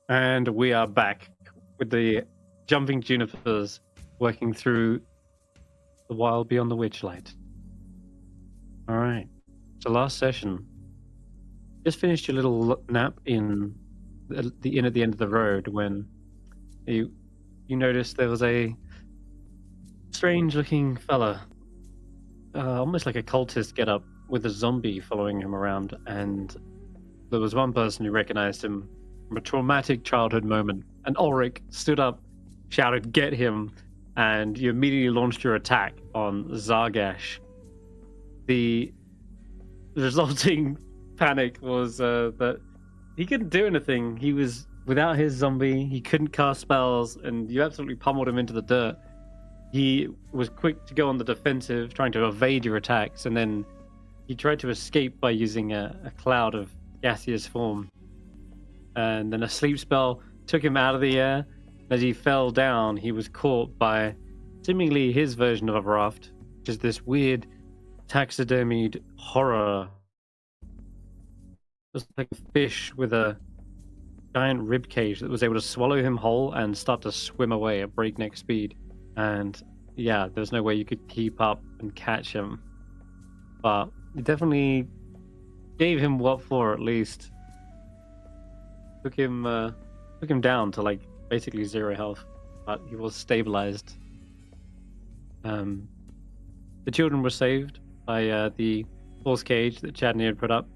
And we are back with the jumping Junipers working through the Wild Beyond the Witchlight. Alright. So last session, just finished your little nap in the inn at the end of the road when you noticed there was a strange looking fella, almost like a cultist get up with a zombie following him around, and there was one person who recognized him from a traumatic childhood moment, and Ulric stood up, shouted, "Get him!" and you immediately launched your attack on Zargash. The resulting panic was that he couldn't do anything. He was without his zombie, he couldn't cast spells, and you absolutely pummeled him into the dirt. He was quick to go on the defensive, trying to evade your attacks, and then he tried to escape by using a cloud of gaseous form. And then a sleep spell took him out of the air. As he fell down, he was caught by seemingly his version of a raft, which is this weird taxidermied horror. Just like a fish with a giant rib cage that was able to swallow him whole and start to swim away at breakneck speed. And yeah, there's no way you could keep up and catch him. But you definitely gave him what for, at least. Took him down to like basically 0 health, but he was stabilized. The children were saved by the false cage that Chadney had put up.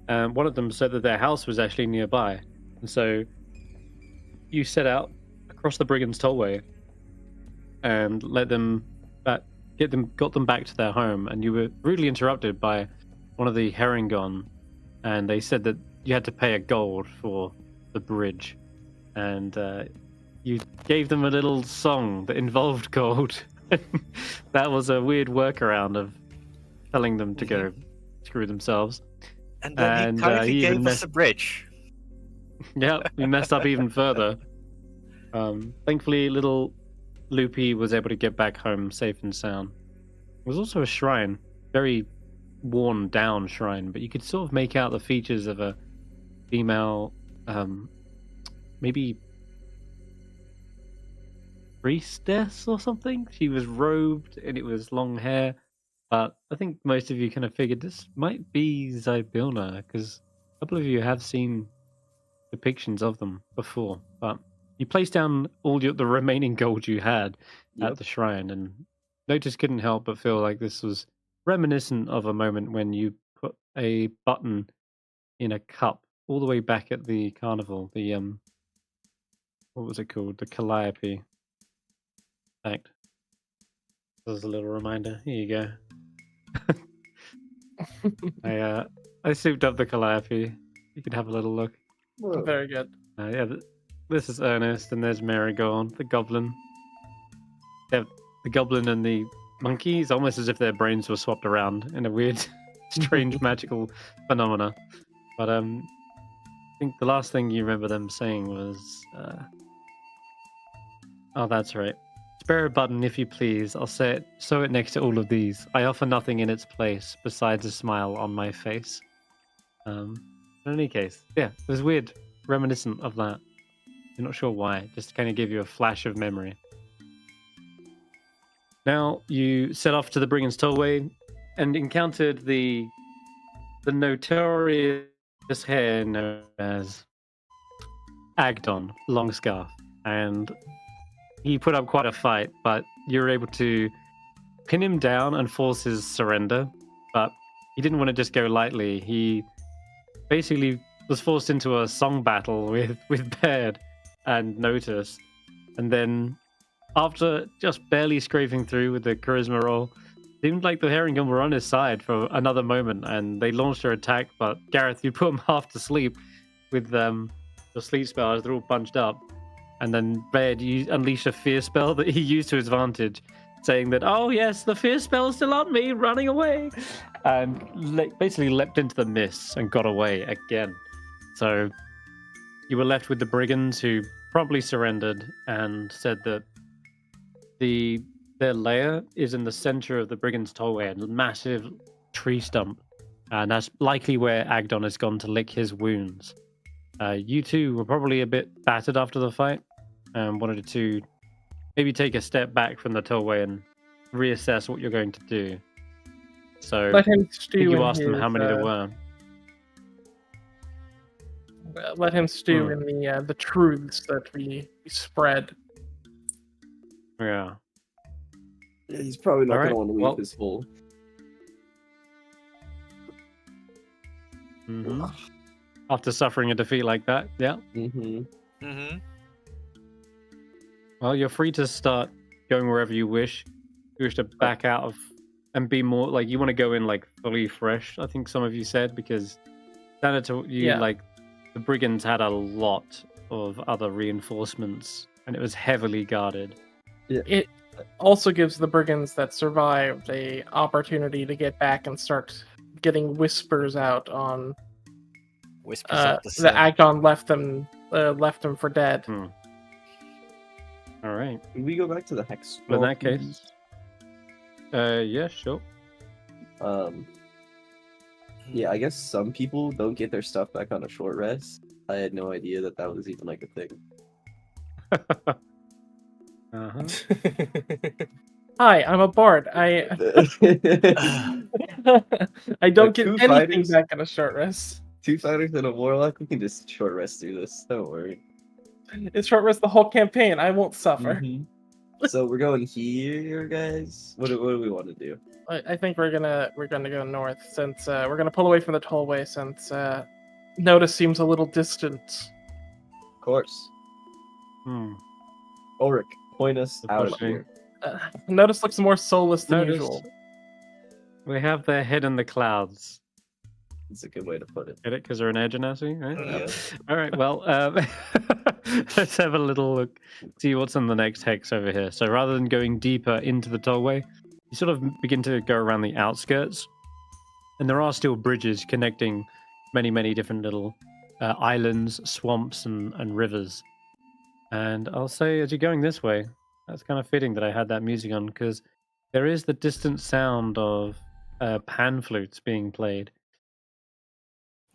One of them said that their house was actually nearby, and so you set out across the Brigands' Tollway and got them back to their home. And you were rudely interrupted by one of the Herringon, and they said that you had to pay a gold for the bridge, and you gave them a little song that involved gold. That was a weird workaround of telling them to go screw themselves. And then he gave us a bridge. Yeah, we messed up even further. Thankfully, little Loopy was able to get back home safe and sound. There was also a shrine, very worn down shrine, but you could sort of make out the features of a female, maybe priestess or something. She was robed and it was long hair, but I think most of you kind of figured this might be Zaelong, because a couple of you have seen depictions of them before. But you placed down all the remaining gold you had at the shrine, and Notus couldn't help but feel like this was reminiscent of a moment when you put a button in a cup all the way back at the carnival. The what was it called? The Calliope. Fact. There's a little reminder. Here you go. I souped up the Calliope. You could have a little look. Whoa. Very good. Yeah, this is Ernest, and there's Marigold, the goblin. Yeah, the goblin and the monkey. It's almost as if their brains were swapped around in a weird, strange, magical phenomena. But I think the last thing you remember them saying was, "Oh, that's right. Spare a button, if you please. I'll sew it next to all of these. I offer nothing in its place besides a smile on my face." In any case, yeah, it was weird, reminiscent of that. I'm not sure why. Just to kind of give you a flash of memory. Now you set off to the Brigands' Tollway and encountered the notorious hare known as Agdon Longscarf, and he put up quite a fight, but you were able to pin him down and force his surrender. But he didn't want to just go lightly. He basically was forced into a song battle with Baerd and Notus, and then after just barely scraping through with the charisma roll, seemed like the Herringon were on his side for another moment, and they launched their attack. But Garreth, you put him half to sleep with the sleep spell as they're all bunched up. And then Baerd, you unleashed a fear spell that he used to his advantage, saying that, "Oh yes, the fear spell is still on me, running away," and basically leapt into the mists and got away again. So you were left with the Brigands, who promptly surrendered and said that their lair is in the center of the Brigands' Tollway, a massive tree stump, and that's likely where Agdon has gone to lick his wounds. You two were probably a bit battered after the fight and wanted to maybe take a step back from the tollway and reassess what you're going to do. So Let him I think stew you in asked them his, how many there were. let him stew in the truths that we spread. Yeah. Yeah, he's probably not going to want to leave well- his hole. After suffering a defeat like that, yeah. Well, you're free to start going wherever you wish. You wish to back out of and be more like you want to go in like fully fresh. I think some of you said because sounded to you like the brigands had a lot of other reinforcements and it was heavily guarded. Yeah. It also gives the brigands that survived a opportunity to get back and start getting whispers out on Whispers of the that Agdon left them for dead. All right. Can we go back to the hex? Well, in that case, yeah, sure. Yeah, I guess some people don't get their stuff back on a short rest. I had no idea that that was even like a thing. Hi, I'm a bard. I don't get anything fighters? back on a short rest. 2 fighters and a warlock. We can just short rest through this. Don't worry. It's short rest the whole campaign. I won't suffer. So we're going here, guys. What do we want to do? I think we're gonna go north since we're gonna pull away from the tollway since Notus seems a little distant. Of course. Ulric, point us out of here. Notus looks more soulless than Notus. usual. We have their head in the clouds. It's a good way to put it. Get it? Because they're an edge genasi, right? Yeah. All right, well, let's have a little look, see what's in the next hex over here. So rather than going deeper into the tollway, you sort of begin to go around the outskirts. And there are still bridges connecting many, many different little islands, swamps, and rivers. And I'll say, as you're going this way, that's kind of fitting that I had that music on, because there is the distant sound of pan flutes being played.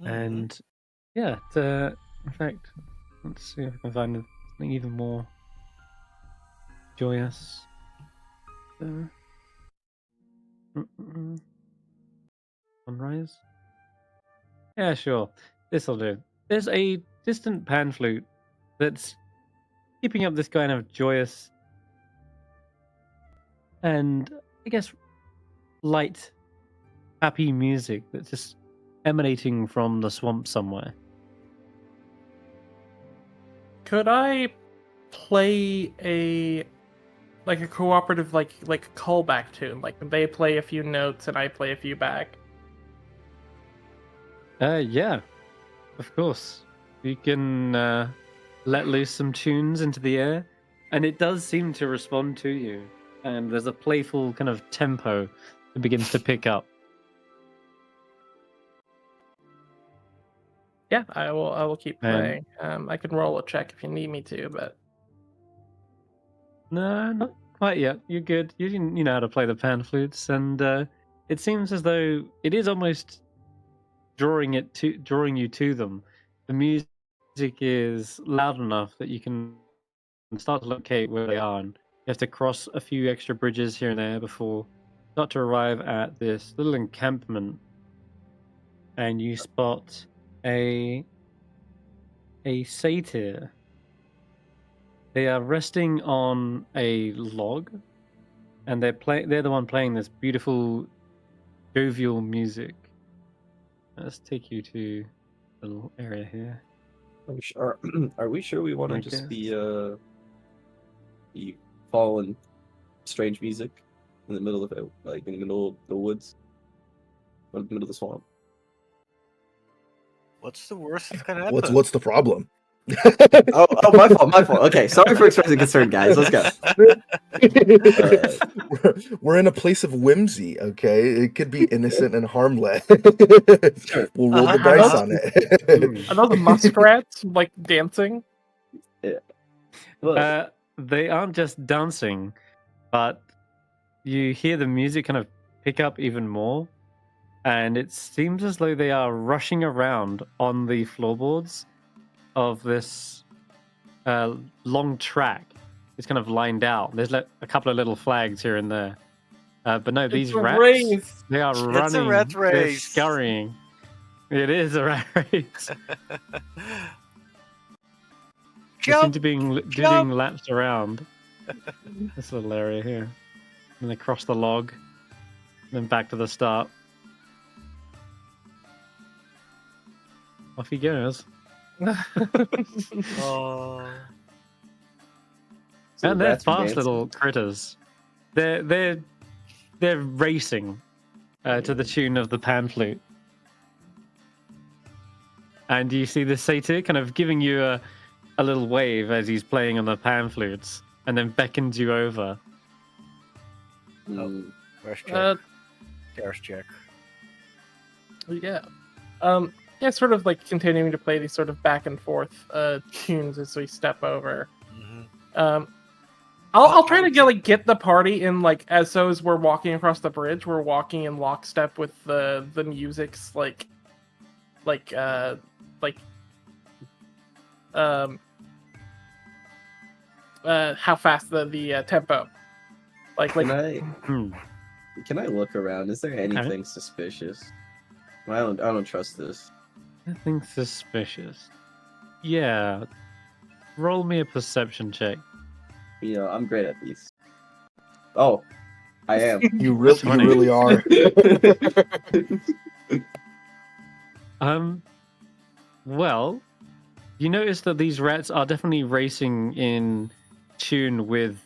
And yeah, in fact, let's see if I can find something even more joyous. Sunrise? Yeah, sure. This'll do. There's a distant pan flute that's keeping up this kind of joyous and, I guess, light, happy music that's just emanating from the swamp somewhere. Could I play a cooperative like callback tune? Like they play a few notes and I play a few back. Yeah, of course. You can let loose some tunes into the air, and it does seem to respond to you. And there's a playful kind of tempo that begins to pick up. Yeah, I will keep playing. I can roll a check if you need me to, but no, not quite yet. You're good. You know how to play the pan flutes, and it seems as though it is almost drawing you to them. The music is loud enough that you can start to locate where they are, and you have to cross a few extra bridges here and there before you start to arrive at this little encampment, and you spot a satyr. They are resting on a log, and they're the one playing this beautiful jovial music. Let's take you to a little area here. Are we sure we want to just be following strange music in the middle of it, like in the middle of the woods, or in the middle of the swamp? What's the worst that's gonna happen? What's the problem? oh, my fault. Okay, sorry for expressing concern, guys. Let's go. We're in a place of whimsy, okay? It could be innocent and harmless. We'll roll the dice on it. Are those muskrats like dancing? Yeah. They aren't just dancing, but you hear the music kind of pick up even more, and it seems as though they are rushing around on the floorboards of this long track is kind of lined out. There's a couple of little flags here and there. But no, these It's a rats, race. they are It's a running. rat They're race. scurrying. It is a rat race. They seem to be doing laps around this little area here. And across the log. And then back to the start. Off he goes. Oh. So And the they're rats are fast dancing. little critters. They're racing to the tune of the pan flute. And you see the satyr kind of giving you a little wave as he's playing on the pan flutes, and then beckons you over. Mm. Where's Jack? There's Jack. Yeah. Yeah, sort of like continuing to play these sort of back and forth tunes as we step over. Mm-hmm. I'll try to get the party in as we're walking across the bridge, we're walking in lockstep with the music's how fast the tempo. Can I look around? Is there anything suspicious? I don't trust this. Nothing suspicious. Yeah. Roll me a perception check. You know, I'm great at these. Oh, I am. You really are. Well, you notice that these rats are definitely racing in tune with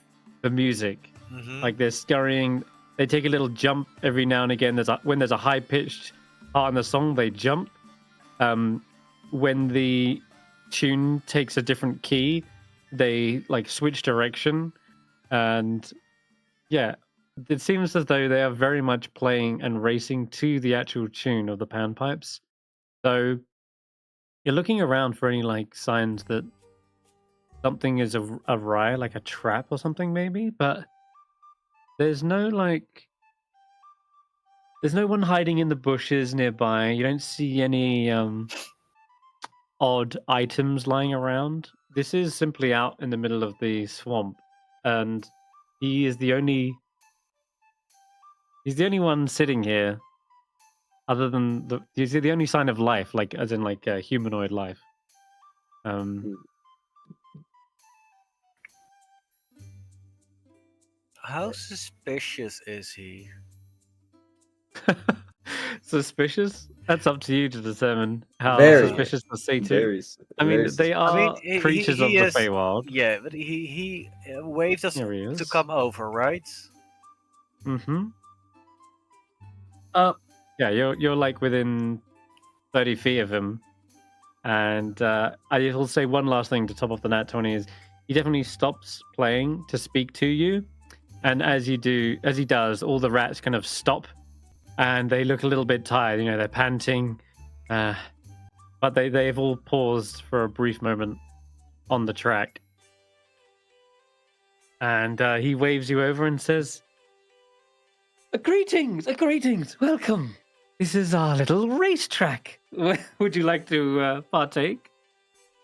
the music. Mm-hmm. Like they're scurrying. They take a little jump every now and again. When there's a high pitched part in the song, they jump. When the tune takes a different key, they switch direction, and yeah, it seems as though they are very much playing and racing to the actual tune of the panpipes. So you're looking around for any signs that something is awry, like a trap or something maybe, but there's no there's no one hiding in the bushes nearby. You don't see any odd items lying around. This is simply out in the middle of the swamp, and he's the only one sitting here, other than he's the only sign of life, as in humanoid life. How suspicious is he? Suspicious? That's up to you to determine how Very. suspicious the satyr. Very. I mean, they are he- creatures he of is- the Feywild. Yeah, but he waves us Here he is. to come over, right? Mm-hmm. Uh, Yeah, you're within 30 feet of him, and I will say one last thing to top off the nat 20 is he definitely stops playing to speak to you, and as he does, all the rats kind of stop, and they look a little bit tired. You know, they're panting, but they've all paused for a brief moment on the track, and he waves you over and says, Greetings, welcome. This is our little racetrack. Would you like to partake?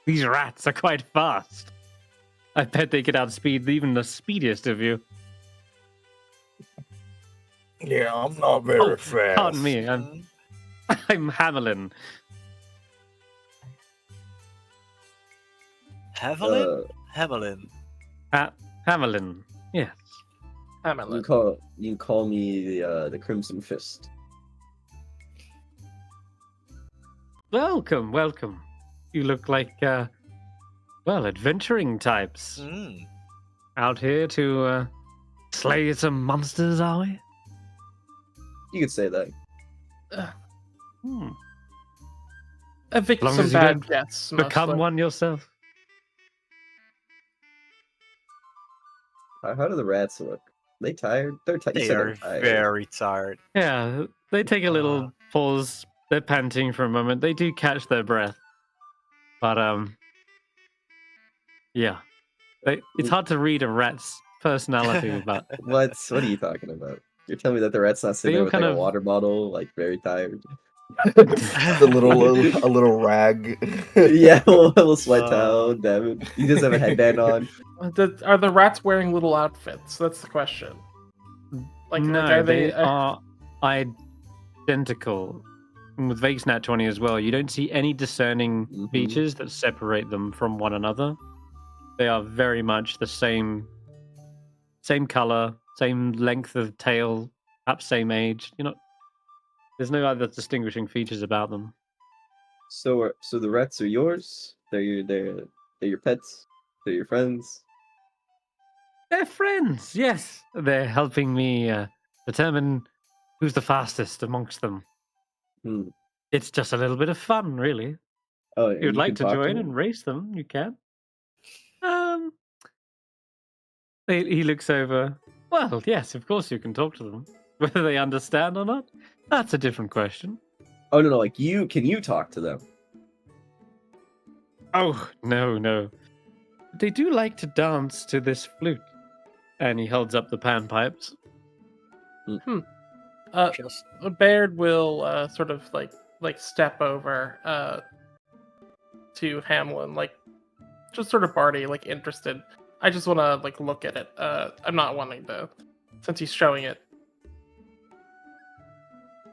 These rats are quite fast. I bet they could outspeed even the speediest of you. Yeah, I'm not very fast. Pardon me, Mm-hmm. I'm Hamelin. Hamelin? Hamelin. Hamelin, yes. Hamlet. You call me the Crimson Fist. Welcome. You look like, adventuring types. Mm. Out here to slay some monsters, are we? You could say that. Evict Long some as you bad don't deaths. Become mostly. one yourself. How do the rats look? They tired? They're tired. They are very tired. Yeah, they take a little pause. They're panting for a moment. They do catch their breath. But, yeah. It's hard to read a rat's personality, but What are you talking about? You're telling me that the rat's not sitting They there all with kind a of- water bottle, very tired? The a little rag. Yeah, a little sweat Uh, towel. Damn it. He does have a headband on. Are the rats wearing little outfits? That's the question. No, are they are identical. And with Vake's Nat 20 as well, you don't see any discerning Mhm. features that separate them from one another. They are very much the same color, same length of tail, perhaps same age. There's no other distinguishing features about them. So the rats are yours. They're your pets. They're your friends. They're friends, yes. They're helping me determine who's the fastest amongst them. Hmm. It's just a little bit of fun, really. Oh, If and you'd you like can to talk join them? and race them, you can. He looks over. Well, yes, of course you can talk to them. Whether they understand or not, that's a different question. Oh no, like can you talk to them? Oh, no. They do like to dance to this flute. And he holds up the panpipes. Just Baerd will sort of like step over to Hamlin, like just sort of Barty, like interested. I just want to like look at it. I'm not wanting to, since he's showing it.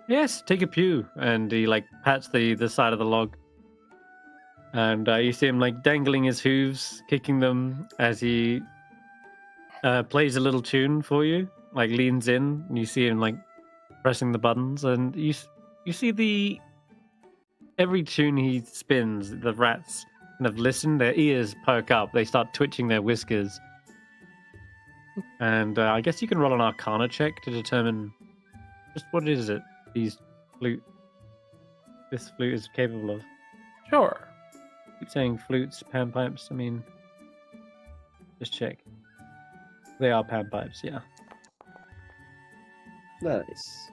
Yes, take a pew. And he like pats the side of the log. And you see him like dangling his hooves, kicking them as he plays a little tune for you. Like leans in, and you see him like pressing the buttons, and you see every tune he spins, the rats kind of listen, their ears perk up, they start twitching their whiskers. And I guess you can roll an Arcana check to determine just what is it this flute is capable of. Sure. Keep saying flutes, panpipes. I mean, just check. They are panpipes, yeah. Nice.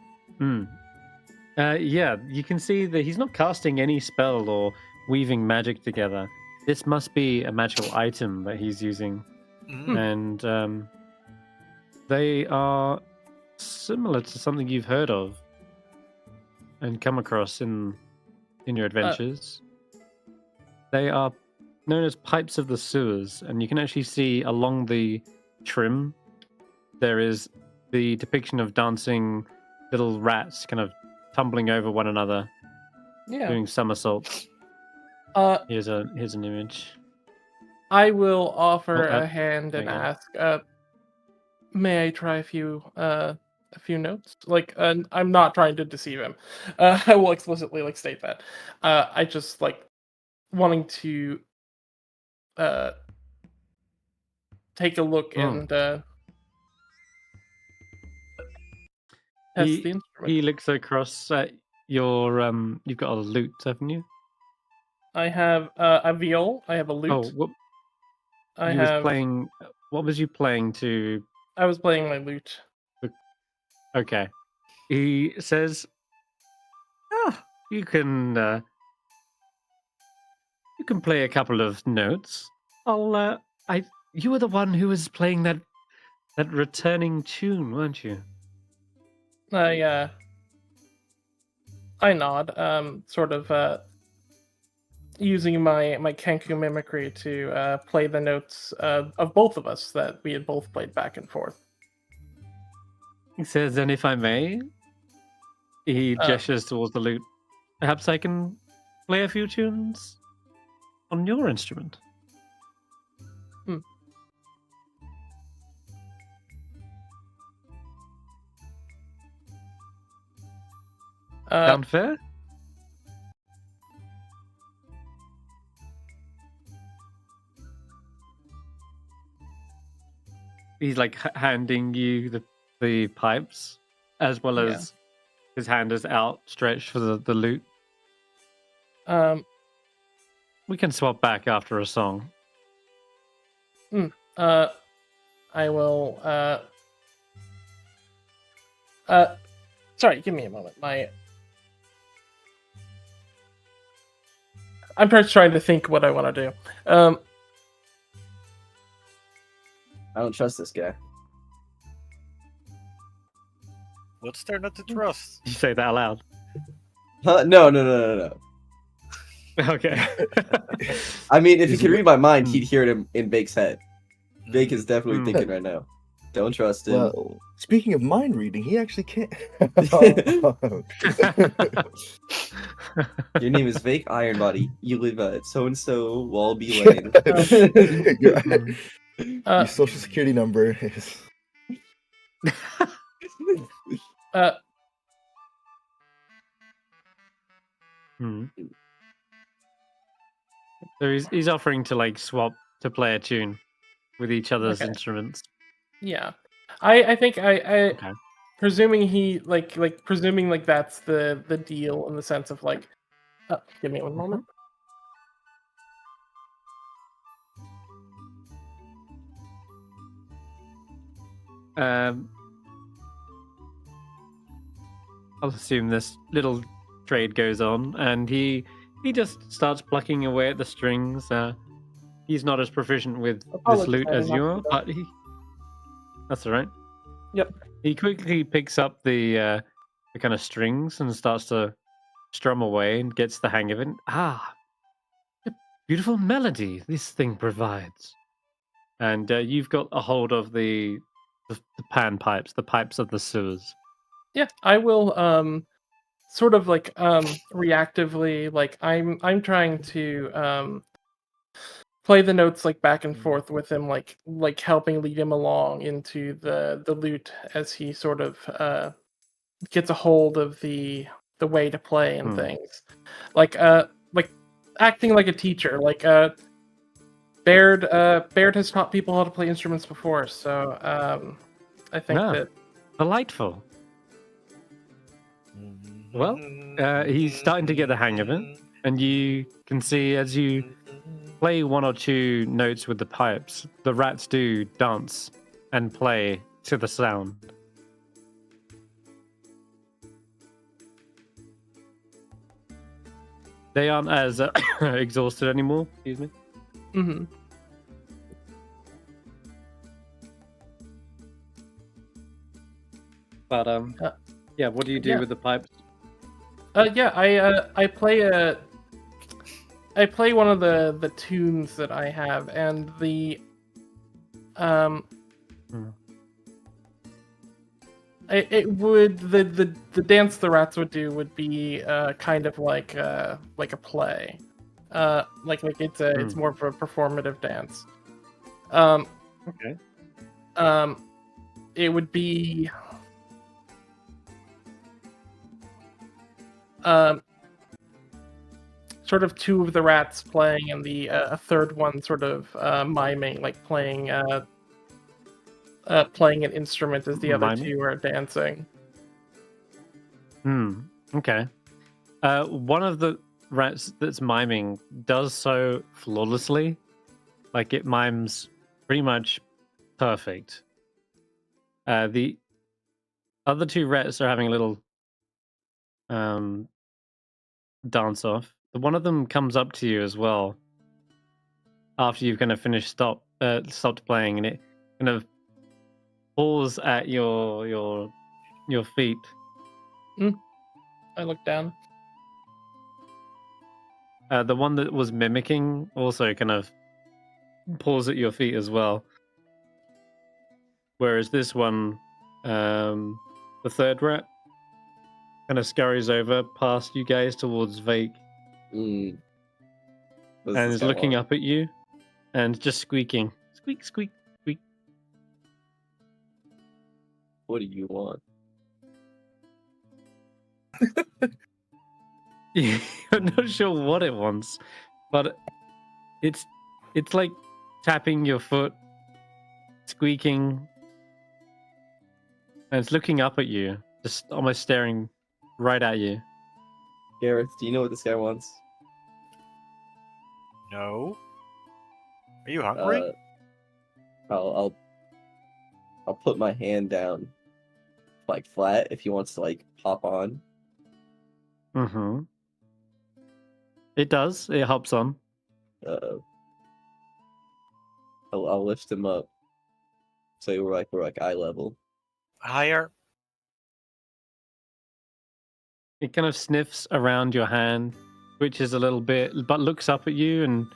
Yeah, you can see that he's not casting any spell or weaving magic together. This must be a magical item that he's using. And they are similar to something you've heard of and come across in your adventures. They are known as pipes of the sewers, and you can actually see along the trim there is the depiction of dancing little rats kind of tumbling over one another, doing somersaults. Here's an image. I will offer Oh, a hand and hang on. ask, may I try a few notes? Like, I'm not trying to deceive him. I will explicitly like state that. I just like wanting to take a look and test the instrument. He looks across at your you've got a lute, haven't you? I have a viol. I have a lute. Oh, what I you have. was playing? What was you playing to? I was playing my lute. Okay. He says, "Oh, you can play a couple of notes. You were the one who was playing that returning tune, weren't you?" I nod, sort of using my Kenku mimicry to play the notes of both of us that we had both played back and forth. He says, "And if I may," he gestures towards the lute. "Perhaps I can play a few tunes on your instrument." Sound fair? He's like handing you the pipes, as well as his hand is outstretched for the lute. We can swap back after a song. I will. Sorry, give me a moment. I'm just trying to think what I want to do. I don't trust this guy. what's there not to trust? You say that aloud. Huh? No. Okay. I mean, if he He's could wi- read my mind, he'd hear it in Vake's head. Vake is Mm. definitely Mm. thinking right now. Don't trust him. Well, speaking of mind reading, he actually can't. Your name is Vake Ironbody. You live at so and so Walby Lane. your, Mm. your social security number is. Hmm. So he's offering to like swap to play a tune with each other's Okay. instruments. Yeah, I think I Okay. presuming he presuming like that's the deal in the sense of like, give me one moment. I'll assume this little trade goes on, and he just starts plucking away at the strings. He's not as proficient with this Apologies, lute I did as not you do are, that. but that's all right. Yep. He quickly picks up the kind of strings and starts to strum away and gets the hang of it. Ah, a beautiful melody this thing provides. And you've got a hold of the pan pipes, the pipes of the sewers. Yeah, I will sort of like reactively like I'm trying to play the notes like back and forth with him, like helping lead him along into the lute as he sort of gets a hold of the way to play and Hmm. things. Like acting like a teacher. Like Baerd has taught people how to play instruments before, so I think Ah. that Delightful. Well, he's starting to get the hang of it, and you can see as you play one or two notes with the pipes, the rats do dance and play to the sound. They aren't as exhausted anymore. Excuse me. mhm. But yeah. What do you do yeah. with the pipes? Yeah, I play one of the tunes that I have, and the it would the dance the rats would do would be kind of like a play, like it's more of a performative dance. Okay. It would be sort of two of the rats playing, and the a third one sort of miming, like playing an instrument as the other Miming? two are dancing. Okay. One of the rats that's miming does so flawlessly. Like it mimes pretty much perfect. The other two rats are having a little dance off. One of them comes up to you as well after you've kind of finished stopped playing, and it kind of paws at your feet. I look down. The one that was mimicking also kind of paws at your feet as well. Whereas this one, the third rat, kind of scurries over past you guys towards Vaike Mm. What does and this is guy looking want? up at you and just squeaking. Squeak, squeak, squeak. What do you want? You're not sure what it wants, but it's like tapping your foot, squeaking, and it's looking up at you, just almost staring right at you. Garreth, do you know what this guy wants? No. Are you hungry? I'll put my hand down, like flat, if he wants to like hop on. Mm-hmm. It does. It hops on. I'll lift him up, so we're like eye level. Higher. It kind of sniffs around your hand, twitches a little bit, but looks up at you, and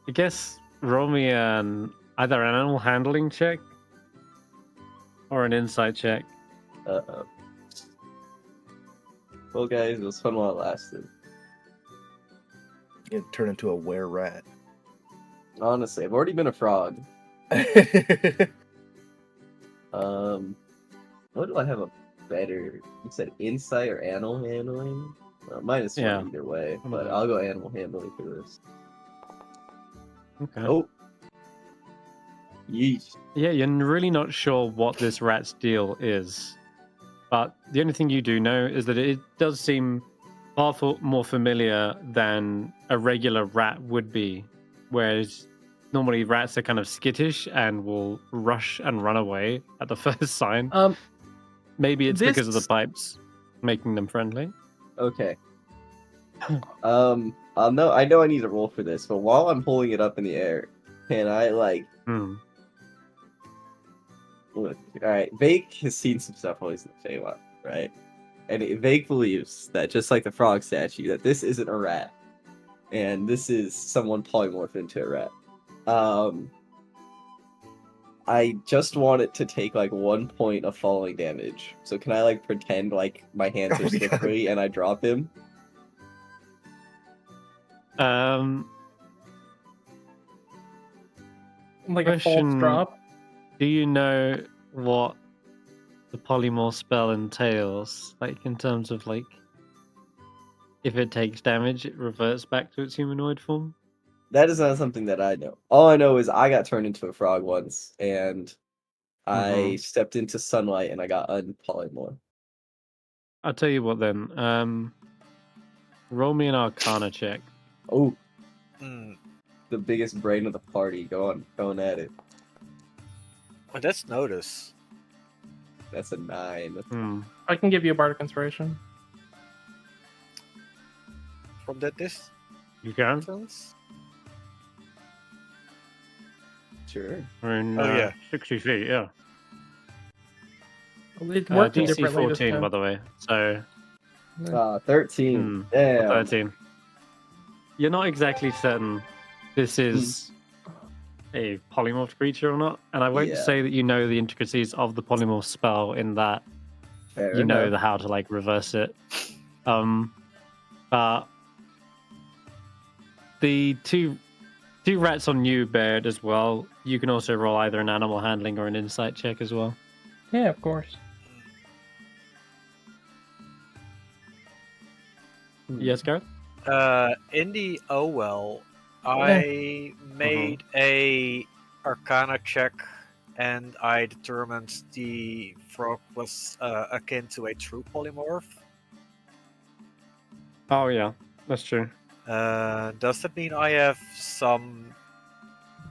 I guess roll me either an animal handling check or an insight check. Uh-oh. Well, guys, it was fun while it lasted. You turn into a were rat. Honestly, I've already been a frog. What do I have a better? You said insight or animal handling? Mine is fun either way, but I'll go animal handling for this. Okay. Oh. Yeesh. Yeah, you're really not sure what this rat's deal is, but the only thing you do know is that it does seem far more familiar than a regular rat would be, whereas normally rats are kind of skittish and will rush and run away at the first sign. Maybe it's because of the pipes making them friendly. Okay. I know I need to roll for this, but while I'm holding it up in the air, can I look? All right, Vaike has seen some stuff while he's in the Feywild, right? And Vaike believes that just like the frog statue, that this isn't a rat, and this is someone polymorphed into a rat. I just want it to take 1 point of falling damage. So can I pretend like my hands are slippery and I drop him? Like a false drop? Do you know what the polymorph spell entails? In terms of if it takes damage, it reverts back to its humanoid form? That is not something that I know. All I know is I got turned into a frog once, and I stepped into sunlight, and I got unpolymorphed. I'll tell you what then. Roll me an Arcana check. Oh, the biggest brain of the party. Going at it. Well, that's Notus. That's a 9. I can give you a bardic inspiration. From that distance? You can? Sure. We're in, yeah. 60 feet, yeah. It worked DC differently this 14, time. by the way. So 13. Damn. 13. You're not exactly certain this is a polymorphed creature or not, and I won't say that you know the intricacies of the polymorph spell in that Fair you know enough. how to reverse it. But the two rats on you, Baerd, as well. You can also roll either an animal handling or an insight check as well. Yeah, of course. Yes, Garreth? In the I made a Arcana check, and I determined the frog was akin to a true polymorph. Oh yeah, that's true. Does that mean I have some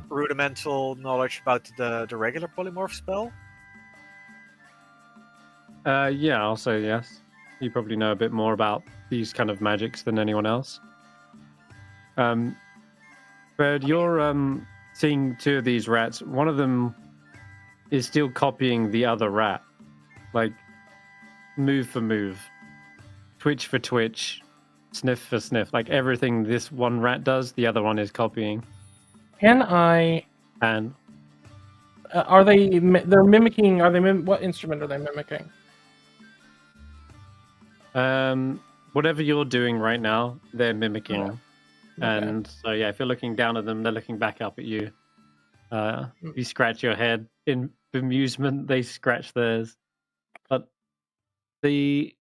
rudimental knowledge about the regular polymorph spell? Yeah, I'll say yes. You probably know a bit more about these kind of magics than anyone else. But you're seeing two of these rats. One of them is still copying the other rat, move for move, twitch for twitch, sniff for sniff. Everything this one rat does, the other one is copying. Can I? And Are they? They're mimicking. Are they? What instrument are they mimicking? whatever you're doing right now, they're mimicking. Okay. And so, yeah, if you're looking down at them, they're looking back up at you. You scratch your head in bemusement, they scratch theirs. But the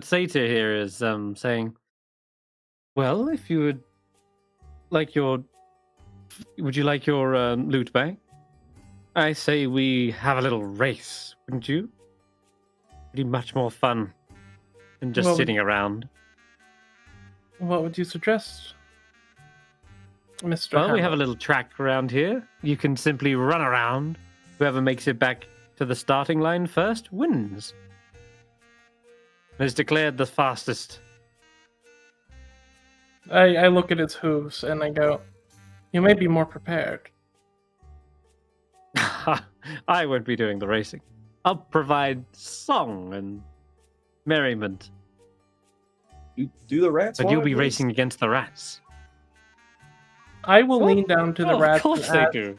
satyr here is saying, well, if you would like your loot back? I say we have a little race, wouldn't you? It'd be much more fun than just sitting around. What would you suggest, Mr. Well, we have a Hamlet? little track around here. You can simply run around. Whoever makes it back to the starting line first wins. And is declared the fastest. I look at its hooves and I go, you may be more prepared. I won't be doing the racing. I'll provide song and merriment. Do the rats But want you'll to be race? racing against the rats. Do But the you'll be rats racing against the rats. I will lean down to the Oh, of rats. course and they ask, do.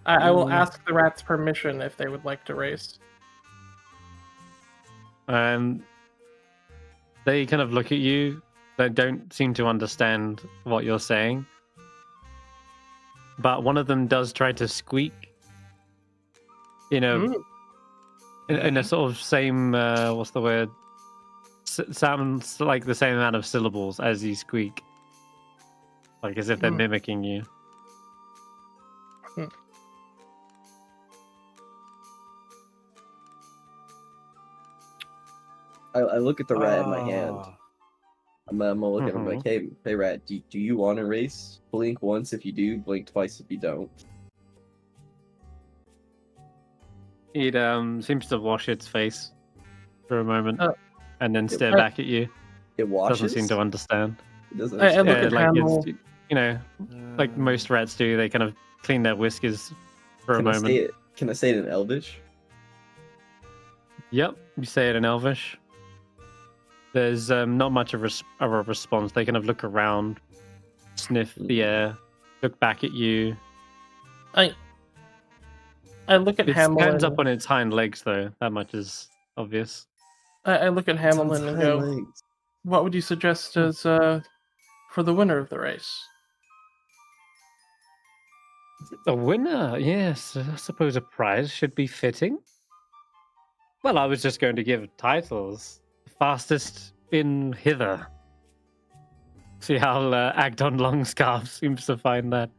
I will ask the rats permission if they would like to race. They kind of look at you. They don't seem to understand what you're saying. But one of them does try to squeak. In a sort of same, what's the word? Sounds like the same amount of syllables as you squeak. Like as if they're mimicking you. I look at the rat in my hand. I'm gonna look at him like, hey rat, do you want to race? Blink once if you do, blink twice if you don't. It seems to wash its face for a moment and then stare I- back at you. It washes. Doesn't seem to understand. It doesn't I understand. look at like Hamill. it's, like most rats do. They kind of clean their whiskers for a Can I moment. say it? Can I say it in Elvish? Yep, you say it in Elvish. There's not much of a response. They kind of look around, sniff the air, look back at you. I look at It Hamlin. stands up on its hind legs, though. That much is obvious. I look at Hamlin and go, "What would you suggest as for the winner of the race?" A winner, yes. I suppose a prize should be fitting. Well, I was just going to give titles. Fastest in hither. See how Agdon Longscarf seems to find that.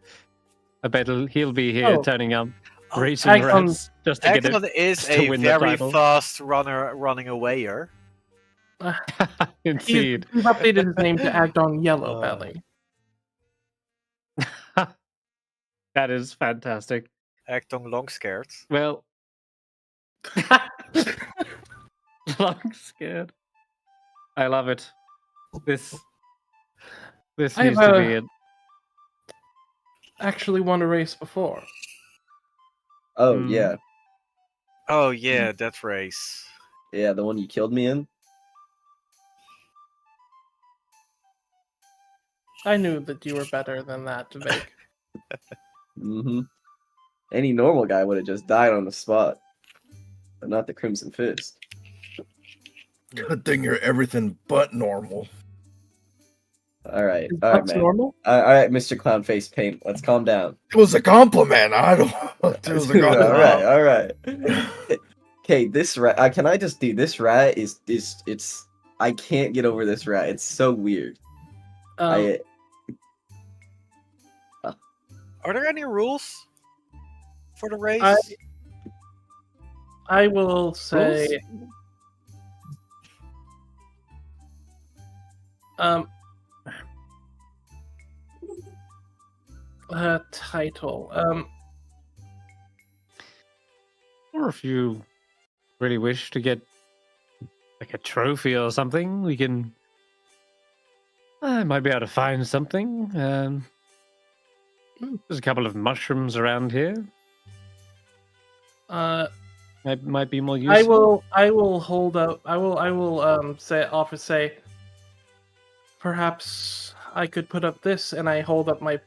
I bet he'll be here turning up, racing Agdon- rats just to get it. Agdon is to a win the very title. fast runner running awayer. Indeed. He's updated his name to Agdon Yellowbelly. That is fantastic. Agdon Longscared. Well, long scared. I love it. This needs I've, to be it. Actually won a race before. Oh yeah, Oh yeah, that race. yeah, the one you killed me in. I knew that you were better than that, Vaike. Mm-hmm. Any normal guy would have just died on the spot, but not the Crimson Fist. Good thing you're everything but normal. All right, That's man. normal. All right, Mr. Clown Face Paint. Let's calm down. It was a compliment. I don't. It was a compliment. all right. Okay, this rat. Can I just do this rat? It's. I can't get over this rat. It's so weird. Are there any rules for the race? I will say, title. Or if you really wish to get like a trophy or something, we can. I might be able to find something. There's a couple of mushrooms around here. Might be more useful. I will hold up. I will say. Perhaps I could put up this, and I hold up my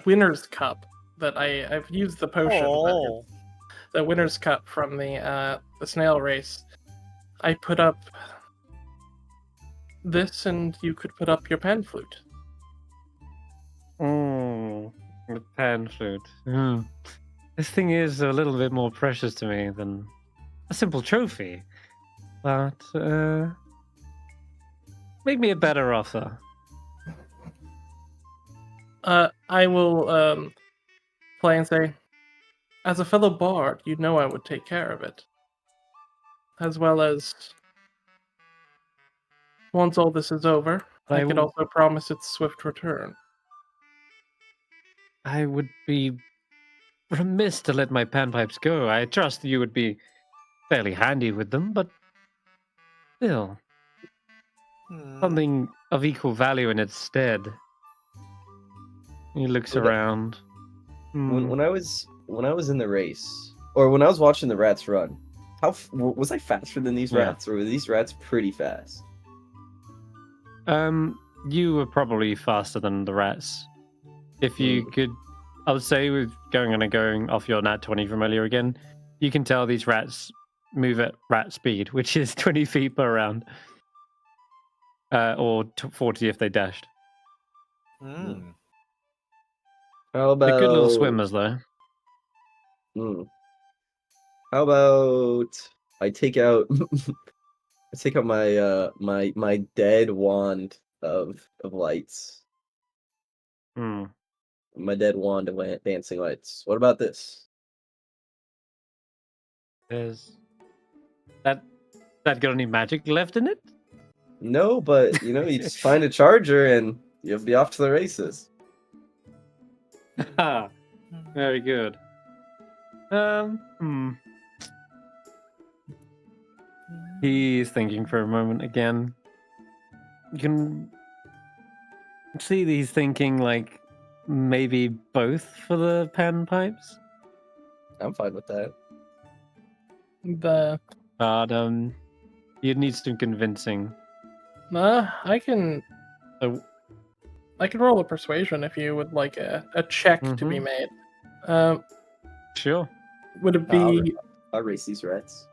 winner's cup that I've used the potion. Oh. The winner's cup from the snail race. I put up this, and you could put up your pan flute. The pan flute. This thing is a little bit more precious to me than a simple trophy. But make me a better offer. I will play and say, as a fellow bard, you know I would take care of it. As well as, once all this is over, I could also promise its swift return. I would be remiss to let my panpipes go. I trust you would be fairly handy with them, but still, something of equal value in its stead. He looks around. When I was in the race, or when I was watching the rats run, Was I faster than these Yeah. rats, or were these rats pretty fast? You were probably faster than the rats. If you could, I would say, with going off your nat 20 from earlier again, you can tell these rats move at rat speed, which is 20 feet per round, or 40 if they dashed. Hmm. How about They're good little swimmers, though. How about I take out my dead wand of lights. Hmm. My dead wand of dancing lights. What about this? There's that got any magic left in it? No, but you just find a charger and you'll be off to the races. Ha! Very good. He's thinking for a moment again. You can see that he's thinking like maybe both for the panpipes. I'm fine with that. But you'd need some convincing. I can So roll a persuasion if you would like a check to be made. sure. Would it be? I'll race these rats.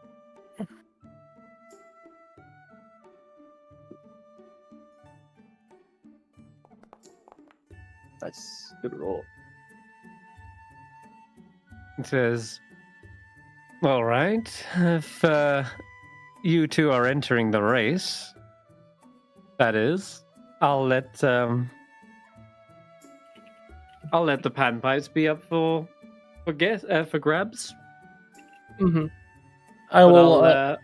Nice, good roll. It says, "All right, if you two are entering the race, that is, I'll let the panpipes be up for grabs." Mm-hmm. I will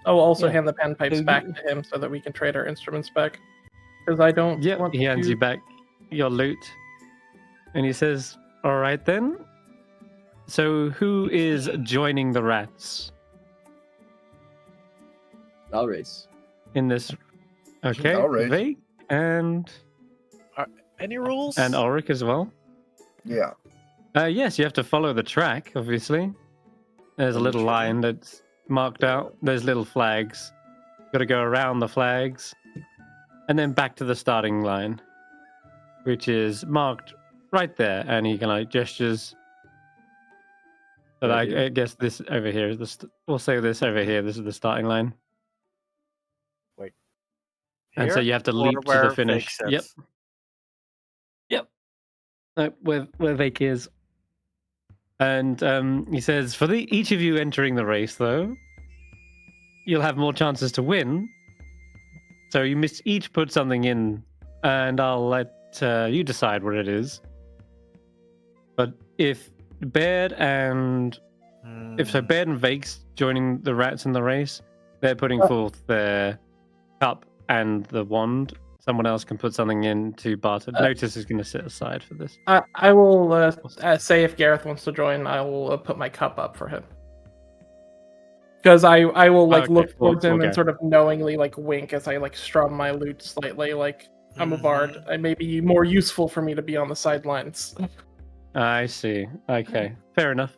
also hand the panpipes back to him so that we can trade our instruments back. Because I don't. Yep, he hands you back your loot, and he says, "All right then. So who is joining the rats I'll race. in this?" Okay, I'll race. Vaike and Any rules? Ulric as well. Yeah. Yes, you have to follow the track. Obviously, there's a little line that's marked out. There's little flags. Got to go around the flags, and then back to the starting line, which is marked right there. And he can gestures. But I guess this over here is we'll say this over here. This is the starting line. Wait. And so Here? you have to Or leap to where the finish. Vaike Yep. sits? Where Vaike is. And he says, for each of you entering the race, though, you'll have more chances to win. So you must each put something in, and I'll let you decide what it is. But if Baerd and Vaike's joining the rats in the race, they're putting forth their cup and the wand. Someone else can put something in to barter. Notus is going to sit aside for this. I will say if Garreth wants to join, I will put my cup up for him. Because I will look towards him and sort of knowingly wink as I strum my lute slightly, like I'm a bard. I may be more useful for me to be on the sidelines. I see. Okay, fair enough.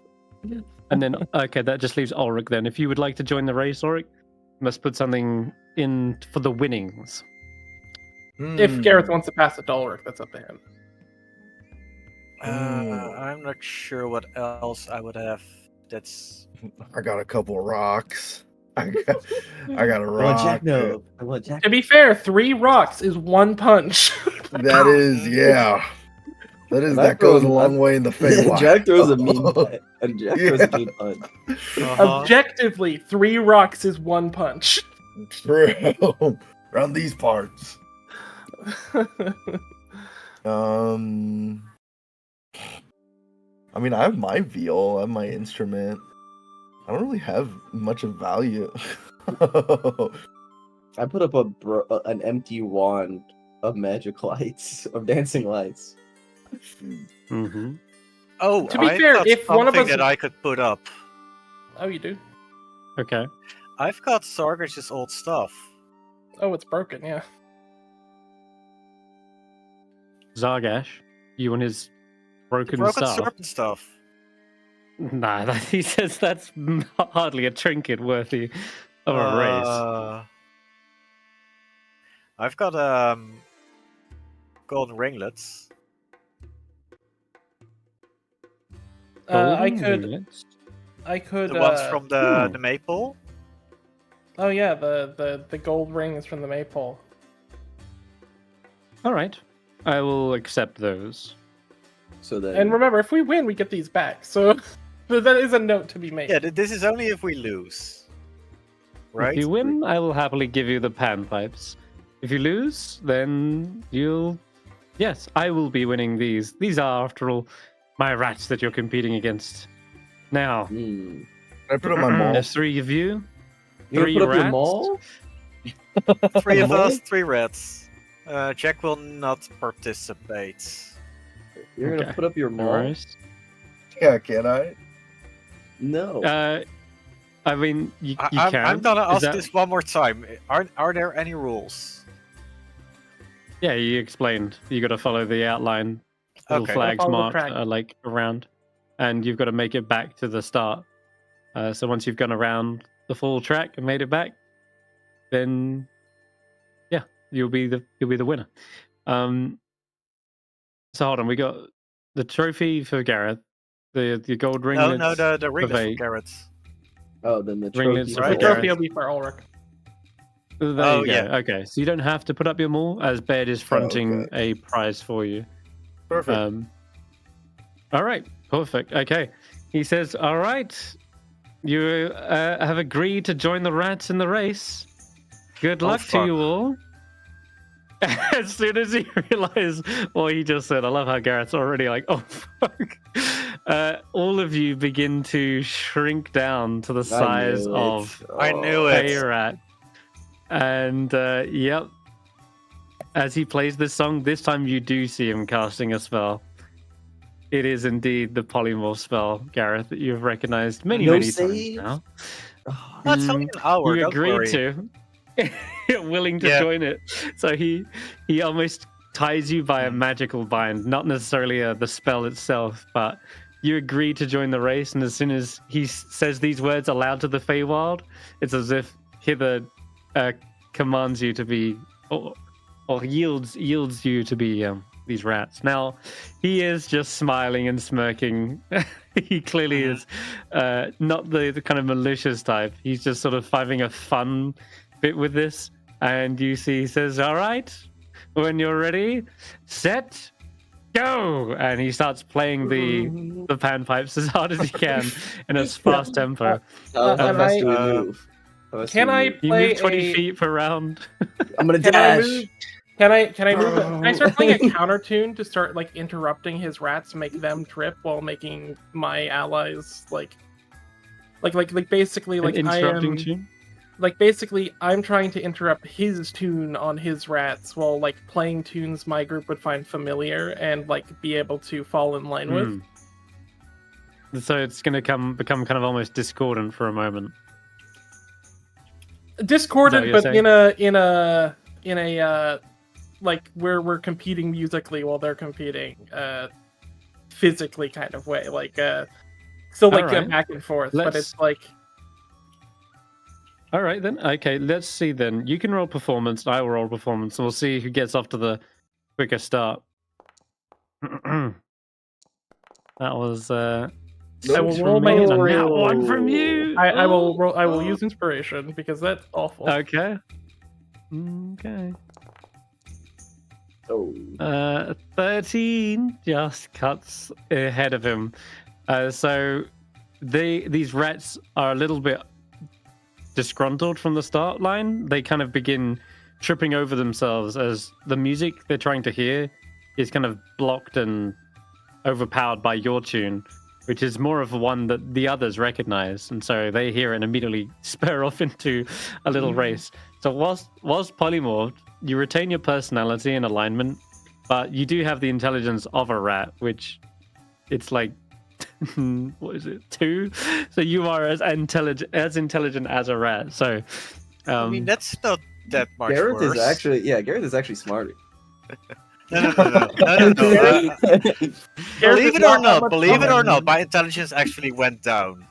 And then that just leaves Ulric then. If you would like to join the race, Ulric, you must put something in for the winnings. If Garreth wants to pass it to Ulric, that's up to him. I'm not sure what else I would have. That's. I got a couple rocks. I got a rock. I want Jack. To be fair, 3 rocks is 1 punch. That is, yeah. That goes a long way in the Feywild. Jack throws a mean punch. Jack throws a mean punch. Objectively, 3 rocks is 1 punch. True. Around these parts. I mean, I have my viol, I have my instrument. I don't really have much of value. I put up an empty wand of magic lights, of dancing lights. Mm-hmm. Oh, to be I've fair, got if one of something us that I could put up. Oh, you do? Okay. I've got Sargish's old stuff. Oh, it's broken, yeah. Zargash, you and his broken Broken staff. serpent stuff. Nah, he says that's hardly a trinket worthy of a race. I've got golden ringlets. I Golden could. ringlets? I could. The ones from the maple. Oh yeah, the gold rings from the maypole. All right, I will accept those. So then, And remember, if we win, we get these back. So that is a note to be made. Yeah, this is only if we lose. Right? If you win, I will happily give you the panpipes. If you lose, then you'll... Yes, I will be winning these. These are, after all, my rats that you're competing against. Now, hmm. Can I put up my maul? there's 3 of you. You gonna 3 put up your rats. maul? 3 of Mole? us, 3 rats. Jack will not participate. You're gonna Okay. put up your No maul? worries. Yeah, can I? No. I mean, you I'm can. gonna Is ask that- this one more time. Are there any rules? Yeah, you explained. You got to follow the outline. Little Okay. flags Follow the marked track. like around, and you've got to make it back to the start. So once you've gone around the full track and made it back, then yeah, you'll be the winner. So hold on, we got the trophy for Garreth, the gold ringlets. No, the ringlets Vaike. from Garrett. Oh, then the Ringlets trophy. are The for trophy Garreth. will be for Ulric. There Oh, you go. yeah. Okay, so you don't have to put up your maul, as Baerd is fronting okay. a prize for you. Perfect. All right, perfect. Okay, he says, "All right, you have agreed to join the rats in the race. Good luck to fuck. you all." As soon as he realized what he just said, I love how Garrett's already like, "Oh fuck!" All of you begin to shrink down to the size of I knew a it. rat. And yep, as he plays this song, this time you do see him casting a spell. It is indeed the polymorph spell, Garreth, that you've recognized many No times save? now. Oh, That's only an hour. You don't agreed worry. to, willing to Yeah. join it. So he almost ties you by a magical bind, not necessarily the spell itself, but you agree to join the race. And as soon as he says these words aloud to the Feywild, it's as if Hither commands you to be, or yields you to be these rats. Now, he is just smiling and smirking. He clearly is not the kind of malicious type. He's just sort of having a fun bit with this. And you see, he says, "All right, when you're ready, set, go!" And he starts playing the panpipes as hard as he can in a fast tempo. How and fast I- do we move? How fast Can do we I move? You play move 20 a- feet per round. I'm gonna Can I dash. move? Can I move? Can I start playing a counter tune to start like interrupting his rats to make them trip while making my allies like basically An like I interrupting am tune. like basically I'm trying to interrupt his tune on his rats while like playing tunes my group would find familiar and like be able to fall in line with. So it's going to become kind of almost discordant for a moment. Discordant, Is that but what in a like we're competing musically while they're competing physically kind of way, like still like Alright. back and forth, but Let's- it's like All right, then. Okay, let's see then. You can roll performance, I will roll performance, and we'll see who gets off to the quicker start. That was... I Notes will from roll me my and a inspiration. nat one from you. I will use inspiration because that's awful. Okay. Okay. Oh. 13 just cuts ahead of him. So these rats are a little bit disgruntled from the start line. They kind of begin tripping over themselves as the music they're trying to hear is kind of blocked and overpowered by your tune, which is more of one that the others recognize, and so they hear it and immediately spur off into a little race. So whilst polymorphed, you retain your personality and alignment, but you do have the intelligence of a rat, which it's like what is it, 2? So you are as intelligent as a rat. So I mean, that's not that much Garreth worse. is actually smarter. No. Believe it or not, much my intelligence actually went down.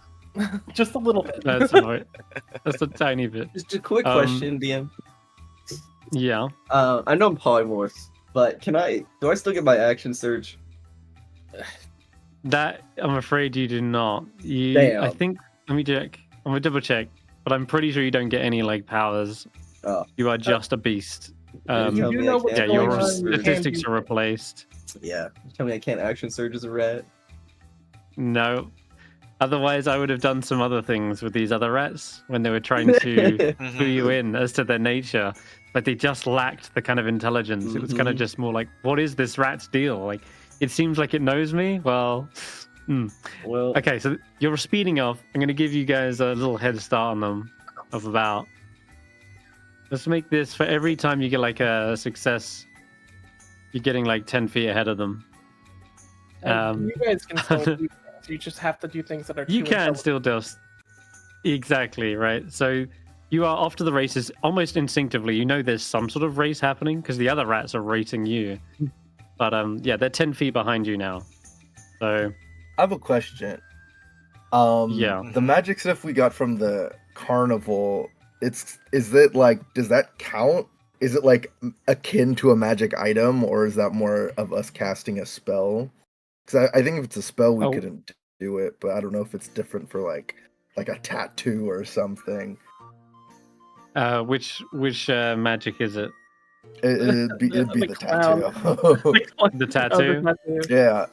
just a little bit. That's right. That's a tiny bit. Just a quick question, DM. Yeah. I know I'm polymorph, but do I still get my action surge? That I'm afraid you do not. Damn. I think. Let me check. I'm gonna double check, but I'm pretty sure you don't get any like powers. Oh. You are just a beast. You tell do me know I what's Yeah, can't going your on, action you surge. can statistics do are that. replaced. Yeah, you tell me I can't action surge as a rat. No. Otherwise, I would have done some other things with these other rats when they were trying to clue you in as to their nature, but they just lacked the kind of intelligence. It was kind of Mhm. just more like, what is this rat's deal? Like, it seems like it knows me. Well, Well, okay, so you're speeding off. I'm going to give you guys a little head start on them of about. Let's make this for every time you get like a success, you're getting like 10 feet ahead of them. And you guys can still do things. You just have to do things that are You too can intelligent. still do exactly right. So you are off to the races almost instinctively. You know there's some sort of race happening because the other rats are racing you. But yeah, they're 10 feet behind you now. So I have a question. Yeah. The magic stuff we got from the carnival, is it like, does that count? Is it like akin to a magic item, or is that more of us casting a spell? Because I think if it's a spell, we Oh. couldn't do it, but I don't know if it's different for like a tattoo or something. which magic is it? It'd be The the clown. tattoo. The tattoo? Yeah.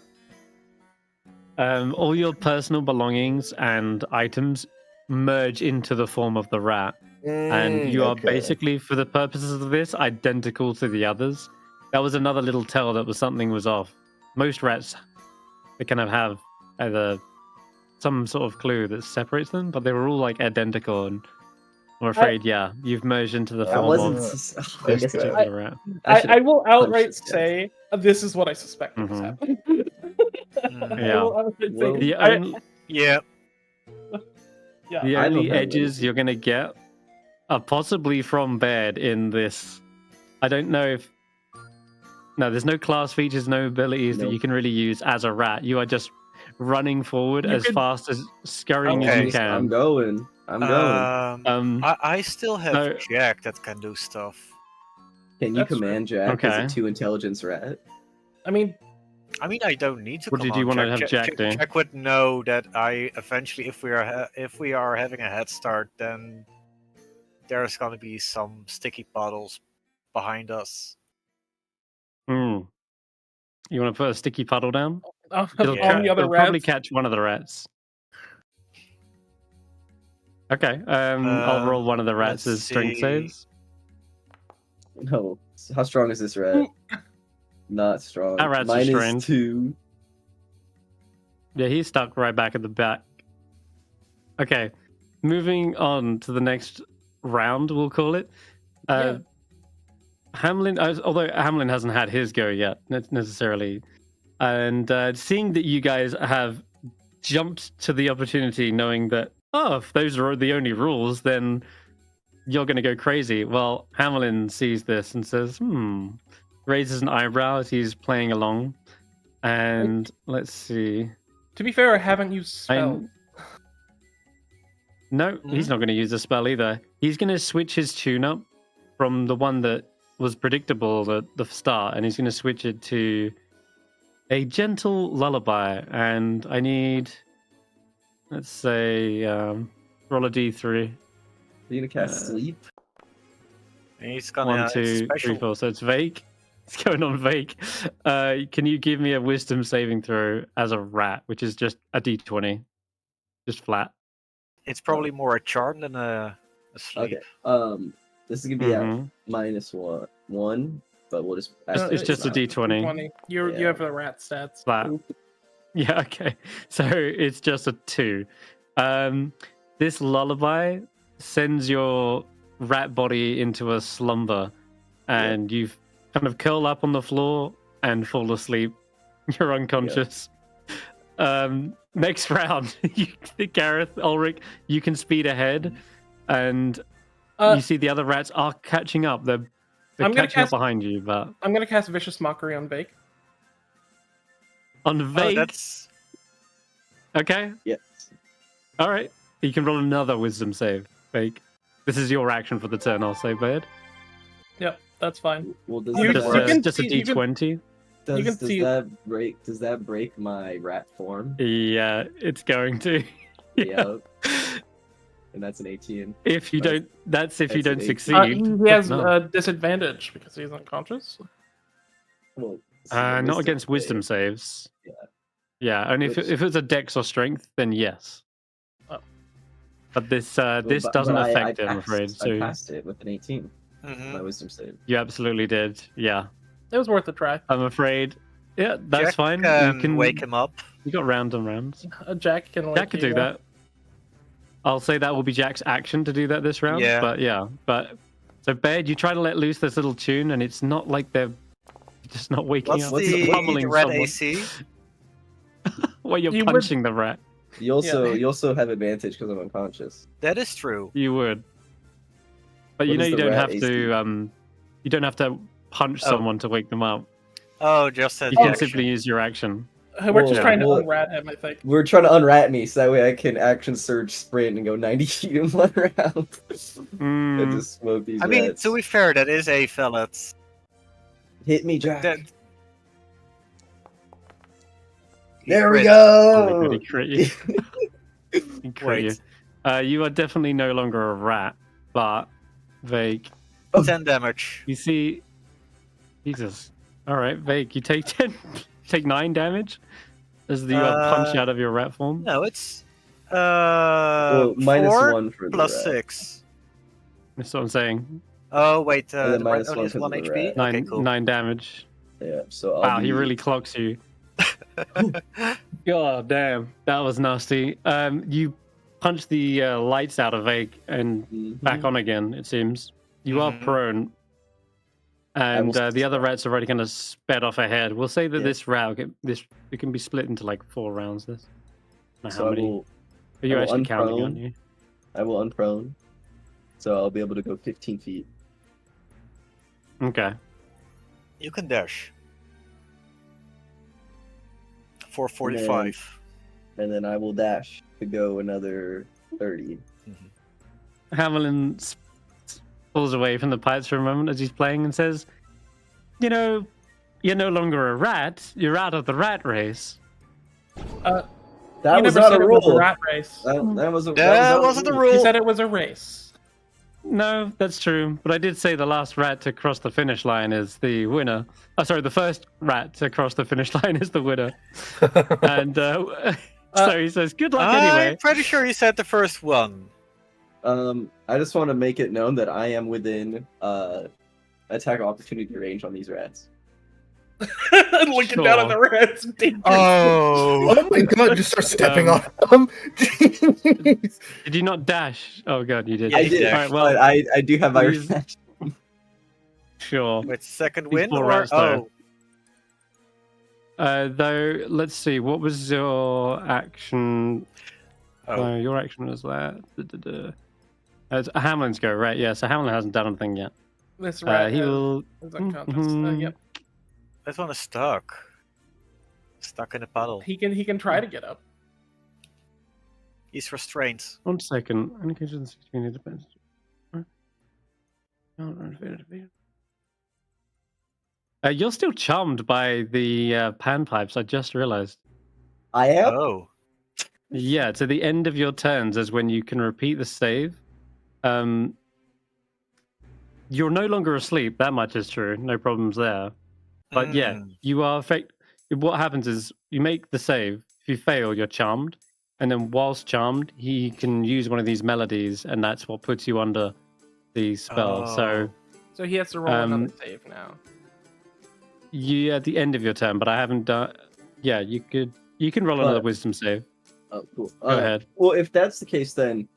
All your personal belongings and items merge into the form of the rat. And you are Okay. basically, for the purposes of this, identical to the others. That was another little tell that something was off. Most rats, they kind of have either some sort of clue that separates them, but they were all like identical. And I'm afraid, you've merged into the I form wasn't. of I this guess particular rat. I will outright punched it, say this is what I suspect was Mhm. happening. Yeah. I will outright Well, say, The, I- only, Yeah. yeah. the I only don't have edges anything. you're going to get are possibly from Baerd in this. I don't know if. No, there's no class features, no abilities that Nope. you can really use as a rat. You are just running forward You as could- fast as scurrying as Okay. you can. I'm going. I still have so- Jack that can do stuff. Can you That's true. command Jack as Okay. a 2 intelligence rat? I mean, I mean, I don't need to. What did you command wanna have Jack do? Jack would know that I eventually, if we are having a head start, then there's gonna be some sticky puddles behind us. You want to put a sticky puddle down? on It'll, Yeah. the other it'll probably rats. catch one of the rats. Okay, I'll roll one of the rats' let's strength see. saves. No. How strong is this rat? Not strong. That rat's Mine is restrained. 2. Yeah, he's stuck right back at the back. Okay, moving on to the next round, we'll call it. Yeah. Hamlin, although Hamlin hasn't had his go yet, necessarily. And seeing that you guys have jumped to the opportunity, knowing that, if those are the only rules, then you're going to go crazy. Well, Hamlin sees this and says, raises an eyebrow as he's playing along. And let's see. To be fair, I haven't used spell. No, he's not going to use a spell either. He's going to switch his tune up from the one that was predictable at the start, and he's going to switch it to a gentle lullaby. And I need, let's say, roll a d3. Are you gonna cast sleep? He's gonna 1, 2, special. 3, 4. So it's Vaike. It's going on Vaike. Can you give me a wisdom saving throw as a rat, which is just a d20, just flat? It's probably more a charm than a sleep. Okay. This is gonna be at Mhm. -1, but we'll just. It's just a d20. 20. You Yeah. have the rat stats. Flat. Yeah, okay. So it's just a 2. This lullaby sends your rat body into a slumber, and you've kind of curl up on the floor and fall asleep. You're unconscious. Next round, Garreth, Ulric, you can speed ahead, and you see the other rats are catching up. They're I'm gonna catching up cast- behind you, but I'm gonna cast Vicious Mockery on Vaike. On Oh, Vague. that's Okay. Yes. All right. You can roll another wisdom save, Vague. This is your action for the turn, I'll say, Baerd. Yep, that's fine. Well, does You- Just, you can just a see- you can- D20. you can does see- that break my rat form? Yeah, it's going to. Yeah. And that's an 18. If you That's- don't, that's if you that's an don't 18. succeed. He has No. disadvantage because he's unconscious. Well, this is a Not against save. wisdom saves. Yeah. Yeah, only if Which- if it's a dex or strength, then yes. Oh. But this Well, this but doesn't I affect it, I'm passed- afraid. I So passed it with an 18. Mhm. My wisdom save. you absolutely did. Yeah, It was worth a try. I'm afraid. Yeah, that's Jack fine. can You can wake him up. You got rounds and rounds. Jack can Jack could do that. I'll say that will be Jack's action to do that this round. Yeah. But so Baerd, you try to let loose this little tune, and it's not like they're just not waking What's up. What's the pummeling red someone. AC? Well, you're You would- punching the rat. You also have advantage because I'm unconscious. That is true. You would. But What you know is you the don't rat have AC? to you don't have to punch Oh. someone to wake them up. Oh, just as You can action. simply use your action. We're just Well, trying to well- unrat him, I think. We're trying to unrat me so that way I can action surge sprint and go 90 feet in one round. Mm, And just smoke these I mean, rats. to be fair, that is a fellat. Hit me, Jack. That... There we Crit. oh my go. God, he crit you. He crit Wait. you. You are definitely no longer a rat, but Vague. 10 damage. You see, Jesus. All right, Vague. You take 9 damage as you are punched out of your rat form. No, it's Well, minus 4 one for the plus rat. 6. That's what I'm saying. Oh wait, And then the red minus only one has 'cause 1 of the HP. rat. Nine, Okay, cool. 9 damage. Yeah, so Wow, he really clocks you. God damn, that was nasty. You punch the lights out of Vague and back on again. It seems you are Mhm. prone, and will the other rats already kind of sped off ahead. We'll say that Yeah. this round, it can be split into like 4 rounds. This. Now, So how many? Are you I will actually counting? unprone. Aren't you? I will unprone. So I'll be able to go 15 feet. Okay. You can dash. 445. And then I will dash to go another 30. Hamelin pulls away from the pipes for a moment as he's playing and says, "You know, you're no longer a rat. You're out of the rat race." That He was never not said a it was a rule. rat race. That was a That not wasn't a He rule. said it was a race. No, that's true. But I did say the last rat to cross the finish line is the winner. Oh, sorry, the first rat to cross the finish line is the winner. And so he says, "Good luck anyway." I'm pretty sure you said the first one. I just want to make it known that I am within attack opportunity range on these rats. Looking down at the rats. Oh. Oh my god, just start stepping on them. Jeez. Did you not dash? Oh god, you did. Yeah, I you did. did. All right, well, But I do have my please- reaction. sure. Wait, second These win four or rounds, though. oh? Though, let's see. What was your action? Oh. Your action was that. It's Hamlin's go, right? Yeah. So Hamlin hasn't done anything yet. This rat He will. is unconscious. Mhm. Yep. This one is stuck. Stuck in a puddle. He can try to get up. He's restrained. 1 second. Indication 16 depends. You're still charmed by the panpipes. I just realized. I am? Oh. Yeah, to the end of your turns is when you can repeat the save. You're no longer asleep. That much is true. No problems there. But yeah, Mm. you are what happens is you make the save. If you fail, you're charmed. And then whilst charmed, he can use one of these melodies, and that's what puts you under the spell. So So he has to roll another save now. you at the end of your turn, but I haven't done. Yeah, you can roll another But- wisdom save. Oh, cool. Go ahead. Well, if that's the case, then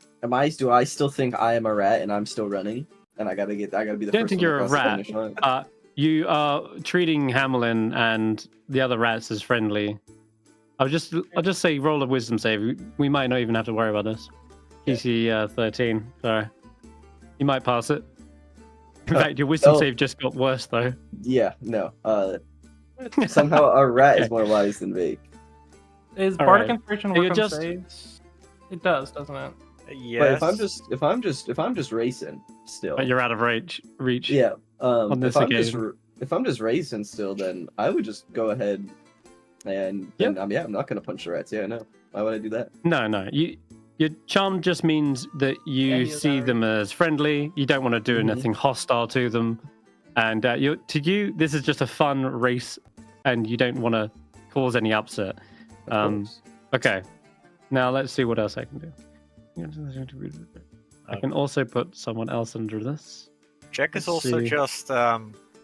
do I still think I am a rat and I'm still running? And I gotta be the Don't first think one you're a across the rat. finish line? You are treating Hamelin and the other rats as friendly. I'll just say roll a wisdom save. We might not even have to worry about this. DC 13. So you might pass it. In fact, your wisdom oh. save just got worse though. Yeah, no. Somehow a rat is Okay. more wise than Vaike. Is All bardic right. inspiration So work you're on just- saves? It does, doesn't it? Yes. But if I'm just racing still, But you're out of reach. yeah. on this occasion. If I'm just racing still, then I would just go ahead and Yep. then I'm not gonna punch the rats. Yeah, no. Why would I do that? No. Your charm just means that you Yeah, he is see out. them as friendly. You don't want to do Mhm. anything hostile to them, and to you, this is just a fun race, and you don't want to cause any upset. Of course. Okay, now let's see what else I can do. I can also put someone else under this. Jack is let's also see. just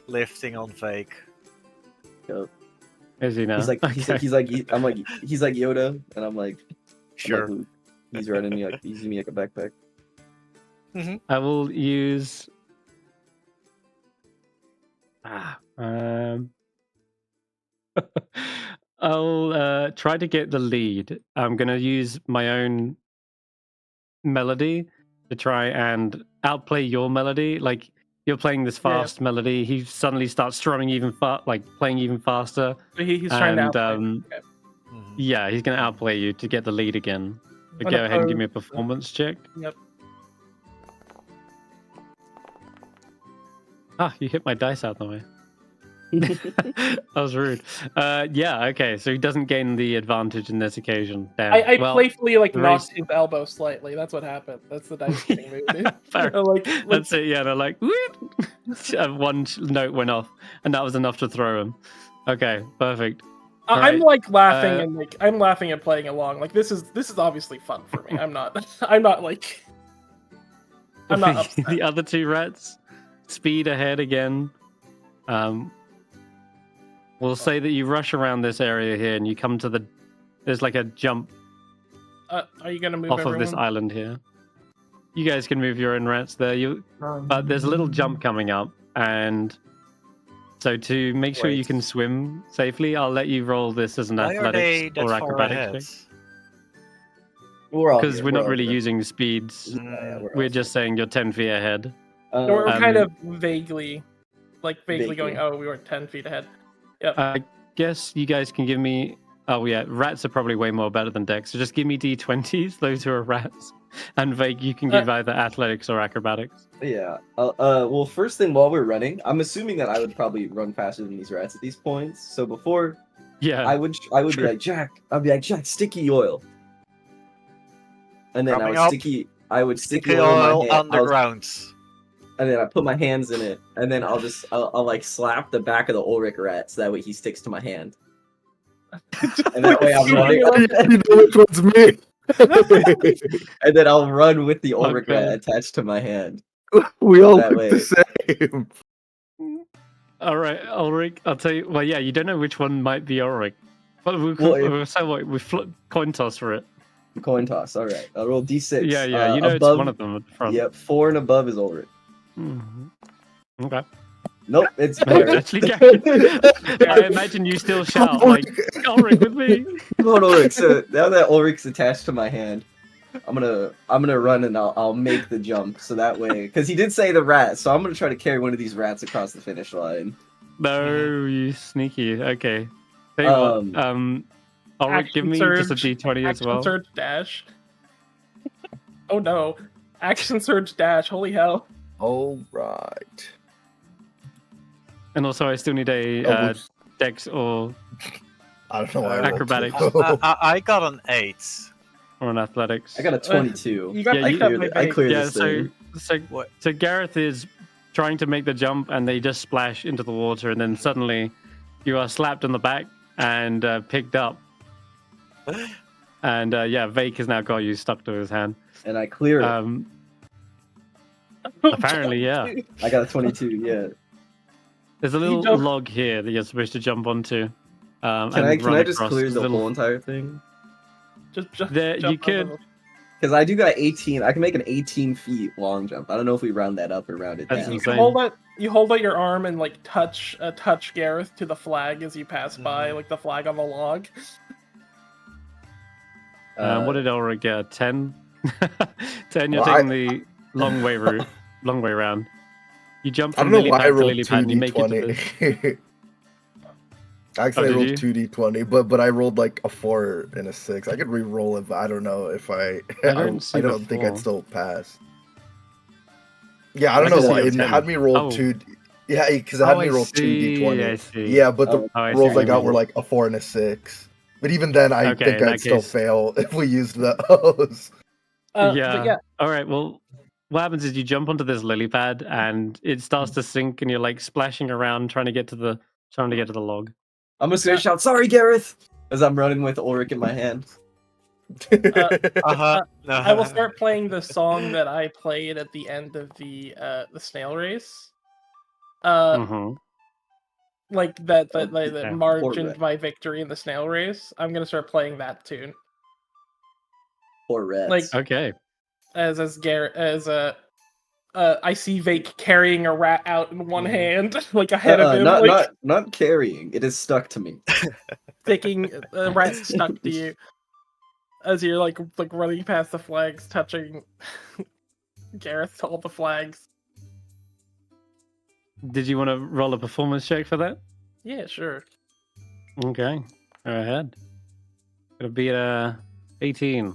lifting on Vaike. Is he now? He's like Okay. he's like Yoda, and I'm like Sure. Luke. He's running me like using me like a backpack. I will use. I'll try to get the lead. I'm gonna use my own melody to try and outplay your melody. Like you're playing this Yeah. fast melody, he suddenly starts strumming playing even faster. So he's trying to And outplay. Okay. Mhm. yeah, he's gonna outplay you to get the lead again. But I'm go gonna ahead and give me a pose- performance check. Yep. Ah, you hit my dice out the way. That was rude. Yeah, okay, so he doesn't gain the advantage in this occasion. Damn. I Well, playfully like the knocked race- his elbow slightly. That's what happened. That's the dice thing move, dude. Fair. Like, That's it, yeah, they're like, "Whoop." One note went off, and that was enough to throw him. Okay, perfect. I'm Alright, like laughing uh, and like I'm laughing and playing along. Like this is obviously fun for me. I'm not I'm not like I'm not upset. The other two rats speed ahead again. We'll say that you rush around this area here, and you come to there's like a jump Are you gonna move off everyone? of this island here. You guys can move your own rats there. But there's a little jump coming up, and so to make sure you Wait. can swim safely, I'll let you roll this as an Why are they athletics that or far acrobatics ahead? check. Because Because we're not really using speeds. We're just saying you're 10 feet ahead. We're Um, kind of vaguely going, Vaguely. oh, we were 10 feet ahead. I guess you guys can give me. Oh yeah, rats are probably way more better than Dex. So just give me d20s. Those who are rats, and Vague, you can give either athletics or acrobatics. Yeah. Well, first thing while we're running, I'm assuming that I would probably run faster than these rats at these points. So before Yeah. I would sure. be like I'd be like Jack, sticky oil, and then Coming I up. would sticky Sticky oil in oil my hand, underground. and then I put my hands in it, and then I'll like slap the back of the Ulric rat so that way he sticks to my hand, and that way I'm running, You know which one's me. and then I'll run with the Ulric Okay. rat attached to my hand. We all That look way. the same. All right, Ulric. I'll tell you. Well, yeah, you don't know which one might be Ulric, but Well, we flip coin toss for it. Coin toss. All right, I'll roll d6. Yeah, you know above, it's one of them at the front. Yep, 4 and above is Ulric. Mhm. Okay. Nope, it's No, Garreth. actually, Garreth. I imagine you still shout like Ulric with me. Come on, Ulric. So now that Ulric's attached to my hand, I'm gonna run and I'll make the jump. So that way, because he did say the rat, so I'm gonna try to carry one of these rats across the finish line. No, you sneaky. Okay. Tell you what, Ulric, give Action me just a surge, d20 as Action well. surge dash. Oh no. Action surge dash. Holy hell. All right. And also, I still need a Oh, whoops. Dex or I don't know why I rolled acrobatics. two. I got an 8. an athletics. I got a 22. You got Yeah, picked you- up by I Vague. cleared Yeah, this so thing. so What? so Garreth is trying to make the jump, and they just splash into the water, and then suddenly you are slapped on the back and picked up. And yeah, Vaike has now got you stuck to his hand. And I clear it. Apparently, yeah. I got a 22. Yeah. There's a little jumped- log here that you're supposed to jump onto. Can I just clear the whole entire thing? Just There- jump you could- over. Because I do got 18. I can make an 18 feet long jump. I don't know if we round that up or round it That's down. You insane. can hold out your arm and like touch Garreth to the flag as you pass by, like the flag on the log. What did Ulrich get? 10? 10, you're Well, taking the long way route, long way round. You jump I from don't know lily why I pad to rolled lily pad and you make it to the... 2d20. Actually, Oh, I rolled did 2d20, but I rolled like a 4 and a 6. I could re-roll it, but I don't know if I don't see I the don't think I'd 4. still pass. Yeah, I don't I just know see why a it 10. had me roll Oh. 2. Yeah, because it had me I roll see. 2d20. I see. Yeah, but the Oh, I see rolls what I you got mean. were like a 4 and a 6. But even then, I Okay, think in I'd that still case- fail if we used those. But Yeah. yeah, All right. Well, what happens is you jump onto this lily pad and it starts to sink, and you're like splashing around trying to get to the log. I'm just gonna shout, "Sorry, Garreth!" as I'm running with Ulric in my hand. Uh-huh. I will start playing the song that I played at the end of the snail race. Mm-hmm. Like that Oh, that yeah. margined Rat. my victory in the snail race. I'm gonna start playing that tune Poor rats. Like- Okay. as Garrett as I see Vaike carrying a rat out in one hand, like ahead of him, like not carrying. It is stuck to me. sticking the rat's stuck to you as you're like running past the flags, touching Garreth to all the flags. Did you want to roll a performance check for that? Yeah, sure. Okay. Go ahead. It'll be 18.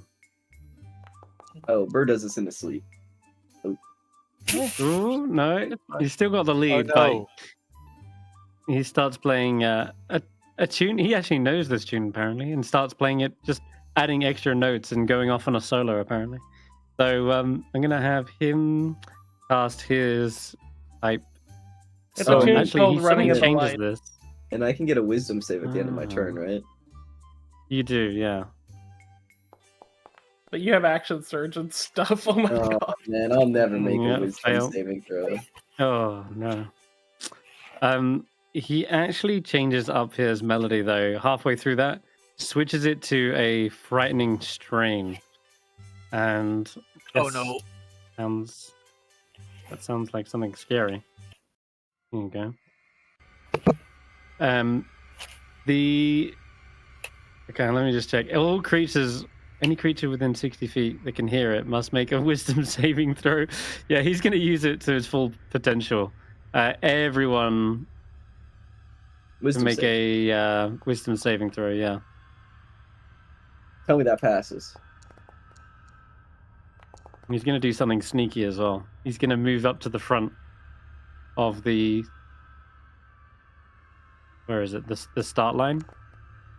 Oh, Bird does this in his sleep. Ooh, no. You still got the lead, no. but he starts playing a tune. He actually knows this tune, apparently, and starts playing it, just adding extra notes and going off on a solo, apparently. So I'm going to have him cast his type. It's a tune actually, called he Running suddenly in the changes Light. this. And I can get a wisdom save at the end of my turn, Ah. right? You do, yeah. But you have action surge and stuff. Oh my Oh god. man, I'll never make Yeah, a wisdom fail. saving throw. Oh no. He actually changes up his melody though. Halfway through that, switches it to a frightening strain, and Oh yes, no. that sounds like something scary. Here you go. Okay, let me just check. All creatures, any creature within 60 feet that can hear it must make a wisdom saving throw. Yeah, he's going to use it to its full potential. Everyone Wisdom make save. a wisdom saving throw, yeah. Tell me that passes. He's going to do something sneaky as well. He's going to move up to the front of the... Where is it? The start line?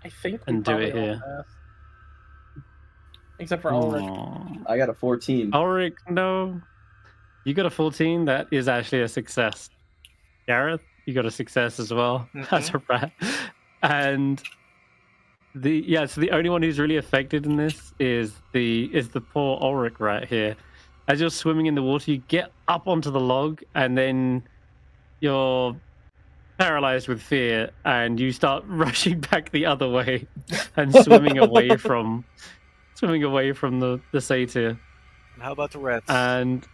I think we And do it probably all here. passed. Except for Ulric. Aw. I got a 14. Ulric, no. You got a 14. That is actually a success. Garreth, you got a success as well. That's a rat. And so the only one who's really affected in this is the poor Ulric rat here. As you're swimming in the water, you get up onto the log, and then you're paralyzed with fear, and you start rushing back the other way and swimming away from the satyr. How about the rats? And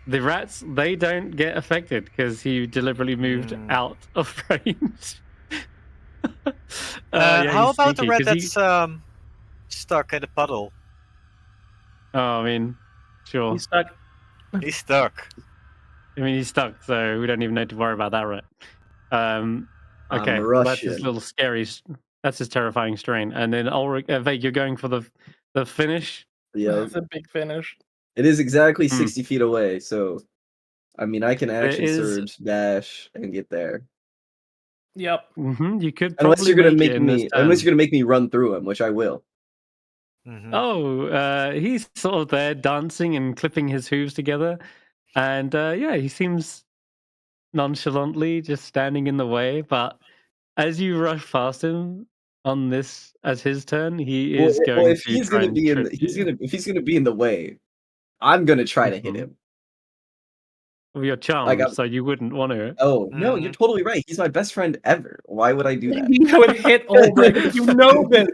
the rats, they don't get affected because he deliberately moved out of range. Yeah, how he's about the sneaky, rat 'cause he- that's stuck in the puddle? Oh, I mean, sure. He's stuck. He's stuck. I mean, he's stuck, so we don't even need to worry about that, right? I'm Okay, well, that's his Russian. little scary. That's his terrifying strain. And then Ulric, Vaike, you're going for the finish. Yeah, That's a big finish. it is exactly Hmm. 60 feet away, so I mean I can action is- surge, dash, and get there. Yep. You could Unless probably you're gonna make make it in this me, unless turn. you're gonna make me run through him, which I will. Oh, he's sort of there dancing and clipping his hooves together. And yeah, he seems nonchalantly just standing in the way. But as you rush past him on this as his turn, he is going if to he's try gonna and be in, trip if he's gonna be in the way, I'm gonna try to hit Mhm. him. Well, you're charmed, Like, I'm- so you wouldn't want to. Oh no, you're totally right. He's my best friend ever. Why would I do that? You would hit Ulric. You know this.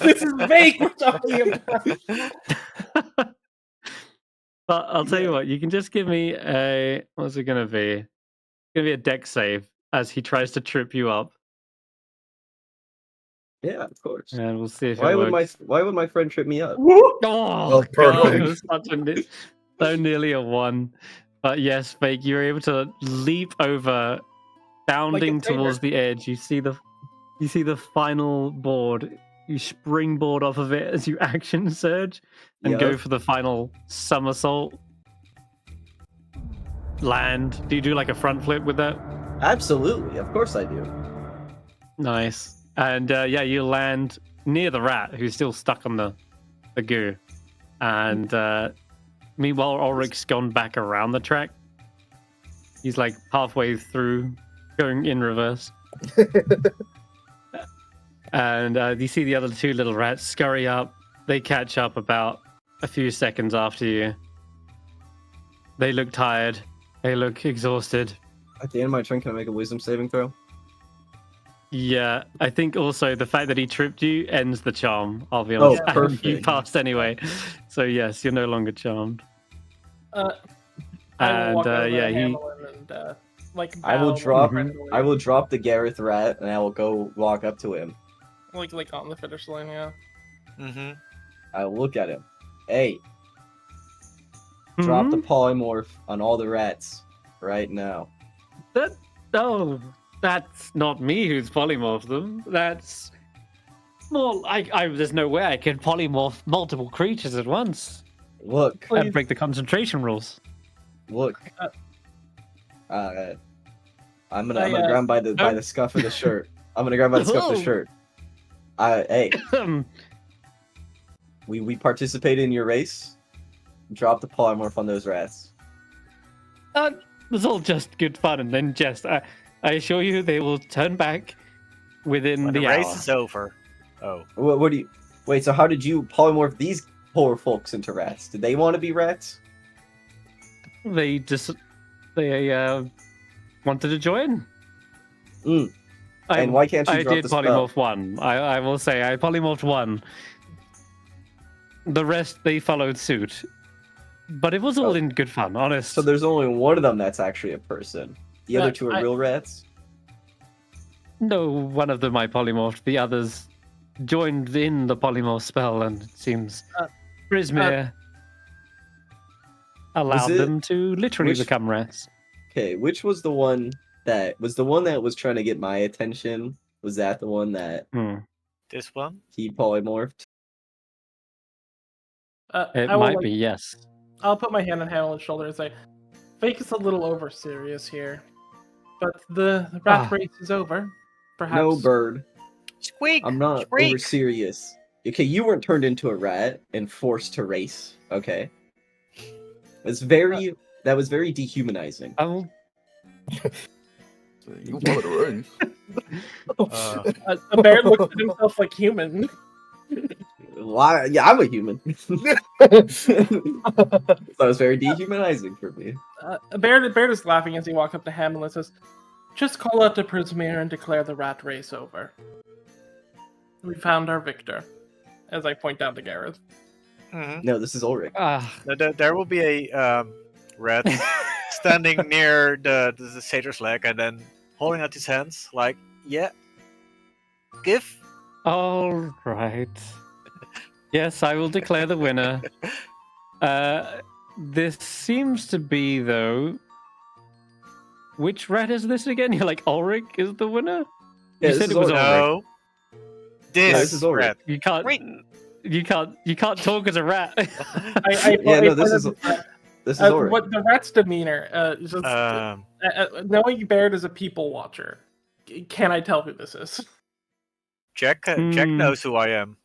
This is Vaike we're talking about. But I'll tell you what, you can just give me a... What's it going to be? It's going to be a dex save as he tries to trip you up. Yeah, of course. And we'll see if Why it would works. my friend trip me up? Oh, God, perfect. it was so nearly a 1. But yes, Vaike, you're able to leap over, bounding satyr. towards the edge. You see the You see the final board. You springboard off of it as you action surge and go Yep. for the final somersault. Land. Do you do like a front flip with that? Absolutely, of course I do. Nice. And yeah, you land near the rat who's still stuck on the goo. And meanwhile, Ulric's gone back around the track. He's like halfway through, going in reverse. And you see the other two little rats scurry up. They catch up about a few seconds after you. They look tired. They look exhausted. At the end of my turn, can I make a wisdom saving throw? Yeah, I think also the fact that he tripped you ends the charm, I'll be honest. Oh, And perfect. you passed anyway. So yes, you're no longer charmed. I will And walk over yeah, to he Hamlin and like I will bow drop. friendly, I will drop the Garreth rat, and I will go walk up to him. like on the finish line. Yeah. Mm-hmm. I will look at him. Hey, drop the polymorph on all the rats right now. Oh, that's not me who's polymorphed them. That's more. There's no way I can polymorph multiple creatures at once. Look, I'd break the concentration rules. look. I'm gonna I, grab him by the scuff of the shirt. I'm gonna grab him by the scuff of the shirt. Hey, we participated in your race. Drop the polymorph on those rats. It was all just good fun, and then just I assure you they will turn back within When the the hour. race is over. Oh. What do you? Wait, so how did you polymorph these poor folks into rats? Did they want to be rats? They wanted to join. And why can't you I drop did the spell? polymorph one. I will say I polymorphed one. The rest they followed suit, but it was all Oh. in good fun, honest. So there's only one of them that's actually a person. The other two are real rats. No, one of them I polymorphed. The others joined in the polymorph spell, and it seems Brismere allowed it- them to literally which- become rats. Okay, which was the one that was trying to get my attention? Was that the one that This one? he polymorphed? It I will, might be, yes. I'll put my hand on Hamlin's shoulder and say, Vaike is a little over serious here, but the rat race is over. Perhaps. No, Bird. Squeak! I'm not Squeak! over serious. Okay, you weren't turned into a rat and forced to race. Okay, that was very dehumanizing. I'll You wanted to race. A bear looks at himself like human. Why? Yeah, I'm a human. That was very dehumanizing for me. Baerd is laughing as he walks up to Hamlin and says, "Just call out to Prismere and declare the rat race over. We found our victor." As I point down to Garreth. Mhm. No, this is Ulric. There will be a rat standing near the satyr's leg and then holding out his hands like, yeah, give. All right. Yes, I will declare the winner. This seems to be, though. Which rat is this again? You're like, Ulric is the winner? Yeah, You this said is it was Ulric. Ulric. No. This is Ulric. rat. You can't. Wait. You can't talk as a rat. Yeah, no, this is Ulric. What the rat's demeanor? Is just, knowing Baerd is a people watcher, can I tell who this is? Jack Hmm. knows who I am.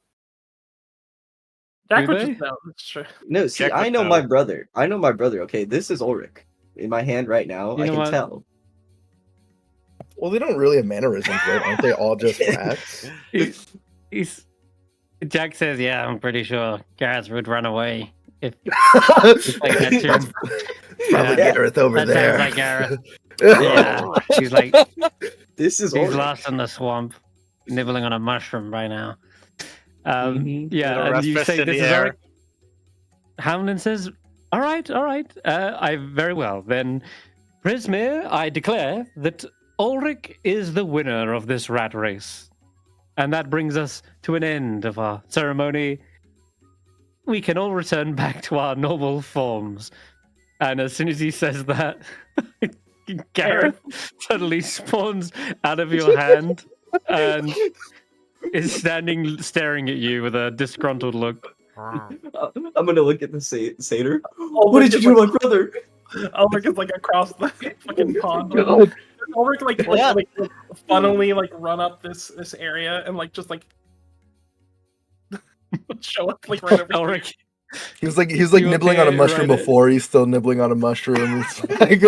Jack Do would they? just know. That's true. No, see, Check I with know them. my brother. I know my brother. Okay, this is Ulric. In my hand right now, You I know can what? tell. Well, they don't really have mannerisms, right? Aren't they all just rats? He's Jack says, "Yeah, I'm pretty sure Garreth would run away if like that tune. Probably Yeah. Garreth over That there. sounds like Garreth. Yeah, she's like This is she's Ulric. lost in the swamp, nibbling on a mushroom right now." Mhm. Yeah, Little and rat you fist say in this the is air. Ulric. Hamlin says, "All right. I very well. Then, Prismere, I declare that Ulric is the winner of this rat race, and that brings us to an end of our ceremony. We can all return back to our normal forms." And as soon as he says that, Garreth suddenly spawns out of your hand and is standing staring at you with a disgruntled look. I'm gonna look at the satyr. Ulric What did you is do to my brother? Ulric is like across the fucking pond. God. Ulric like funnily like run up this area and like just like show up like right over. Ulric, He was like You nibbling on a okay? mushroom Right. before. He's still nibbling on a mushroom. It's like...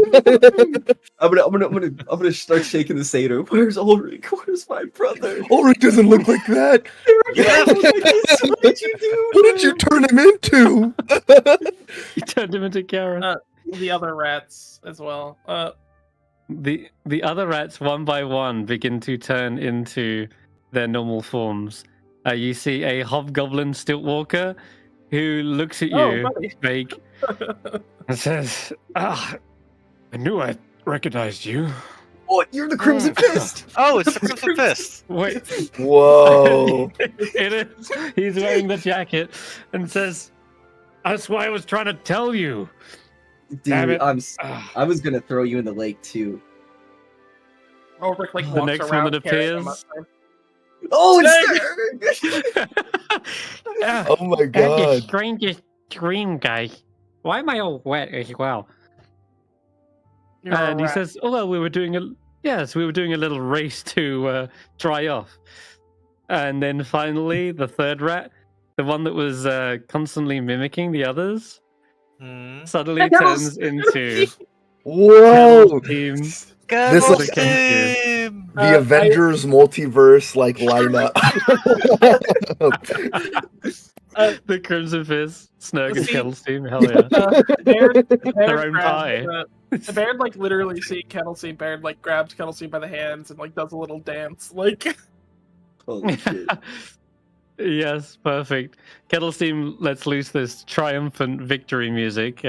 I'm gonna start shaking the satyr. Where's Ulric? Where's my brother? Ulrich doesn't look like that. What did you do? What did you turn him into? you turned him into Garreth. The other rats as well. The other rats, one by one, begin to turn into their normal forms. You see a hobgoblin stiltwalker who looks at you, buddy. Vaike, and says, I knew I recognized you. Oh, you're the Crimson Fist. Oh, it's the Crimson Fist. Wait. Whoa. It is. He's wearing the jacket and says, that's why I was trying to tell you. Damn Dude, it. I was gonna throw you in the lake too. Ulric like The walks next one around that carrying a appears- mushroom. Oh, it's Oh my And the god. strangest dream, guy. Why am I all wet as well? You're a And he rat. says, "Oh well, we were doing a little race to dry off." And then finally, the third rat, the one that was constantly mimicking the others, Hmm. suddenly turns into Whoa. team. This Kettle like- Steam! The Avengers multiverse like lineup. The Crimson Fist, Snurg, and See- Kettle Steam. Hell yeah! Baerd Their own grabs, pie. Baerd like literally see Kettlestein. Baerd like grabs Kettlestein by the hands and like does a little dance. Like Holy shit. Yes, perfect. Kettle Steam lets loose this triumphant victory music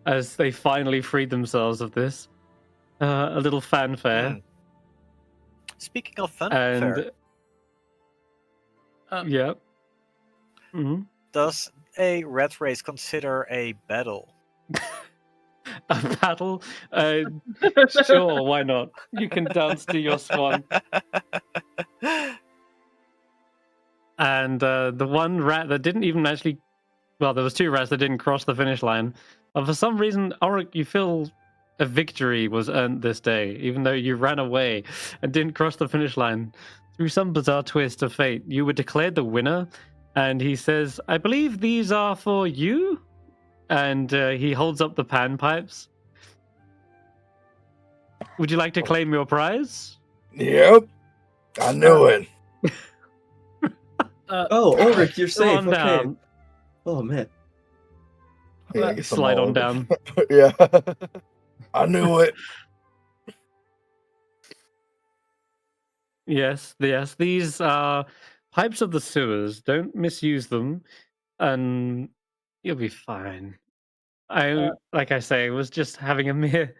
as they finally freed themselves of this. A little fanfare. Hmm. Speaking of And fanfare, yep. Hmm. does a rat race consider a battle? A battle? Sure, why not? You can dance to your swan. And the one rat that didn't even actually, well, there was two rats that didn't cross the finish line. For some reason, Ulric, you feel a victory was earned this day, even though you ran away and didn't cross the finish line. Through some bizarre twist of fate, you were declared the winner. And he says, "I believe these are for you." And he holds up the panpipes. Would you like to claim your prize? Yep. I knew it. Oh, Ulric, you're Go safe. on Okay. down. Oh man. Yeah, I guess I'm Slide all on over. down. Yeah. I knew it. Yes. These are pipes of the sewers. Don't misuse them, and you'll be fine. Like I say, was just having a mere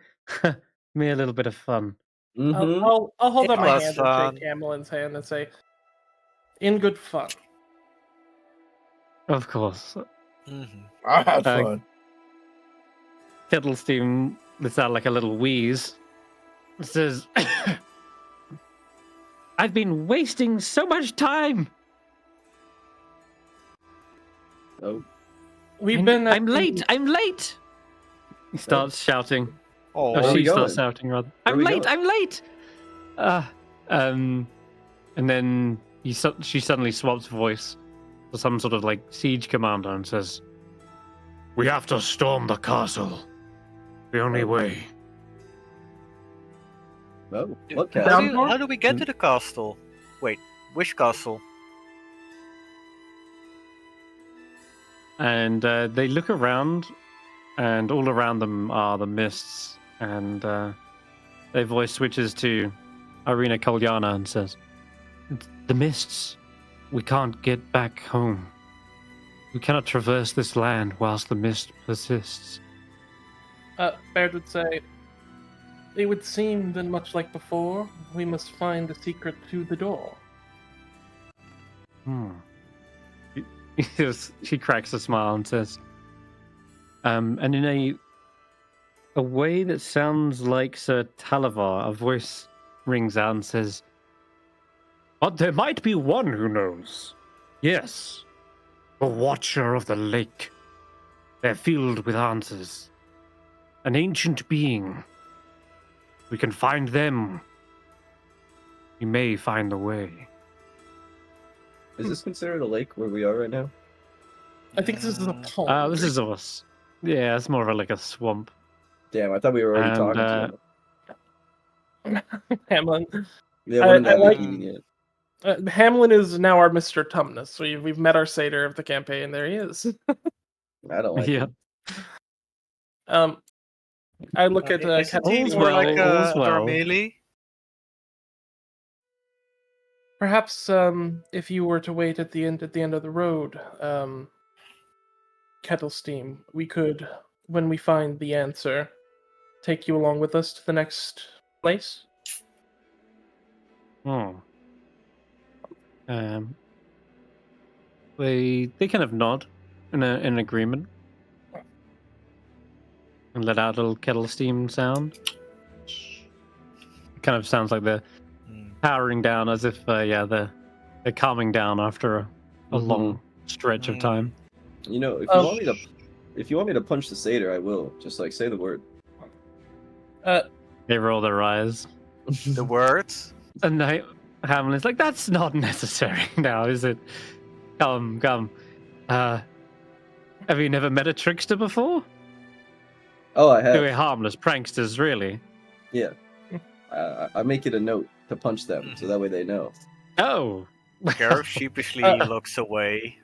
little bit of fun. Mm-hmm. I'll hold It up my was hand fun. and shake Camelin's hand and say, "In good fun." Of course. Mhm. I had Uh, fun. Kettle Steam lets out like a little wheeze. It says, "I've been wasting so much time. Oh. We've been. at I'm the- late. I'm late." He starts shouting. Oh, Oh, Where are we she starts going? shouting rather. Where are I'm we late. going? I'm late. And then she suddenly swaps voice to some sort of like siege commander and says, "We have to storm the castle. The only way." Oh, what how, castle? do how do we get to the castle? Wait, which castle? And they look around, and all around them are the mists. And their voice switches to Irina Kolyana and says, "The mists. We can't get back home. We cannot traverse this land whilst the mist persists." Baerd would say, "It would seem that much like before, we must find the secret to the door." She cracks a smile and says, and in a way that sounds like Sir Talavar, a voice rings out and says, But there might be one who knows. Yes. The Watcher of the Lake. They're filled with answers. An ancient being. We can find them. We may find the way. Is this considered a lake where we are right now? I think this is a pond. This is us. Yeah, it's more of like a swamp. Damn, I thought we were already And, talking to him. Hamlin. Yeah, wouldn't I that like- be convenient? Hamlin is now our Mr. Tumnus. We've met our satyr of the campaign. There he is. I don't like Yeah. him. I look at Isn't he All's more well, like all's a well. Darmeli? perhaps if you were to wait at the end of the road, Kettle Steam, we could, when we find the answer, take you along with us to the next place. Oh. They kind of nod in agreement and let out a little kettle steam sound. It kind of sounds like they're powering down, as if they're calming down after a long stretch of time. You know, if you want me to punch the satyr, I will. Just like say the word. They roll their eyes, The words? and Hamlin's like, "That's not necessary now, is it? Come. Have you never met a trickster before? Oh, I have. We're harmless pranksters, really." Yeah. I make it a note to punch them, so that way they know. Oh. Garreth sheepishly looks away.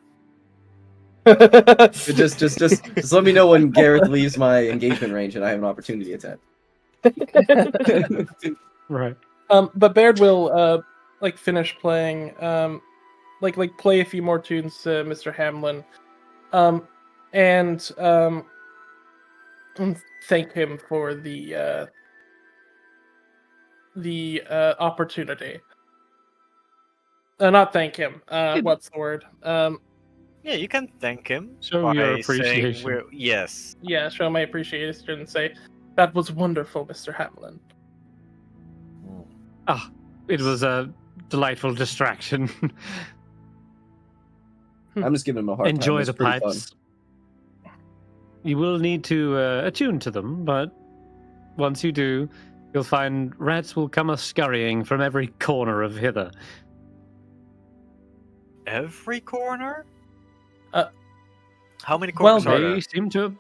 Just let me know when Garreth leaves my engagement range and I have an opportunity attack. Right. But Baerd will finish playing, play a few more tunes to Mr. Hamlin, and thank him for the opportunity. Not thank him. What's the word? Yeah, you can thank him. Show by your saying appreciation. yes. Yeah, show my appreciation and say, "That was wonderful, Mr. Hamlin." It was a delightful distraction. I'm just giving him a hard time. Enjoy It's the pretty fun. pipes. You will need to attune to them, but once you do, you'll find rats will come scurrying from every corner of hither. Every corner? How many well, corners are They there? seem to.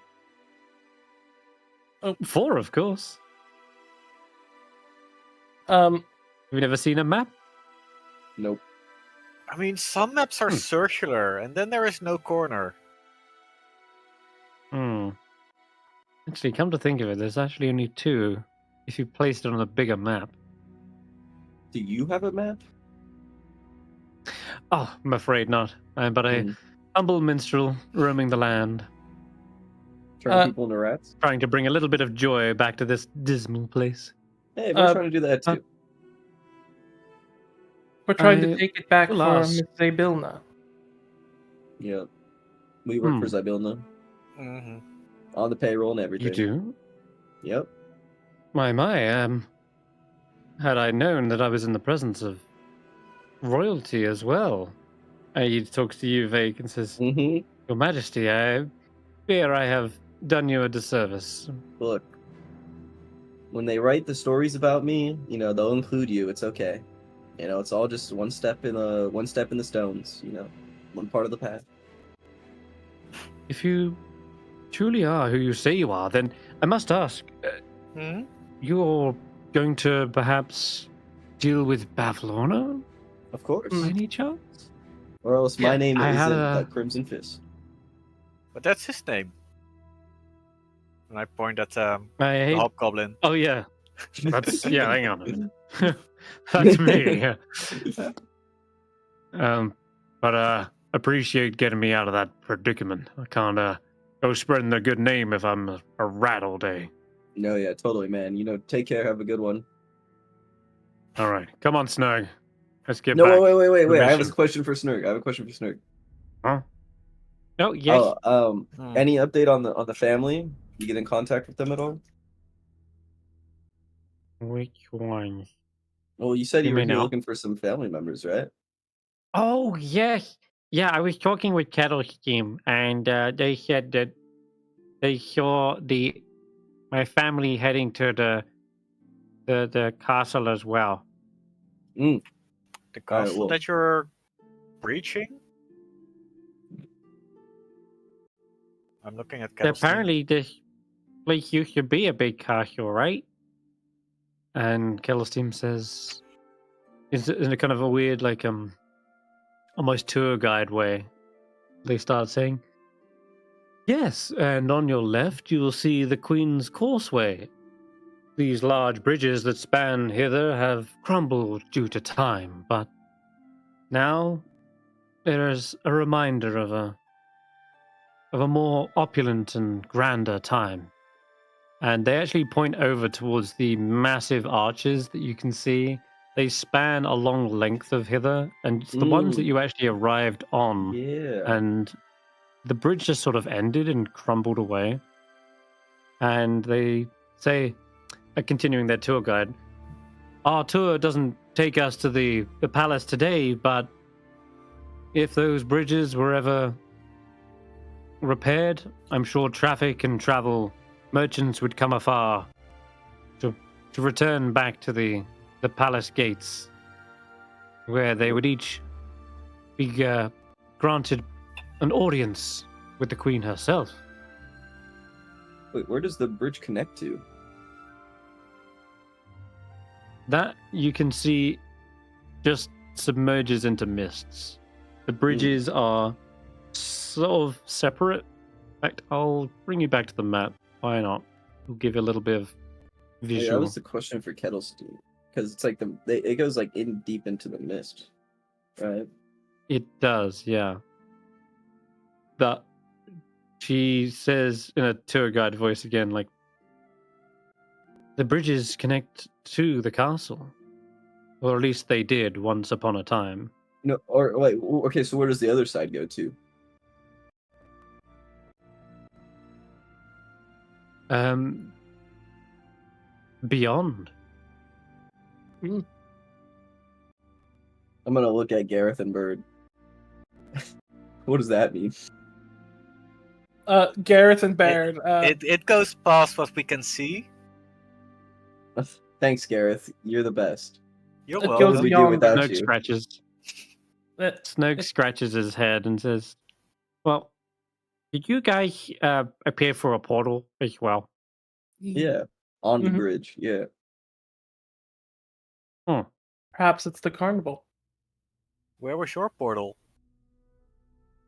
Oh, 4, of course. Have you never seen a map? Nope. I mean, some maps are circular, and then there is no corner. Actually, come to think of it, there's actually only 2 if you placed it on a bigger map. Do you have a map? Oh, I'm afraid not. I'm but a humble minstrel roaming the land, Turn people into rats? trying to bring a little bit of joy back to this dismal place. Hey, we're trying to do that too. We're trying to I take it back will for ask. Miss Zabilna. Yeah. We work for Zabilna. Mm-hmm. On the payroll and everything. You do? Yep. My, had I known that I was in the presence of royalty as well. He talks to you, Vaike, and says, Mm-hmm. Your Majesty, I fear I have done you a disservice. Look, when they write the stories about me, they'll include you. It's okay. It's all just one step in the stones. One part of the path. If you truly are who you say you are, then I must ask, Hmm? you're going to perhaps deal with Bavlorna Of course. by any chance? Or else my Yeah, name I isn't had the a- Crimson Fist. But that's his name. And I point at I the hate... hobgoblin. Oh, yeah. That's... yeah, hang on a minute. That's me, yeah. But appreciate getting me out of that predicament. I can't go spreading the good name if I'm a rat all day. No, yeah, totally, man. Take care. Have a good one. All right, come on, Snug. Let's get No, back. wait. I have a mission. question for Snurg. Huh? Oh, yes. Any update on the family? You get in contact with them at all? Which one? Well, you said You you were may here know. looking for some family members, right? Oh, yes. Yeah, I was talking with Kettle Scheme, and they said that they saw my family heading to the castle as well. Mm. The All right, castle well, that you're breaching? I'm looking at Kettlestein. Apparently, this place used to be a big castle, right? And Kettlesteam says, in a kind of a weird, like almost tour guide way, they start saying, "Yes, and on your left you will see the Queen's Causeway. These large bridges that span hither have crumbled due to time, but now there is a reminder of a more opulent and grander time." And they actually point over towards the massive arches that you can see. They span a long length of hither, and it's the ones that Mm. you actually arrived on. yeah. And the bridge just sort of ended and crumbled away. And they say, continuing their tour guide, "Our tour doesn't take us to the palace today, but if those bridges were ever repaired, I'm sure traffic and travel merchants would come afar to return back to the palace gates, where they would each be granted an audience with the queen herself." Wait, where does the bridge connect to? That you can see just submerges into mists. The bridges are sort of separate. In fact, I'll bring you back to the map. Why not? We'll give you a little bit of That visual. was the question for Kettlestein, because it's like it goes like in deep into the mist, right? It does, yeah. But she says in a tour guide voice again, like, the bridges connect to the castle. Or at least they did once upon a time. No, or wait, okay, so where does the other side go to? Beyond. I'm gonna look at Garreth and Baerd. What does that mean? Garreth and Baerd. It goes past what we can see. Thanks, Garreth. You're the best. You're It What goes would we welcome. do beyond without Snoke you? scratches. it- Snoke scratches his head and says, "Well, did you guys appear for a portal as well?" Yeah, on the Mhm. bridge. Yeah. Perhaps it's the carnival. Where was your portal?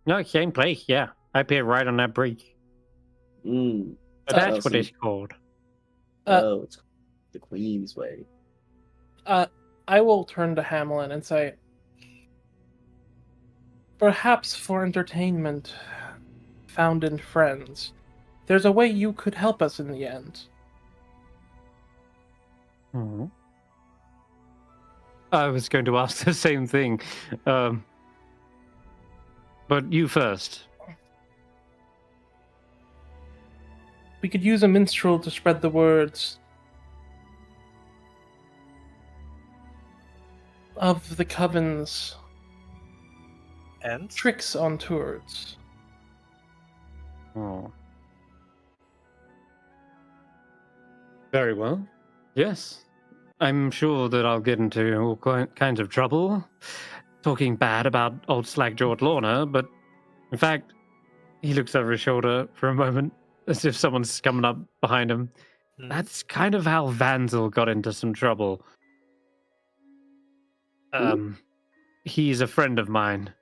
No, same place. Yeah, I appeared right on that bridge. Mm. But that's what Awesome. it's called. Oh, it's the Queen's Way. I will turn to Hamlin and say, perhaps for entertainment, found in friends, there's a way you could help us in the end. Hmm. I was going to ask the same thing, but you first. We could use a minstrel to spread the words of the Coven's And tricks on tours. Oh. Very well. Yes. I'm sure that I'll get into all kinds of trouble talking bad about old Slackjawed Lorna, but in fact, he looks over his shoulder for a moment as if someone's coming up behind him. Mhm. That's kind of how Vanzel got into some trouble. He's a friend of mine,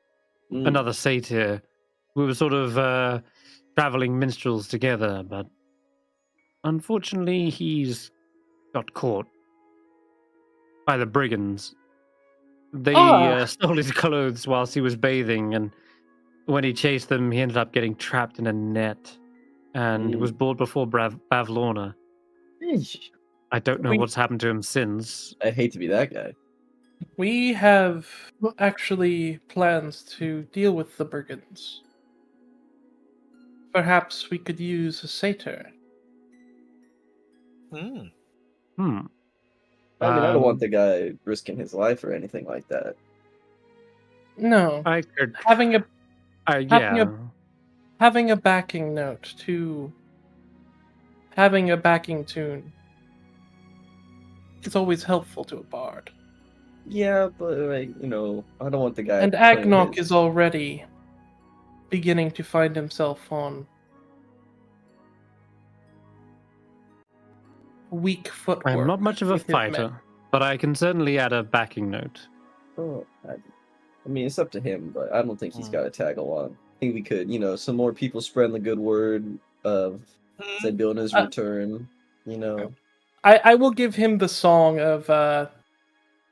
Mm. another satyr. We were sort of traveling minstrels together, but unfortunately he's got caught by the brigands. They stole his clothes whilst he was bathing, and when he chased them, he ended up getting trapped in a net and was brought before Bavlorna. Eesh. I don't know We- what's happened to him since. I hate to be that guy. We have actually plans to deal with the brigands. Perhaps we could use a satyr. Hmm. I mean, I don't want the guy risking his life or anything like that. No, I could. having a Yeah. having a backing note to having a backing tune is always helpful to a bard. Yeah, but like, I don't want the guy. And playing Agnok his- is already beginning to find himself on weak footwork. I'm not much of a with his men. fighter, but I can certainly add a backing note. Oh, I mean, it's up to him, but I don't think he's got to tag along. I think we could, some more people spreading the good word of Zaelong's return. I will give him the song of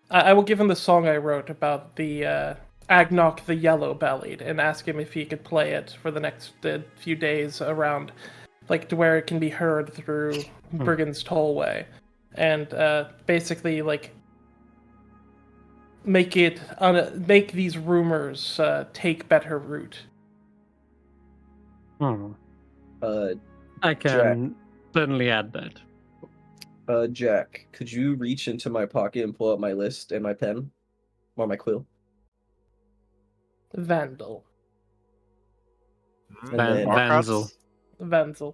I will give him the song I wrote about the Agnok the Yellow-Bellied and ask him if he could play it for the next few days around, like to where it can be heard through Brigand's Tollway, and basically like make these rumors take better root. Hmm. I Jack. can certainly add that. Jack, could you reach into my pocket and pull out my list and my pen? Or my quill? Vandal. And then, Vanzel. Vanzel.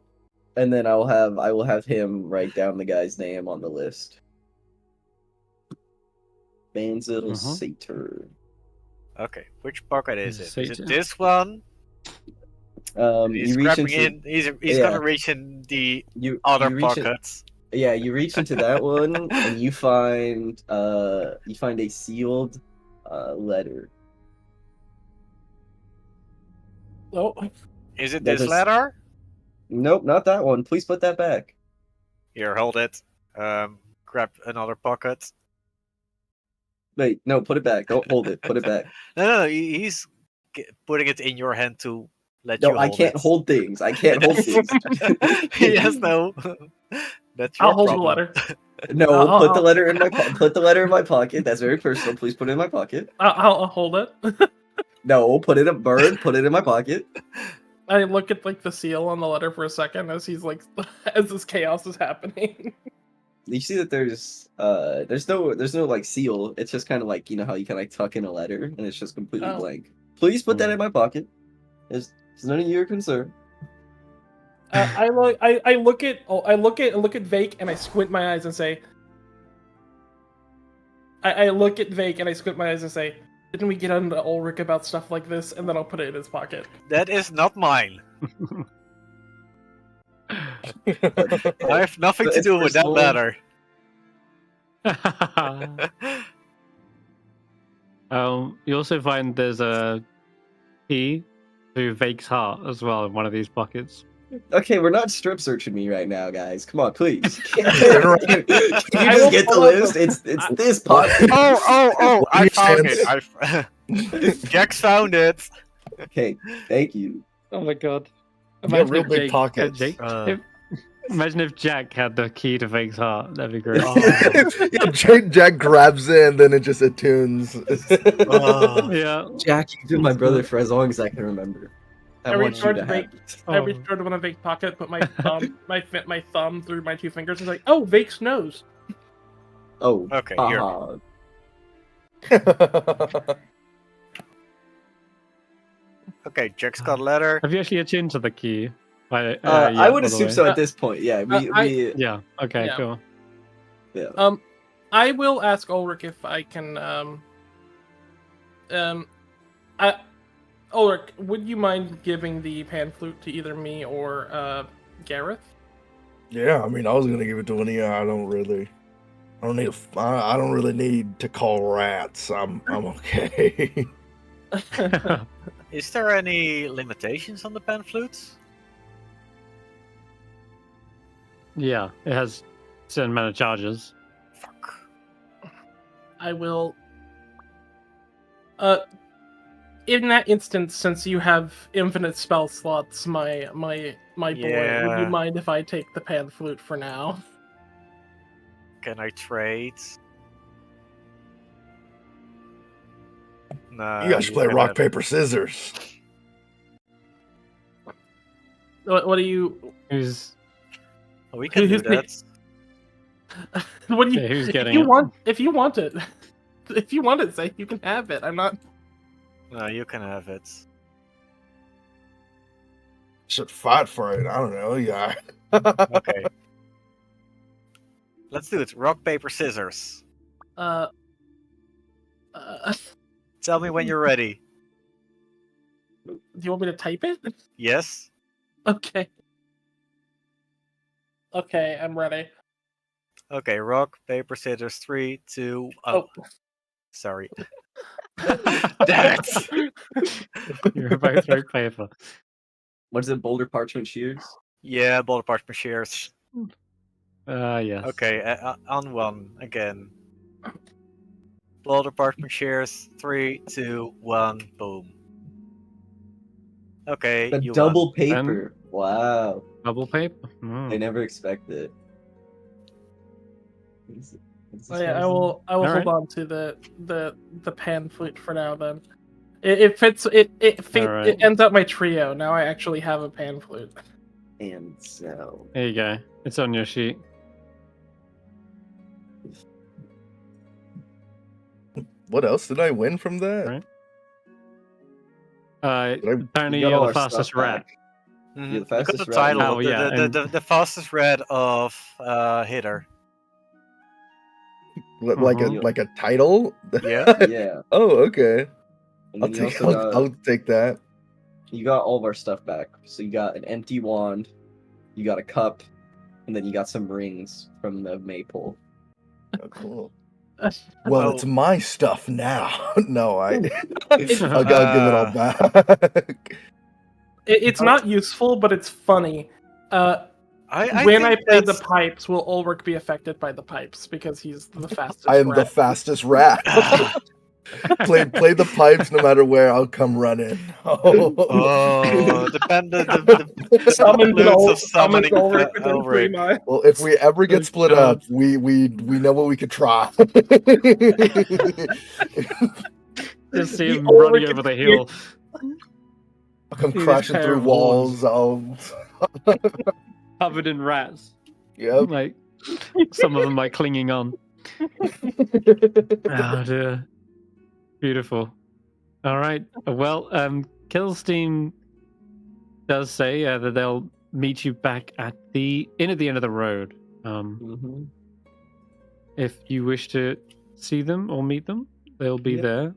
and then I will have him write down the guy's name on the list. Banzel Satyr. Okay, which pocket is it? Is Satyr. it this one? He's You reach grabbing into in. He's yeah. gonna reach in the you other you reach in- pockets. Yeah, you reach into that one and you find a sealed letter. Oh, Is it That this is- letter? Nope, not that one. Please put that back. Here, hold it. Grab another pocket. Wait, no, put it back. Don't hold it. Put it back. No, he's putting it in your hand to let No, you hold I can't it. hold things. I can't hold things. Yes, no. That's your I'll hold the problem. letter. No, I'll- put the letter in my put the letter in my pocket. That's very personal. Please put it in my pocket. I'll hold it. No, put it in Bird. Put it in my pocket. I look at like the seal on the letter for a second as he's like as this chaos is happening. You see that there's no like seal. It's just kind of like how you can like tuck in a letter and it's just completely Oh. blank. Please put that in my pocket. It's none of your concern. I look at Vaike and I squint my eyes and say, I look at Vaike and I squint my eyes and say, didn't we get into Ulric about stuff like this? And then I'll put it in his pocket. That is not mine. I have nothing to It's do with that personal. letter. You also find there's a key to Vake's heart as well in one of these pockets. Okay, we're not strip searching me right now, guys. Come on, please. Can Right. you I just will get the pull up list? the- It's this pocket. Oh! I found Understands. it. Jack's found it. Okay, thank you. Oh my god. You got real big pockets. Imagine if Jack had the key to Vake's heart. That'd be great. Yeah, Jack grabs it and then it just attunes. Yeah. Jack, you've been my brother for as long as I can remember. I Every want you charge to Vaike- have. I reached toward one of Vake's pocket, put my thumb, my thumb through my two fingers, and was like, "Oh, Vake's nose." Oh, Okay, here. Okay, Jack's got a letter. Have you actually attuned to the key? I Yeah, would by the assume way. so at this point. Yeah, we Yeah. Okay. Yeah. Cool. yeah. I will ask Ulric if I can. Ulric, would you mind giving the pan flute to either me or Garreth? Yeah, I mean, I was gonna give it to Linnea. I don't really need to call rats. I'm okay. Is there any limitations on the pan flutes? Yeah. It has certain amount of charges. Fuck. I will. In that instance, since you have infinite spell slots, my boy, would Yeah. you mind if I take the pan flute for now? Can I trade? No. You guys should play rock, paper, scissors. What do you? Who's We can do who's that. What do you? Yeah, who's If getting you it? want, if you want it, if you want it, say you can have it. I'm not. No, you can have it. Should fight for it. I don't know. Yeah. Okay. Let's do it. Rock, paper, scissors. Uh, Tell me when you're ready. do you want me to type it? Yes? Okay. Okay, I'm ready. Okay, rock, paper, scissors, 3, 2, Oh, sorry. Damn it! You're both rock paper. What is it? Boulder, parchment, shears. Yeah, boulder, parchment, shears. Yes. Okay, on one again. Boulder, parchment, shears, 3, 2, 1, boom. Okay, The you double won. paper. Wow. Double paper. I Mm. never expected. What's this oh yeah, I guy's will. I will Alright. hold on to the pan flute for now. Then it fits. It Alright. ends up my trio. Now I actually have a pan flute. name? And so. There you go. It's on your sheet. What else did I win from that? Right. Apparently You got you're all the our stuff fastest rat. back. Mhm. You're the You got fastest the rat. title, Oh, yeah, the fastest red of hitter. Like a Mhm. like a title? Yeah. Yeah. Oh, okay. And I'll then you take. also got I'll take that. you got all of our stuff back. So you got an empty wand, you got a cup, and then you got some rings from the maypole. Oh, cool. Well, Oh. it's my stuff now. No, I'll give it all Uh, back. It's not useful, but it's funny. I When I think play the that's- pipes, will Ulric be affected by the pipes because he's the fastest? I am the rat. fastest rat. play the pipes no matter where. I'll come running. Oh, the Summons flutes of summons summoning Ulric within 3 Ulric. miles. Well, if we ever get Good split job. up, we know what we could try. Just see The him Ulric running over the hill. I'll come See this crashing pair through of horns. walls. Covered in rats. Yep. Like some of them like clinging on. Oh dear. Beautiful. All right. Well, Killstein does say that they'll meet you back at the inn at the end of the road. Mm-hmm. If you wish to see them or meet them, they'll be Yep. there.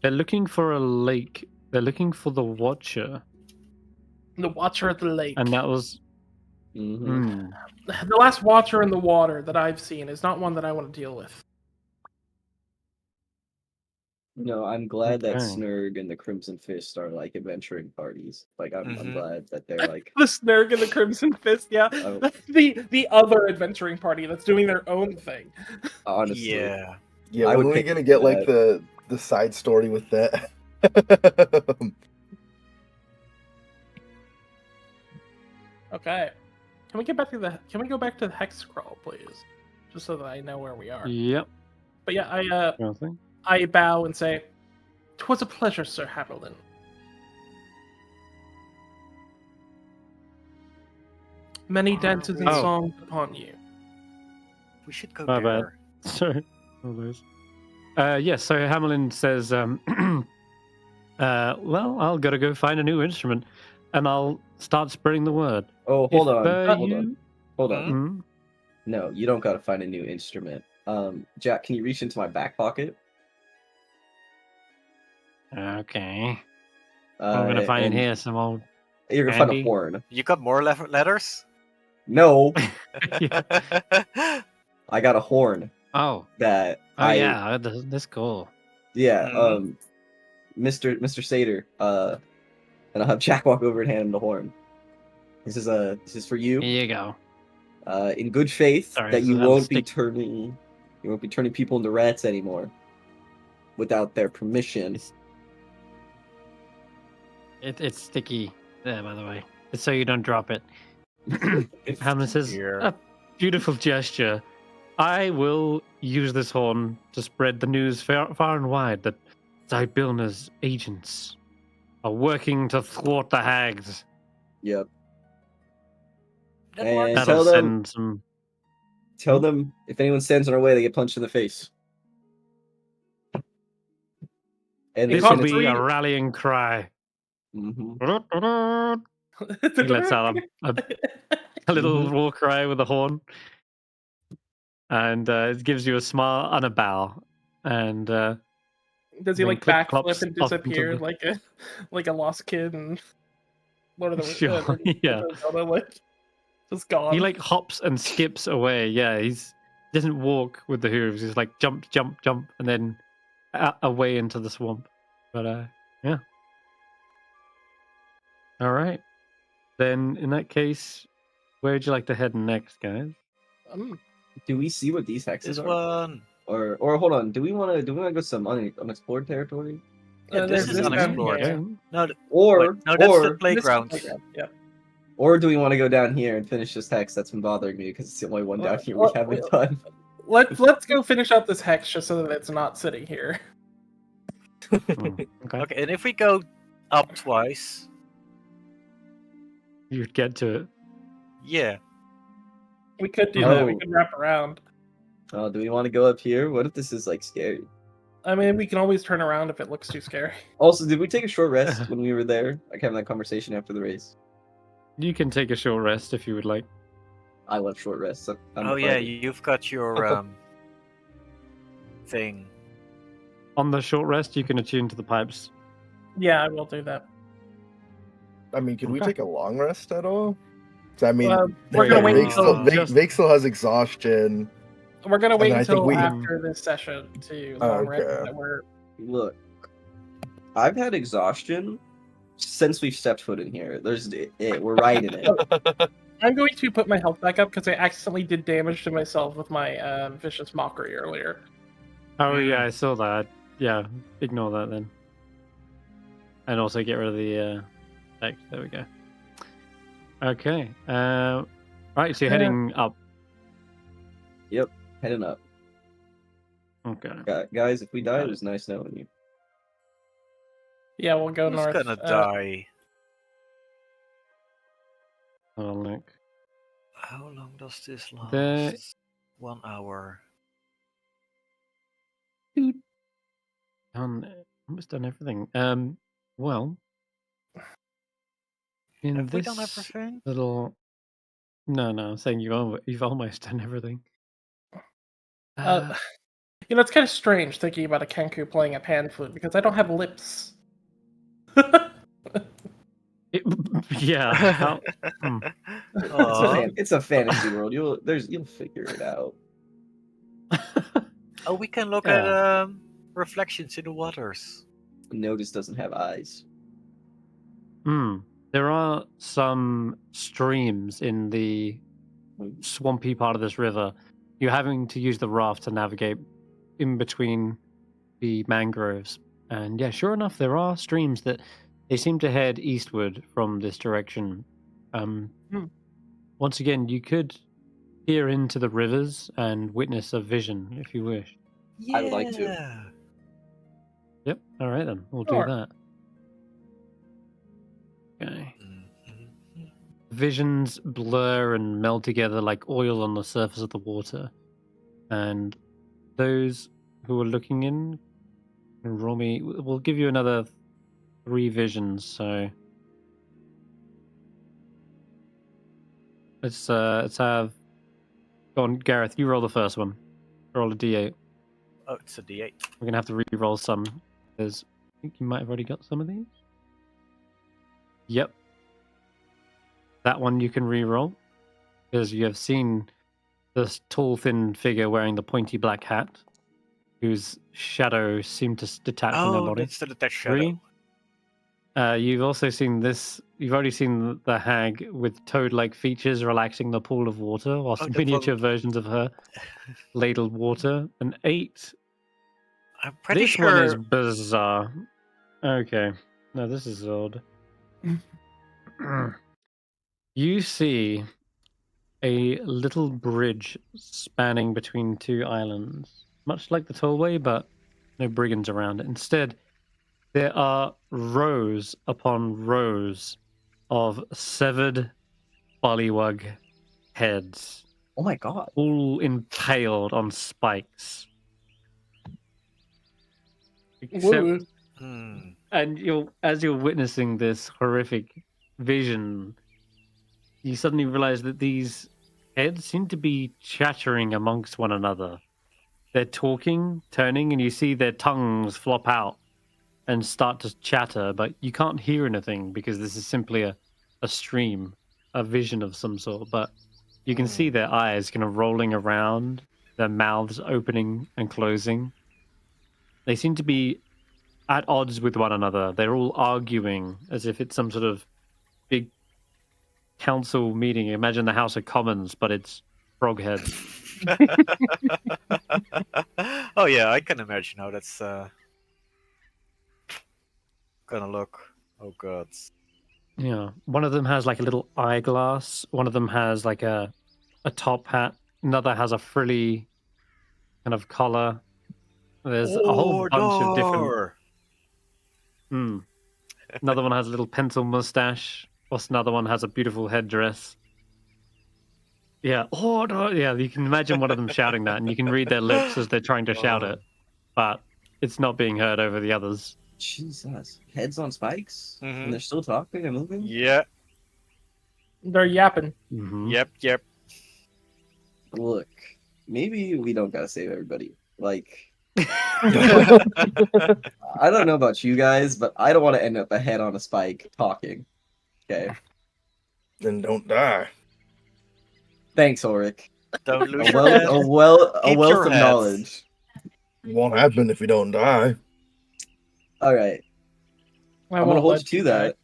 They're looking for a lake. They're looking for the Watcher, The Watcher at the lake. and that was. Mm-hmm. The last Watcher in the water that I've seen is not one that I want to deal with. No, I'm glad that Okay. Snurg and the Crimson Fist are like adventuring parties. Like I'm Mhm. glad that they're like The Snurg and the Crimson Fist, yeah. Oh. The other adventuring party that's doing their own thing. honestly. Yeah. Yeah, I when would are we pick gonna get like that. the side story with that? Okay. Can we go back to the hex scroll, please? Just so that I know where we are. Yep. But yeah, Nothing. I bow and say, "'Twas a pleasure, Sir Haberlin." Many dances and Oh. songs upon you. We should go My bad. there. Sorry. All those. Yes. So Hamelin says, "Well, I'll gotta go find a new instrument, and I'll start spreading the word." Oh, hold If, on. uh, Hold you- on. Hold on. Hmm? No, you don't gotta find a new instrument. Jack, can you reach into my back pocket? Okay. I'm gonna find in and here some old. You're gonna find a candy. horn. You got more letters? No, Yeah. I got a horn Oh. that Oh yeah. That's cool. yeah. Mhm. Mr. Sater, and I'll have Jack walk over and hand him the horn. This is for you. Here you go. In good faith Sorry, that this you is how won't be stick- turning people into rats anymore without their permission. It's sticky there, by the way. It's so you don't drop it. It's Hamlin says, Here. "A beautiful gesture. I will use this horn to spread the news far and wide that Zybilna's agents are working to thwart the hags. Yep. That works. And That'll tell them send some Tell them if anyone stands in our way, they get punched in the face. And This can't will be three- a rallying cry. Mhm. He lets out a little war cry with a horn, and it gives you a smile and a bow. And Does he then like clip backflip clops and off into disappear the- like a lost kid and Lord of the Sure, Lord of yeah. Zelda, like just gone? He like hops and skips away. Yeah, he doesn't walk with the hooves. He's like jump, jump, jump, and then away into the swamp. But yeah. All right. Then in that case, where would you like to head next, guys? Do we see what these hexes This are? one. Or hold on, do we want to go some unexplored territory? Yeah, this is there's unexplored. yeah. No, Or wait, no, that's the This is playground. playground, yeah. or do we want to go down here and finish this hex that's been bothering me because it's the only one down here we Well, haven't done? Let's go finish out this hex just so that it's not sitting here. Okay. Okay, and if we go up twice, You'd get to it. yeah. We could do that. We Oh. could wrap around. Oh, do we want to go up here? What if this is like scary? I mean, we can always turn around if it looks too scary. Also, did we take a short rest when we were there? Like having that conversation after the race. You can take a short rest if you would like. I love short rests. I'm Oh a yeah, fighter. you've got your thing. On the short rest, you can attune to the pipes. Yeah, I will do that. I mean, can we Okay. take a long rest at all? 'Cause, I mean, We're gonna wait Vake still, until Vake still has exhaustion. we're gonna wait then I think until we- after this session to long rest. Okay. That we're Look, I've had exhaustion since we've stepped foot in here. We're riding it. I'm going to put my health back up because I accidentally did damage to myself with my vicious mockery earlier. Oh yeah, I saw that. Yeah, ignore that then. And also get rid of the text. There we go. Okay. Right, so you're heading up. Heading up. Okay. Guys, if we die, it was nice knowing you. Yeah, we'll go Who's north. gonna die? Oh, look. How long does this last? The- 1 hour. Almost done everything. Well, in Have we this done everything? little. No, I'm saying you've almost done everything. You know, it's kind of strange thinking about a Kenku playing a pan flute because I don't have lips. Yeah. how- Aw. It's a fantasy world. You'll figure it out. Oh, we can look Yeah. at reflections in the waters. Notus doesn't have eyes. There are some streams in the swampy part of this river. You're having to use the raft to navigate in between the mangroves. And yeah, sure enough, there are streams that they seem to head eastward from this direction. Once again, you could peer into the rivers and witness a vision if you wish. Yeah. I would like to. Yep. All right then, we'll Sure. do that. Okay. Mhm. Visions blur and meld together like oil on the surface of the water. And those who are looking in, roll me. We'll give you another 3 visions. So let's have. Go on, Garreth. You roll the first one. Roll a d8. Oh, it's a D8. We're gonna have to re-roll some because I think you might have already got some of these. Yep. That one you can re-roll because you have seen this tall, thin figure wearing the pointy black hat, whose shadow seemed to detach from their Oh, body. that's the detached shadow. 3. You've also seen this. You've already seen the hag with toad-like features relaxing the pool of water, whilst Oh, the miniature pool. versions of her ladled water. An 8. I'm pretty This sure. one is bizarre. Okay. No, this is odd. You see a little bridge spanning between 2 islands, much like the tollway, but no brigands around it. Instead, there are rows upon rows of severed bullywug heads Oh my god. all impaled on spikes. Except, Whoa. and as you're witnessing this horrific vision, you suddenly realize that these heads seem to be chattering amongst one another. They're talking, turning, and you see their tongues flop out and start to chatter, but you can't hear anything because this is simply a stream, a vision of some sort. But you can see their eyes kind of rolling around, their mouths opening and closing. They seem to be at odds with one another. They're all arguing as if it's some sort of big council meeting. Imagine the House of Commons, but it's frog heads. Oh yeah, I can imagine how that's gonna look. Oh god. Yeah. One of them has like a little eyeglass. One of them has like a top hat. Another has a frilly kind of collar. There's a whole bunch of different. Another one has a little pencil mustache. Plus another one has a beautiful headdress. Yeah. Oh, yeah. You can imagine one of them shouting that, and you can read their lips as they're trying to shout it, but it's not being heard over the others. Jesus. Heads on spikes? Mhm. And they're still talking and moving? Yeah. They're yapping. Mhm. Yep. Look, maybe we don't gotta save everybody. Like, Don't I don't know about you guys, but I don't want to end up a head on a spike talking. Okay. Then don't die. Thanks, Ulric. Don't lose A your wealth, head. a well, a Keep wealth your of head. knowledge. Won't happen if you don't die. All right, I I'm gonna won't hold let you to that.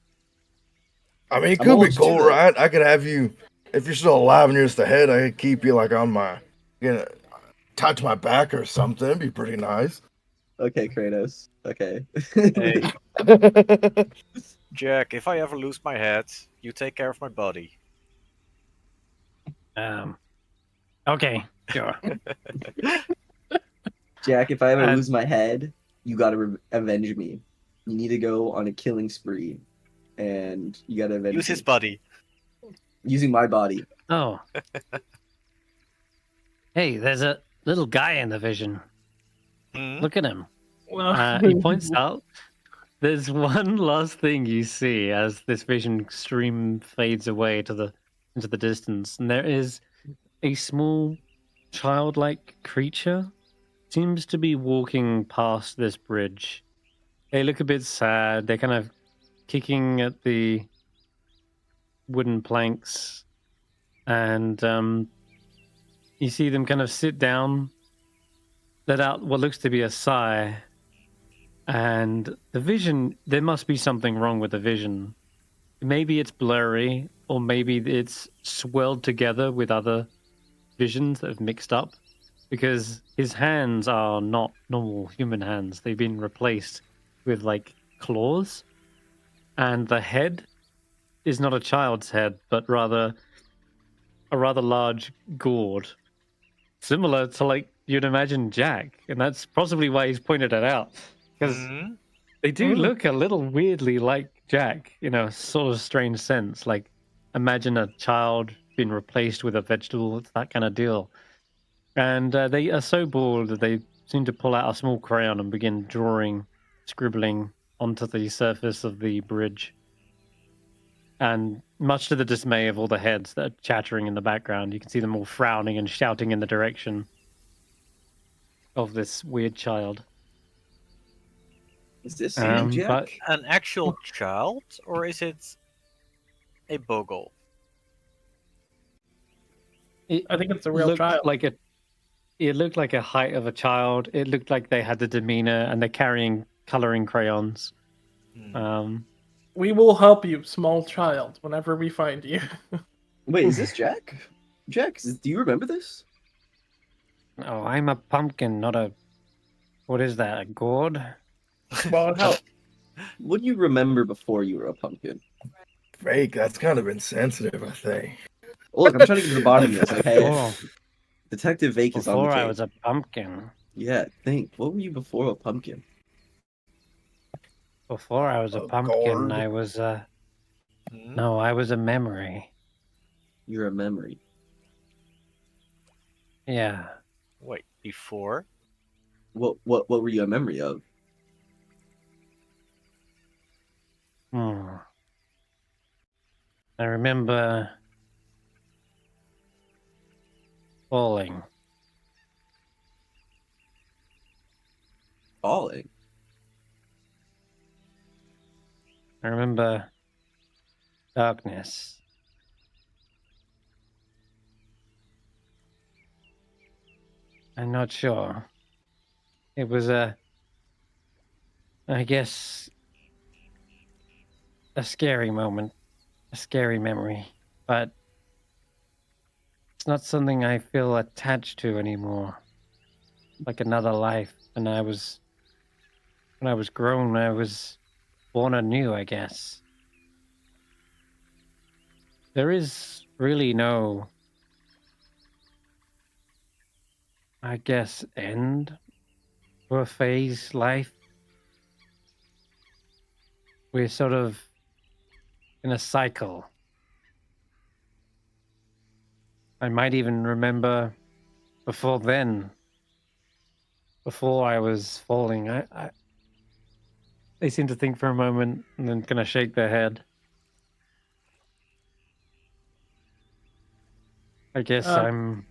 I mean, it I'm could gonna be hold you cool, to that. right? I could have you, if you're still alive and you're just a head, I could keep you like on my, tied to my back or something. It'd be pretty nice. Okay, Kratos. Okay. Hey, Jack, if I ever lose my head, you take care of my body. Okay. Sure. Jack, if I ever And- lose my head, you gotta avenge me. You need to go on a killing spree, and you gotta avenge Use me. his body. Using my body. Oh. Hey, there's a little guy in the vision. Hmm? Look at him. Well, He points out there's one last thing you see as this vision stream fades away into the distance, and there is a small childlike creature seems to be walking past this bridge. They look a bit sad. They're kind of kicking at the wooden planks, and you see them kind of sit down, let out what looks to be a sigh. And the vision, there must be something wrong with the vision. Maybe it's blurry, or maybe it's swirled together with other visions that have mixed up. Because his hands are not normal human hands. They've been replaced with like claws. And the head is not a child's head, but rather a rather large gourd. Similar to like you'd imagine Jack. And that's possibly why he's pointed it out. Because Hmm? they do look a little weirdly like Jack, in a sort of strange sense. Like, imagine a child being replaced with a vegetable. It's that kind of deal. And they are so bored that they seem to pull out a small crayon and begin drawing, scribbling onto the surface of the bridge. And much to the dismay of all the heads that are chattering in the background, you can see them all frowning and shouting in the direction of this weird child. Is this you, Jack? But An actual child, or is it a bogle? I think it's a real looked child. like it looked like a height of a child. It looked like they had the demeanor, and they're carrying coloring crayons. Hmm. We will help you, small child, whenever we find you. Wait, is this Jack? Jack, do you remember this? Oh, I'm a pumpkin, not a. What is that? A gourd? Well, help. What do you remember before you were a pumpkin? Fake, that's kind of insensitive, I think. Look, I'm trying to get to the bottom of this, okay? Oh, Detective Vaike is on the before I case. was a pumpkin. Yeah, think. What were you before a pumpkin? Before I was a A pumpkin, gourd? I was a. Hmm? No, I was a memory. You're a memory. Yeah. Wait, before? What were you a memory of? Hmm. I remember falling. Falling. I remember darkness. I'm not sure. It was I guess, a scary moment, a scary memory, but it's not something I feel attached to anymore. Like another life. And when I was grown, I was born anew, I guess. There is really no, I guess, end to a phase life. We're sort of in a cycle. I might even remember before then, before I was falling, they seem to think for a moment and then kind of shake their head. I guess Uh, I'm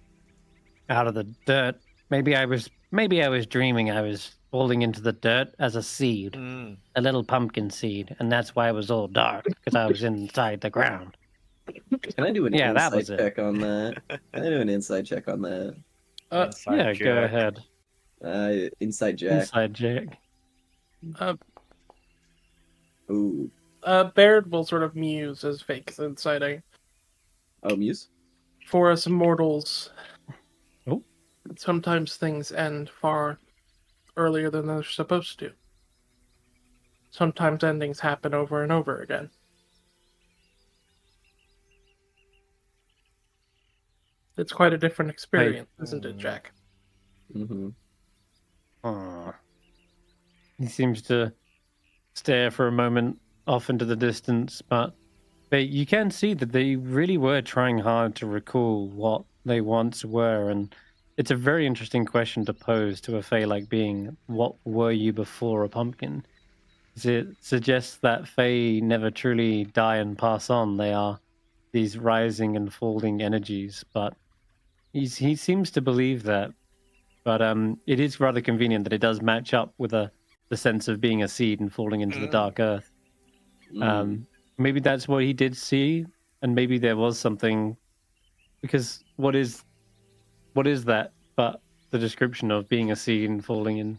out of the dirt. Maybe I was dreaming I was falling into the dirt as a seed, Mm. a little pumpkin seed, and that's why it was all dark because I was inside the ground. Can I do an Yeah, that insight was it. check on that? Can I do an insight check on that? Inside Yeah, go joke. ahead. Insight Jack. Inside Jack. uh, Ooh. Baerd will sort of muse as Vaike's inciting. Oh, Muse? For us mortals, Oh. sometimes things end far earlier than they're supposed to. Sometimes endings happen over and over again. It's quite a different experience, isn't it, Jack? Mm-hmm. Aw. He seems to stare for a moment off into the distance, but you can see that they really were trying hard to recall what they once were, and it's a very interesting question to pose to a Fae like being. What were you before a pumpkin? 'Cause it suggests that Fae never truly die and pass on. They are these rising and falling energies, but he seems to believe that. But it is rather convenient that it does match up with the sense of being a seed and falling into the dark earth. Maybe that's what he did see, and maybe there was something, because what is that but the description of being a seed and falling in,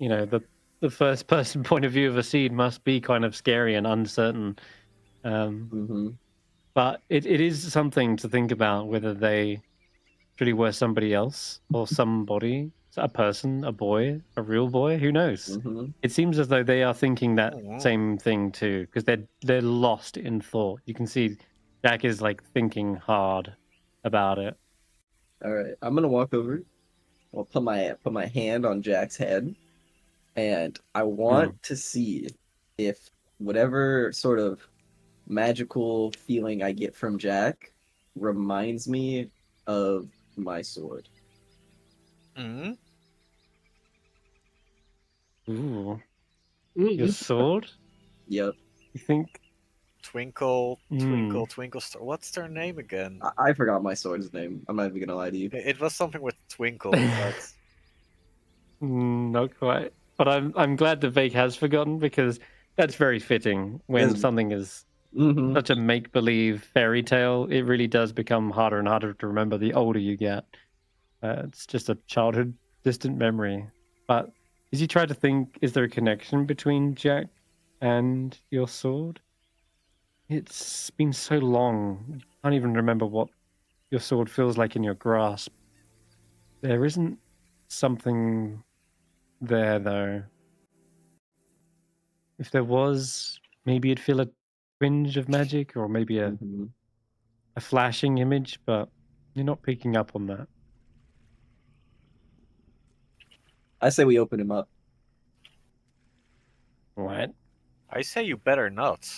the first person point of view of a seed must be kind of scary and uncertain. But it is something to think about whether they truly were somebody else or somebody, a person, a boy, a real boy. Who knows? It seems as though they are thinking that same thing too, because they're lost in thought. You can see Jack is like thinking hard about it. All right, I'm gonna walk over. I'll put my hand on Jack's head, and I want to see if whatever sort of magical feeling I get from Jack reminds me of my sword. Mm. Ooh, your sword? Yep. You think? Twinkle, twinkle, twinkle star. What's their name again? I forgot my sword's name. I'm not even gonna lie to you. It was something with twinkle, but Not quite. But I'm glad that Vaike has forgotten, because that's very fitting when something is such a make-believe fairy tale. It really does become harder and harder to remember the older you get. It's just a childhood distant memory. But as you try to think, is there a connection between Jack and your sword? It's been so long, you can't even remember what your sword feels like in your grasp. There isn't something there, though. If there was, maybe it'd feel a twinge of magic, or maybe a flashing image, but you're not picking up on that. I say we open him up. What? I say you better not.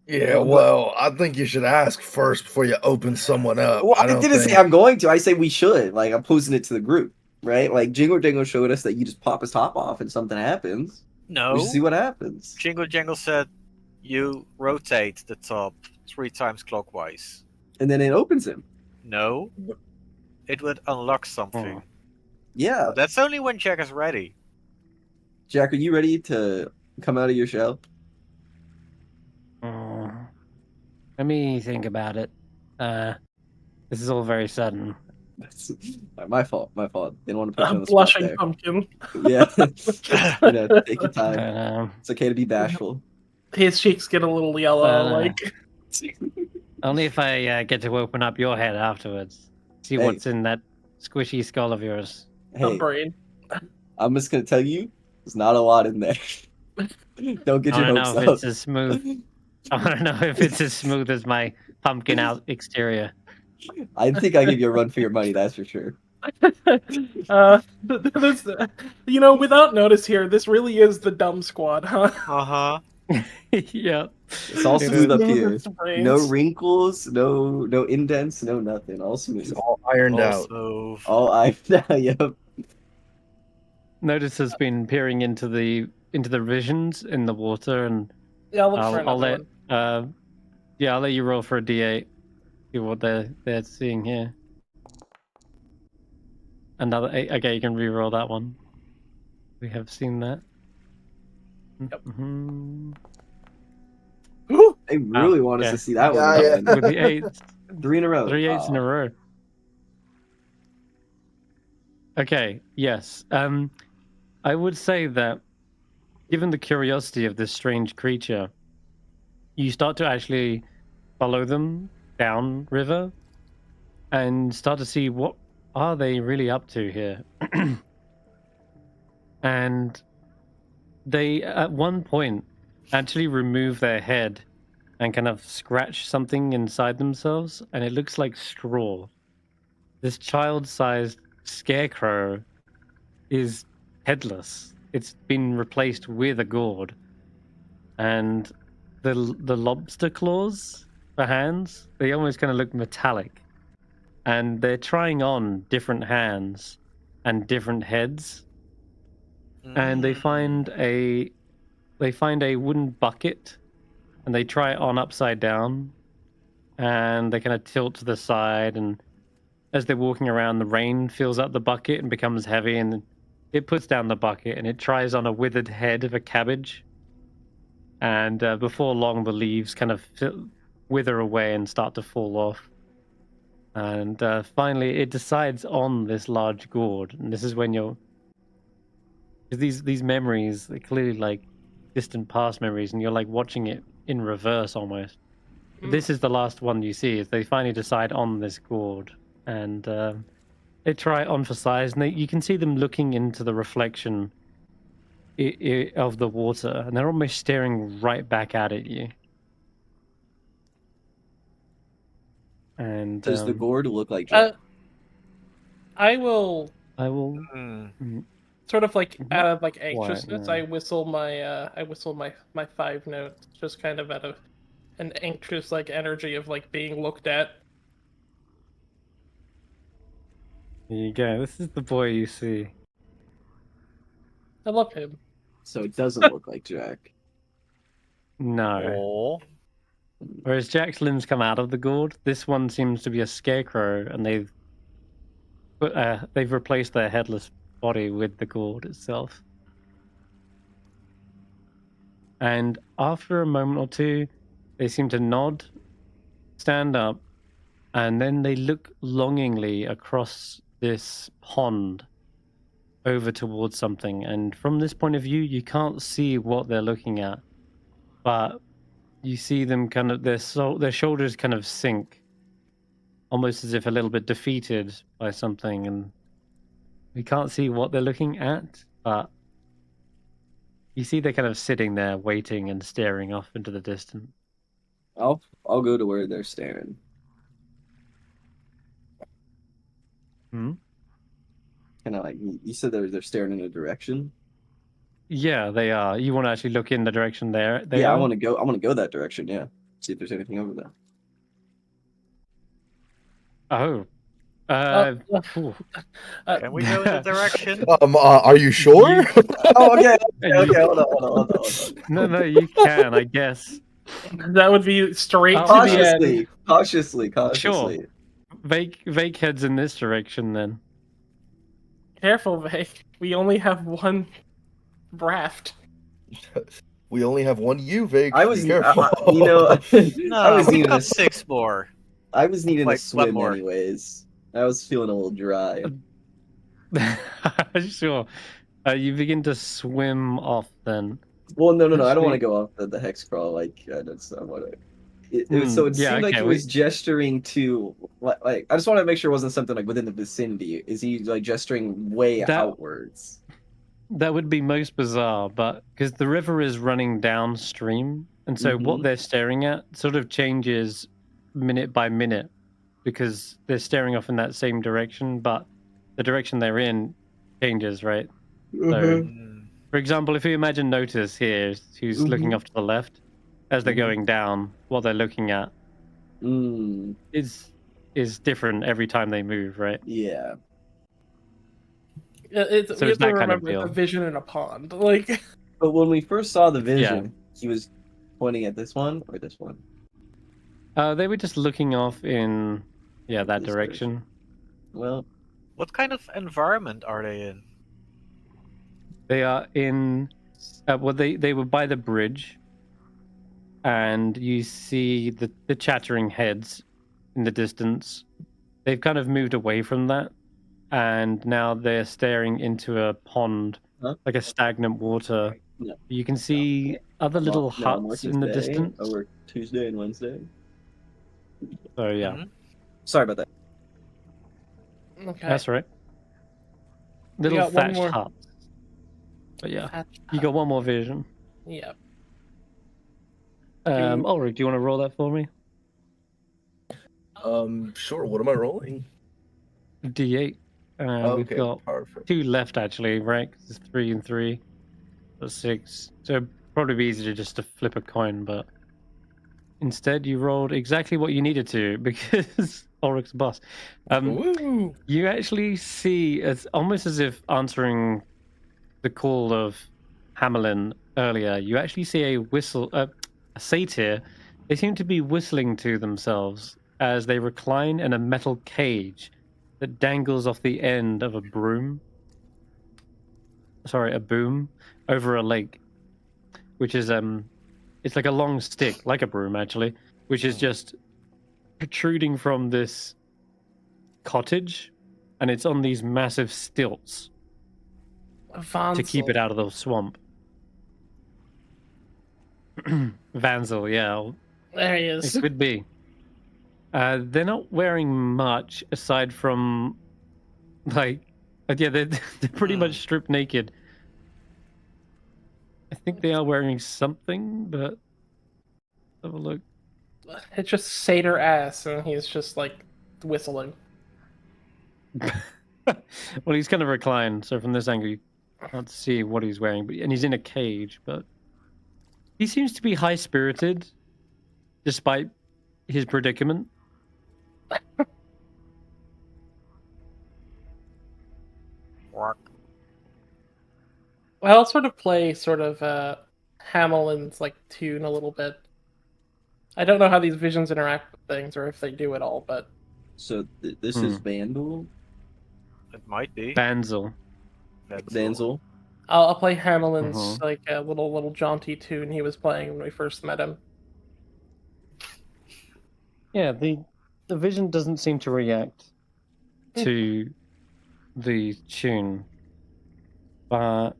Yeah, well, I think you should ask first before you open someone up. Well, I don't didn't think... say I'm going to. I say we should. Like, I'm posing it to the group, right? Like, Jingle Jangle showed us that you just pop his top off and something happens. We No. should see what happens. Jingle Jangle said you rotate the top 3 times clockwise. And then it opens him. No. It would unlock something. Yeah. But that's only when Jack is ready. Jack, are you ready to come out of your shell? Let me think about it. This is all very sudden. My fault. Didn't want to put you on the spot Blushing there. pumpkin. Yeah. Take your time. It's okay to be bashful. His cheeks get a little yellow, like. Only if I get to open up your head afterwards. See Hey. what's in that squishy skull of yours. Hey, brain. I'm just gonna tell you, there's not a lot in there. Don't get your I don't hopes know if up. it's as smooth. I don't know if it's as smooth as my pumpkin out exterior. I think I give you a run for your money, that's for sure. This, without notice here, this really is the dumb squad, huh? Uh-huh. Yeah. It's all smooth up here. Brains. No wrinkles, no indents, no nothing. All smooth. It's all ironed out. Also, All yep. Notus has been peering into the visions in the water, and Yeah, I'll look for I'll another let one. I'll let you roll for a d8. See what they're seeing here. Another 8. Okay, you can re-roll that one. We have seen that. Yep. Mm-hmm. They really want us yeah. to see that Yeah, one yeah. again. With the 8. 3 in a row. 3 8s in Aw. a row. Okay, yes. I would say that given the curiosity of this strange creature, you start to actually follow them down river and start to see what are they really up to here. And they at one point actually remove their head and kind of scratch something inside themselves, and it looks like straw. This child-sized scarecrow is headless. It's been replaced with a gourd, and the lobster claws for hands, they almost kind of look metallic, and they're trying on different hands and different heads, and they find a wooden bucket, and they try it on upside down, and they kind of tilt to the side, and as they're walking around, the rain fills up the bucket and becomes heavy, and it puts down the bucket, and it tries on a withered head of a cabbage. And before long, the leaves kind of wither away and start to fall off. And finally, it decides on this large gourd. And this is when you're... These memories, they're clearly like distant past memories, and you're like watching it in reverse almost. This is the last one you see, is they finally decide on this gourd. And they try it on for size, and you can see them looking into the reflection of the water, and they're almost staring right back at you. And Does the gourd look like Jack? I will I will. sort of like out of like Quiet anxiousness, now. I whistle my 5 notes, just kind of out of an anxious like energy of like being looked at. Here you go. This is the boy you see. I love him. So it doesn't look like Jack. No. Oh. Whereas Jack's limbs come out of the gourd, this one seems to be a scarecrow, and they've replaced their headless body with the gourd itself. And after a moment or two, they seem to nod, stand up, and then they look longingly across this pond over towards something. And from this point of view, you can't see what they're looking at, but you see them kind of, their shoulders kind of sink, almost as if a little bit defeated by something. And we can't see what they're looking at, but you see they're kind of sitting there waiting and staring off into the distance. I'll go to where they're staring. Kind of like you said, they're staring in a direction. Yeah, they are. You want to actually look in the direction they I are? want to go. I want to go that direction. Yeah. See if there's anything over there. Oh. Ooh. Can we go in the direction? Are you sure? You- Oh, okay. You- Okay. Hold on. No, you can, I guess. That would be straight Oh, to the end. Cautiously. Sure. Vaike heads in this direction then. Careful, Vaike. We only have one raft. We only have one U, Vaike. I was, Be careful. I No, was we needing got a 6 more. I was needing Like, a one swim more. anyways. I was feeling a little dry. Sure. You begin to swim off then. Well, no. I don't want Actually- to go off the hex crawl. Like, that's not what it was. So it yeah, seemed like okay, he was gesturing to, like, I just want to make sure it wasn't something like within the vicinity. Is he like gesturing way That- outwards? That would be most bizarre, but because the river is running downstream, and so what they're staring at sort of changes minute by minute because they're staring off in that same direction, but the direction they're in changes, right? So, Mm, for example, if you imagine Notus here, who's looking off to the left, as they're going down, what they're looking at Mm, is different every time they move, right? yeah. It's, So we it's have to that kind of remember it's a deal. vision in a pond. Like, But when we first saw the vision, he was pointing at this one or this one. They were just looking off in, that This direction. Well, what kind of environment are they in? They are in. Well, they were by the bridge, and you see the chattering heads in the distance. They've kind of moved away from that, and now they're staring into a pond, Huh? like a stagnant water. No. You can see other little no, I'm huts working in the today. distance. I work Tuesday and Wednesday. So yeah, Mhm. Sorry about that. okay. that's right. Little got one thatched more. huts. But yeah, you got one more vision. Yeah. Ulric, do you want to roll that for me? Sure. What am I rolling? D8. We've Okay, got perfect. 2 left actually, right? 'Cause it's 3 and 3. That's 6. So it'd probably be easier just to flip a coin, but instead you rolled exactly what you needed to because Ulric's boss. Woo! You actually see it's almost as if answering the call of Hamelin earlier. You actually see a whistle, a satyr. They seem to be whistling to themselves as they recline in a metal cage that dangles off the end of a broom. Sorry, a boom over a lake, which is it's like a long stick, like a broom actually, which is just protruding from this cottage, and it's on these massive stilts to keep it out of the swamp. Vansel, yeah, There he it is. could be. They're not wearing much aside from, like, they're pretty much stripped naked. I think they are wearing something, but have a look. It's just satyr ass, and he's just like whistling. Well, he's kind of reclined, so from this angle you can't see what he's wearing, and he's in a cage, but he seems to be high-spirited despite his predicament. Rock. Well, I'll sort of play Hamelin's like tune a little bit. I don't know how these visions interact with things, or if they do at all, but So this is Vandal. It might be. Vansel. Vanzel. I'll play Hamelin's Mhm. like a little jaunty tune he was playing when we first met him. Yeah, the vision doesn't seem to react to the tune, but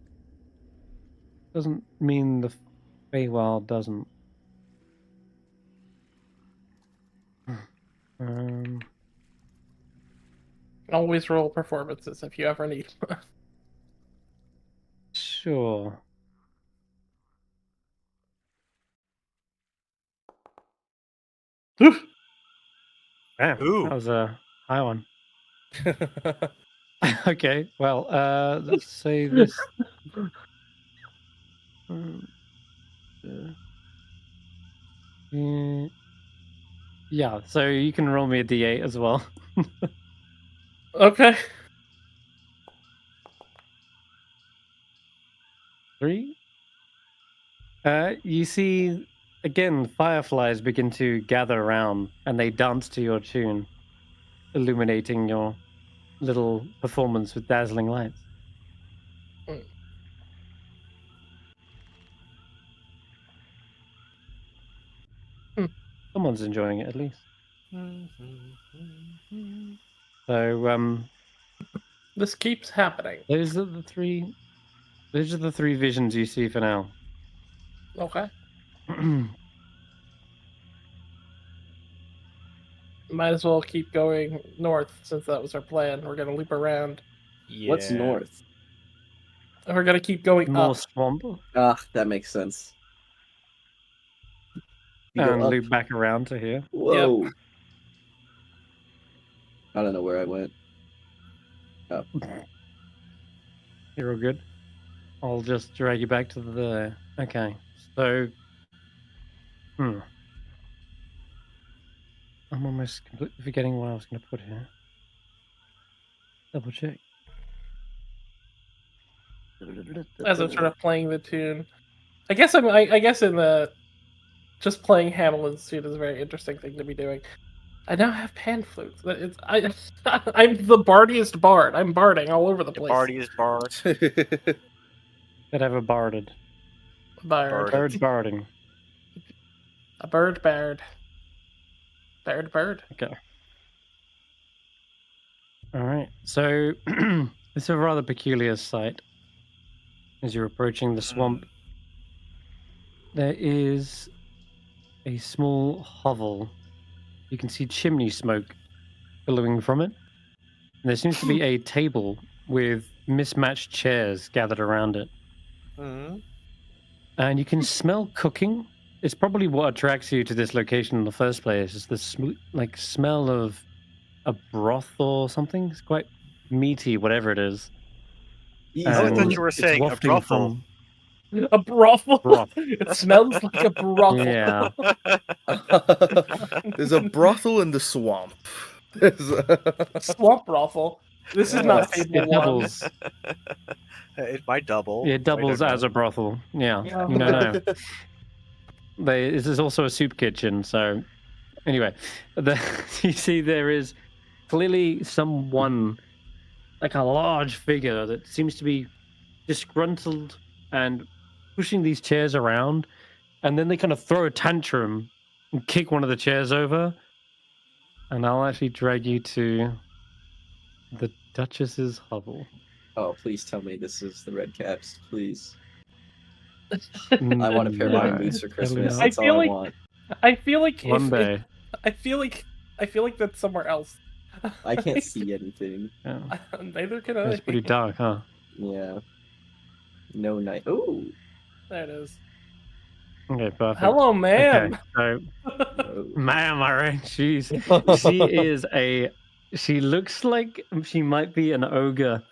doesn't mean the Feywild doesn't. Always roll performances if you ever need. Sure. Damn, Ooh. that was a high one. Okay, well, let's say this. Yeah. Yeah, so you can roll me a d8 as well. Okay. 3. You see, again, fireflies begin to gather around, and they dance to your tune, illuminating your little performance with dazzling lights. Mm. Someone's enjoying it, at least. So, This keeps happening. those are the three. Those are the 3 visions you see for now. Okay. Might as well keep going north since that was our plan. We're gonna loop around. Yeah. What's north? And we're gonna keep going More up. swamp Ah, that makes sense. You go and up. loop back around to here. Whoa. I don't know where I went. You're all good. I'll just drag you back to the. Okay, so. I'm almost completely forgetting what I was going to put here. Double check. As I'm sort of playing the tune. I guess I guess in the just playing Hamelin's tune is a very interesting thing to be doing. I now have pan flutes. I'm the bardiest bard. I'm barding all over the The place. party is barred. That ever barded. Bard. Bird barding. A bird bard. Bird. Okay. All right. So it's a rather peculiar sight as you're approaching the swamp. There is a small hovel. You can see chimney smoke billowing from it. And there seems to be a table with mismatched chairs gathered around it. Mm-hmm. And you can smell cooking. It's probably what attracts you to this location in the first place. Is the smell of a broth or something? It's quite meaty, whatever it is. Oh, I thought And you were it's saying a wafting brothel. A brothel. Broth. It smells like a brothel. Yeah. There's a brothel in the swamp. There's Swamp brothel. This is not It Fable 1. doubles. It might double. It doubles I don't as know. a brothel. Yeah. Yeah. You don't know. This is also a soup kitchen. So, anyway, you see there is clearly someone, like a large figure that seems to be disgruntled and pushing these chairs around, and then they kind of throw a tantrum and kick one of the chairs over. And I'll actually drag you to the Duchess's hovel. Oh, please tell me this is the red caps, please. I want a pair of No, iron boots for definitely Christmas. not. That's all I want. I feel like One day. I feel like that's somewhere else. I can't see anything. Yeah. Neither can I. It's pretty dark, huh? Yeah. No night. Ooh. There it is. Okay, perfect. Hello, ma'am. Okay, so, Oh. ma'am, all right, she looks like she might be an ogre.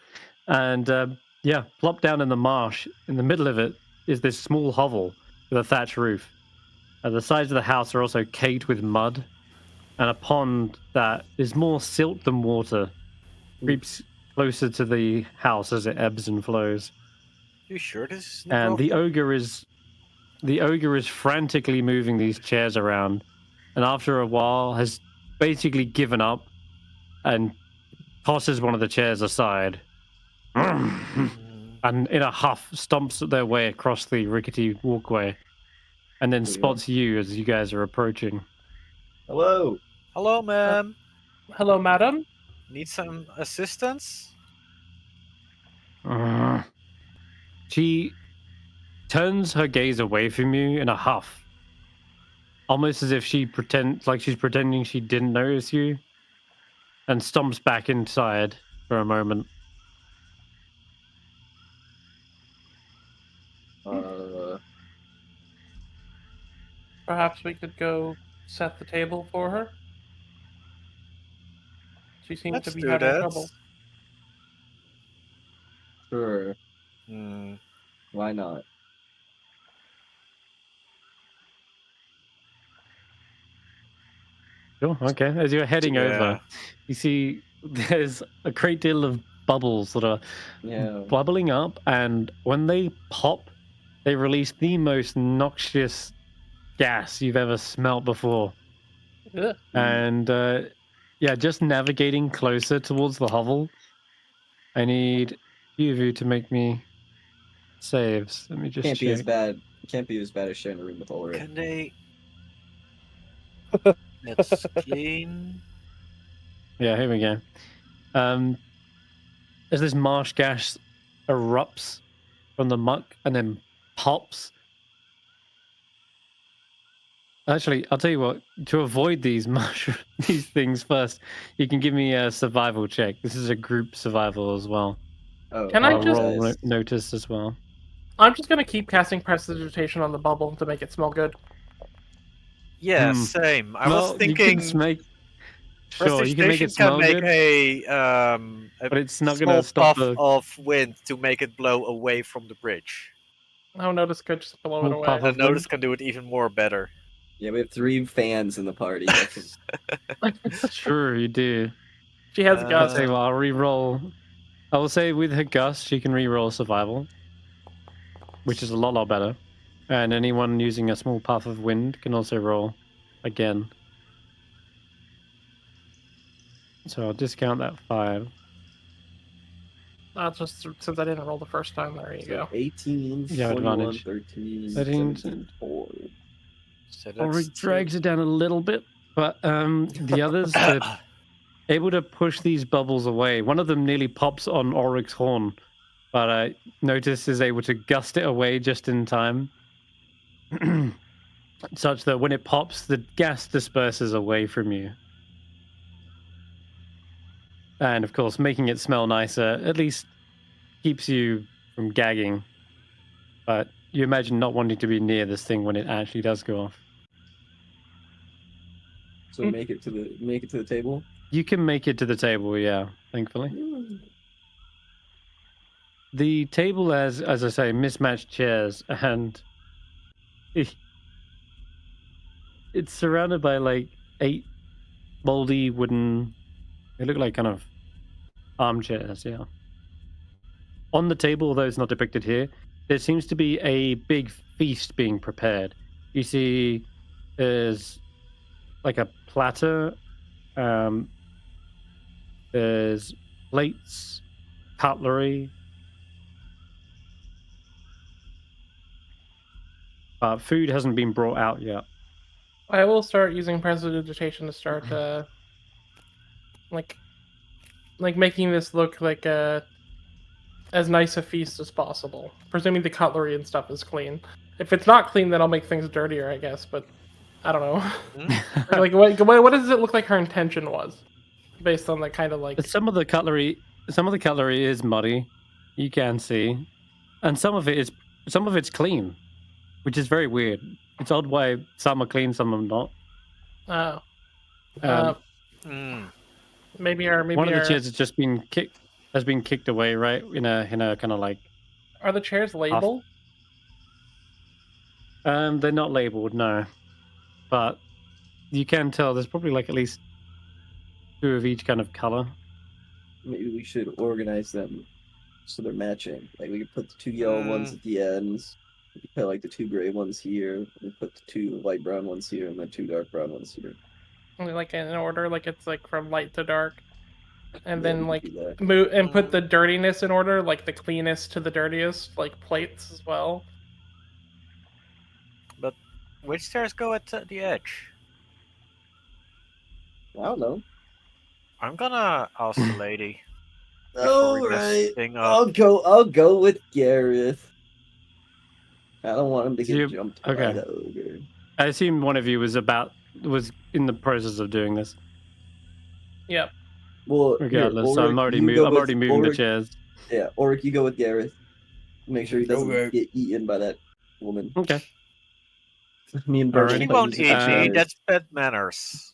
And yeah, plop down in the marsh. In the middle of it is this small hovel with a thatch roof. The sides of the house are also caked with mud, and a pond that is more silt than water creeps closer to the house as it ebbs and flows. You sure this is And the ogre is frantically moving these chairs around, and after a while has basically given up and tosses one of the chairs aside. And in a huff stomps their way across the rickety walkway and then spots you as you guys are approaching. Hello. Hello, ma'am. Hello, madam. Need some assistance? She turns her gaze away from you in a huff, almost as if she's pretending she didn't notice you, and stomps back inside for a moment. Perhaps we could go set the table for her. She seems Let's to be do having that. trouble. Sure. Hmm. Why not? Sure. Okay. As you're heading Yeah. over, you see there's a great deal of bubbles that are Yeah. bubbling up, and when they pop, they release the most noxious gas you've ever smelt before. Ugh. And yeah, just navigating closer towards the hovel. I need a few of you to make me saves. Let me just Can't be as check. bad. Can't be as bad as sharing a room with Ulric. Can they? Let's clean. Yeah, here we go. As this marsh gas erupts from the muck and then pops. Actually, I'll tell you what. To avoid these these things first, you can give me a survival check. This is a group survival as well. Oh, Can I I'll just- roll guys. notice as well. I'm just gonna keep casting prestidigitation on the bubble to make it smell good. Yeah, Hmm. same. I Well, was thinking. you can make. Sure, you can make Prestidigitation it smell make good, a but it's not small gonna stop puff the of wind to make it blow away from the bridge. Oh, Notice could just blow it Small puff away. of And Notus wind. can do it even more better. Yeah, we have 3 fans in the party. That's Sure, you do. She has Uh, I'll guts. tell you what, I'll re-roll. I will say with her gust, she can re-roll survival, which is a lot better. And anyone using a small puff of wind can also roll again. So I'll discount that 5. Not just since I didn't roll the first time. There you go. 18, You have 21, advantage. 13, 13, 74. so that's Ulric drags it down a little bit, but the others are able to push these bubbles away. One of them nearly pops on Ulric's horn, but Notus is able to gust it away just in time, such that when it pops, the gas disperses away from you. And of course, making it smell nicer at least keeps you from gagging. But you imagine not wanting to be near this thing when it actually does go off. So make it to the table. You can make it to the table, yeah, thankfully. The table has, as I say, mismatched chairs, and it's surrounded by like 8 moldy wooden. They look like kind of armchairs, yeah. On the table, although it's not depicted here, there seems to be a big feast being prepared. You see, there's like a platter. There's plates, cutlery. Food hasn't been brought out yet. I will start using prestidigitation to start like making this look like as nice a feast as possible. Presuming the cutlery and stuff is clean. If it's not clean, then I'll make things dirtier, I guess. But I don't know. like what does it look like her intention was, based on the kind of like. Some of the cutlery is muddy, you can see, and some of it's clean, which is very weird. It's odd why some are clean, some are not. Maybe one of the chairs has just been kicked away, right? In a kind of like. Are the chairs labeled? They're not labeled, no, but you can tell there's probably like at least 2 of each kind of color. Maybe we should organize them so they're matching. Like we could put the 2 yellow ones at the ends. We could put like the 2 gray ones here. We put the 2 light brown ones here, and the 2 dark brown ones here. Like in order, like it's like from light to dark, and Yeah, then we like could do that. move and put the dirtiness in order, like the cleanest to the dirtiest, like plates as well. But which stairs go at the edge? I don't know. I'm gonna ask the lady. All we mess right, thing up. I'll go with Garreth. I don't want him to So get jumped by okay. the ogre. I assume one of you was in the process of doing this. Yep. Well, Regardless, here, so I'm Ulric, already you go with moving the Ulric. chairs. Yeah, Ulric, you go with Garreth. Make sure he doesn't Okay. get eaten by that woman. Okay. Me and Alright. Bert She will play won't musical eat me. chairs. That's bad manners.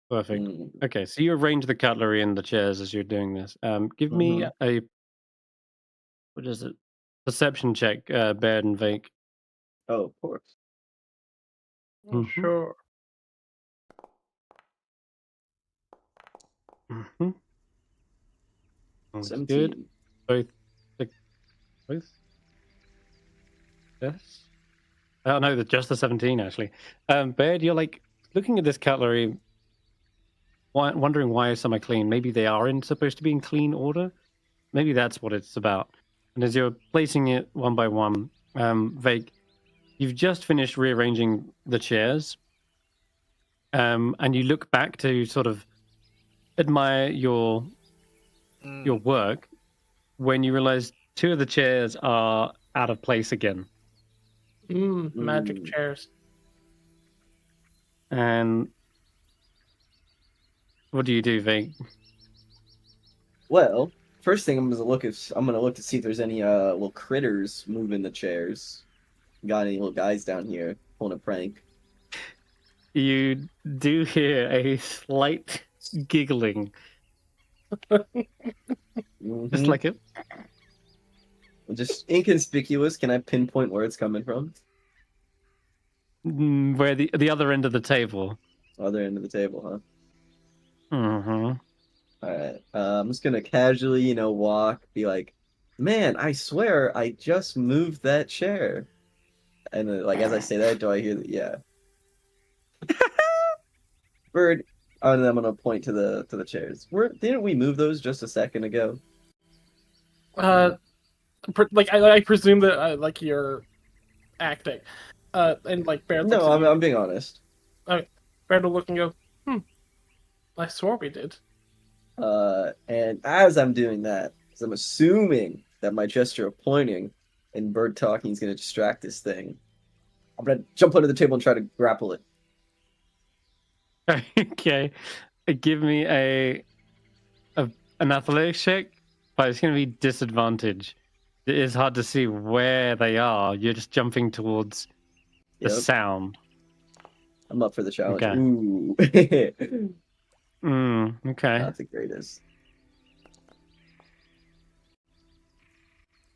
Perfect. Mm. Okay, so you arrange the cutlery in the chairs as you're doing this. Give me a what is it? Perception check, Baerd and Vaike. Oh, of course. Mhm. Sure. Mm-hmm. Sounds 17. good. Both. Both. Yes. Oh no, just the 17 actually. Baird, you're like looking at this cutlery, wondering why some are clean. Maybe they aren't supposed to be in clean order. Maybe that's what it's about. And as you're placing it one by one, Vaike, you've just finished rearranging the chairs, and you look back to sort of admire your work when you realize two of the chairs are out of place again. Magic chairs. And what do you do, Vaike? Well, first thing I'm gonna look to see if there's any little critters moving the chairs. Got any little guys down here pulling a prank? You do hear a slight giggling, just like it. Just inconspicuous. Can I pinpoint where it's coming from? Where the other end of the table. Other end of the table, huh? Mm-hmm. All right. I'm just gonna casually, walk, be like, "Man, I swear I just moved that chair." And as I say that, do I hear that? Yeah. Bird. And then I'm gonna point to the chairs. Didn't we move those just a second ago? I presume that you're acting, and Baerd looks No, at you. I'm being honest. Baerd will look and go, I swore we did. And as I'm doing that, because I'm assuming that my gesture of pointing and bird talking is going to distract this thing, I'm going to jump under the table and try to grapple it. Okay. Give me an athletics check, but it's going to be disadvantage. It is hard to see where they are. You're just jumping towards the sound. I'm up for the challenge. Okay. Ooh. Okay. That's the greatest.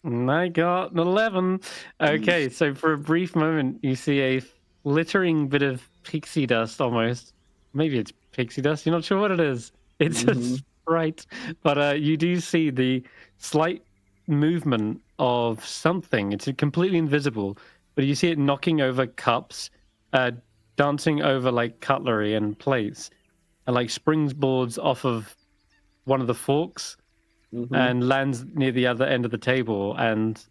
And I got an 11. Okay, so for a brief moment, you see a glittering bit of pixie dust almost. Maybe it's pixie dust. You're not sure what it is. It's a sprite. But you do see the slight movement of something. It's completely invisible. But you see it knocking over cups, dancing over cutlery and plates, and springboards off of one of the forks. And lands near the other end of the table, and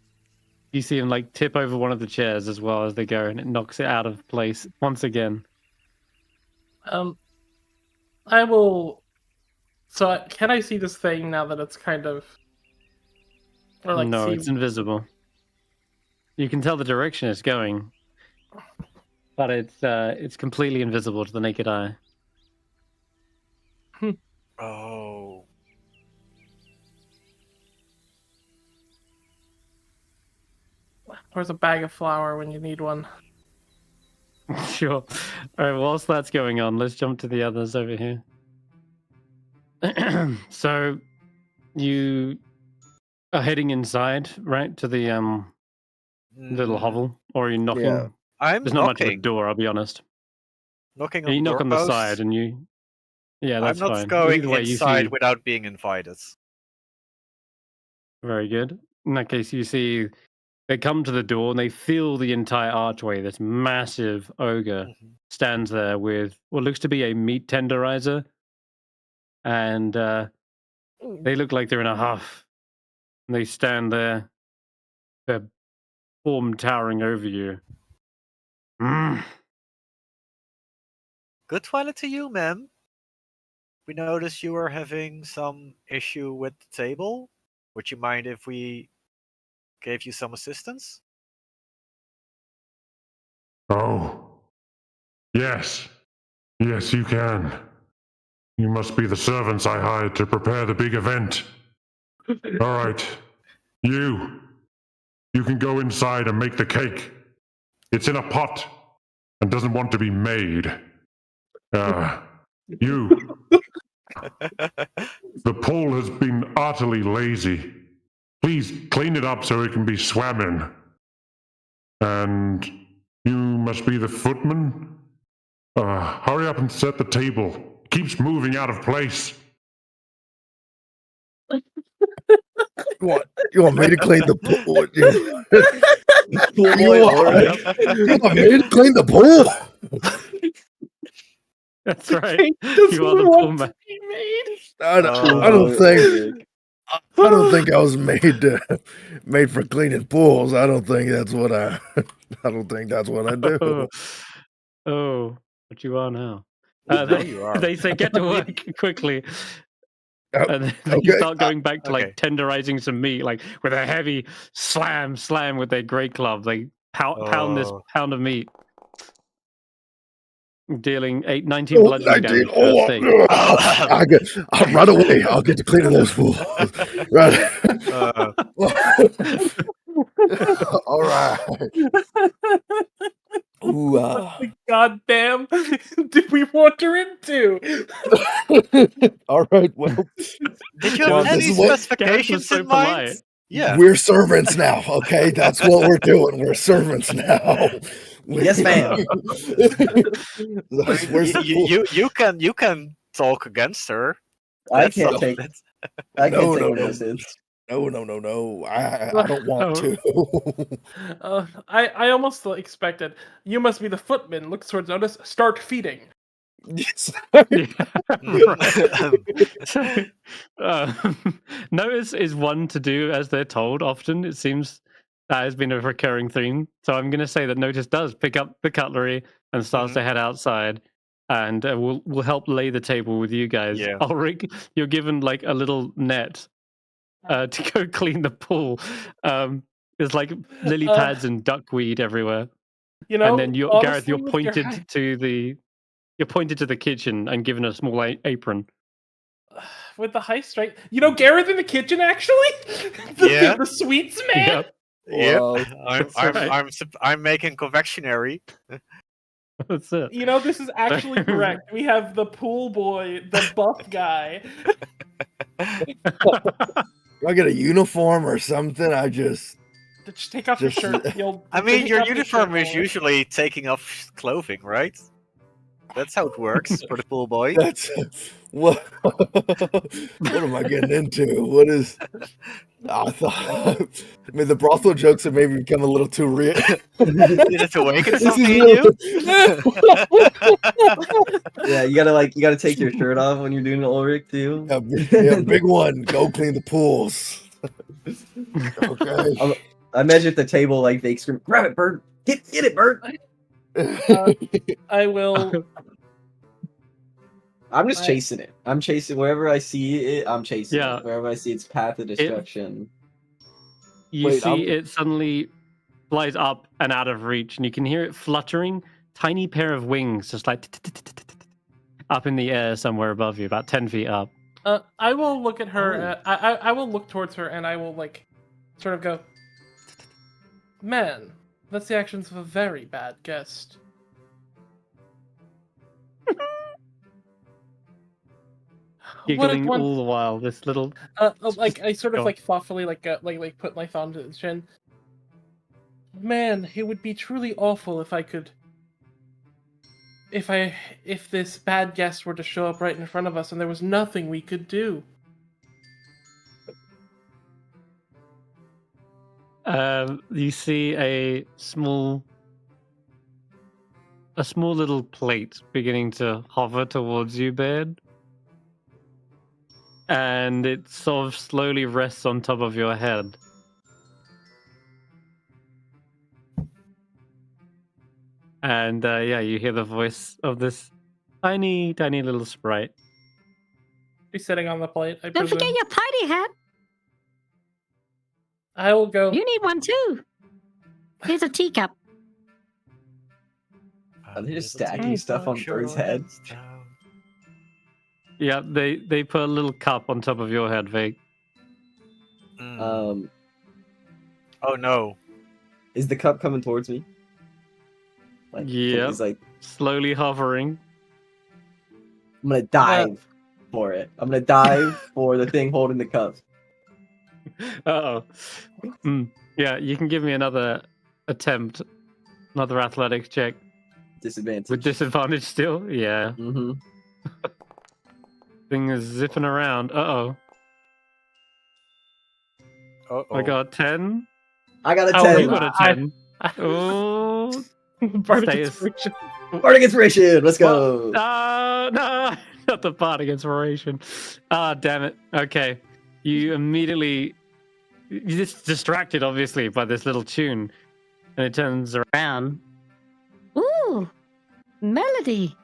you see him tip over one of the chairs as well as they go, and it knocks it out of place once again. I will. So can I see this thing now that it's kind of? Or No, see... it's invisible. You can tell the direction it's going, but it's completely invisible to the naked eye. Oh. Where's a bag of flour when you need one? Sure. All right, whilst that's going on, let's jump to the others over here. So, you are heading inside, right, to the little hovel, or are you knocking? Yeah. I'm There's not much of a knocking. door, I'll be honest. Knocking on You the knock on the doorpost. side, and you... Yeah, that's I'm not fine. going Either way, inside you see... without being invited. Very good. In that case, you see they come to the door and they fill the entire archway. This massive ogre stands there with what looks to be a meat tenderizer. And they look like they're in a huff. And they stand there, their form towering over you. Good toilet to you, ma'am. We noticed you were having some issue with the table. Would you mind if we gave you some assistance? Oh. Yes. Yes, you can. You must be the servants I hired to prepare the big event. All right. You can go inside and make the cake. It's in a pot and doesn't want to be made. You. The pool has been utterly lazy. Please clean it up so it can be swam in. And you must be the footman? Hurry up and set the table. It keeps moving out of place. You want me to clean the pool? Pool boy Ulric. You want me to clean the pool? That's right. Doesn't You are the want pool to man. be made. I don't think I was made for cleaning pools. I don't think that's what I. I don't think that's what I do. Oh, but you are now. Now They, you are. they say get to work quickly. Oh, And then okay. you start going back to like Okay. tenderizing some meat, like with a heavy slam with their great club. They pound this Oh. pound of meat, dealing 19 Oh, bludgeoning 19. damage Oh, per stage. I'll right away. I'll get to cleaning those pools. Right. All right. Ooh, What the goddamn did we wander into? all right. Well, Did you Well, have this any is what- Garreth was specifications so in mind? polite. Yeah. we're servants now. Okay, that's what we're doing. We're servants now. Yes, ma'am. Where's the pool? You can talk against her. I That's can't not take. it. I can't No, take no, the no. distance. No. I don't want to. I almost expected. You must be the footman. Looks towards Notus. Start feeding. Yes. Yeah, right. So, Notice is one to do as they're told. Often it seems that has been a recurring theme. So I'm going to say that Notice does pick up the cutlery and starts to head outside, and we'll help lay the table with you guys. Yeah. Ulric, you're given like a little net to go clean the pool. There's like lily pads and duckweed everywhere, You know, and then Garreth, you're honestly, with your pointed to the kitchen and given a small apron. with the high strength. You know, Garreth in the kitchen actually. Yeah. The sweets man. Yep, Yep. Wow. That's right. I'm making confectionery. that's it. You know, this is actually correct. We have the pool boy, the buff guy. Do I get a uniform or something? I just. Just take off your Just- shirt. I mean, take your off uniform shirt, is Ulric. usually taking off clothing, right? That's how it works for the pool boy. That's what. What am I getting into? What is? I thought. I mean, the brothel jokes have maybe become a little too real. Did it awaken This is something in really- you? Yeah, you gotta take your shirt off when you're doing Ulric too. Yeah, big one. Go clean the pools. Okay. I imagine at the table like they scream, "Grab it, Bird! Get it, Bird!" I will. I'm just I- chasing it. I'm chasing wherever I see it. I'm chasing Yeah. it. Wherever I see its path of destruction. You Wait, see I'm- it suddenly flies up and out of reach, and you can hear it fluttering, tiny pair of wings, just like up in the air somewhere above you, about 10 feet up. I will look at her. I will look towards her, and I will like, sort of go. Man, that's the actions of a very bad guest. Giggling all the while, this little... Like I sort of Go. like thoughtfully like put my thumb to the chin. Man, it would be truly awful if I could. If this bad guest were to show up right in front of us and there was nothing we could do. You see a small little plate beginning to hover towards you, Baerd. And it sort of slowly rests on top of your head. And yeah, you hear the voice of this tiny little sprite. He's sitting on the plate. I Don't presume. forget your party hat. I will go. You need one too. Here's a teacup. Are they just stacking stuff on Bird's head? Yeah, they put a little cup on top of your head, Vaike. Oh no. Is the cup coming towards me? Like, Yep. He's like, Slowly hovering. I'm gonna dive for it. I'm gonna dive for the thing holding the cup. Uh-oh. Yeah, you can give me another attempt. Another athletics check. Disadvantage. With disadvantage still? Yeah. Mm-hmm. Thing is zipping around. Uh-oh. Uh-oh. I got 10. I got a Oh, 10. You got a 10. Oh, Bardic Stay- inspiration. Bardic Inspiration. Let's go. Well, no, not the Bardic Inspiration. Ah, damn it. Okay. You immediately... You're just distracted, obviously, by this little tune. And it turns around. Ooh, melody.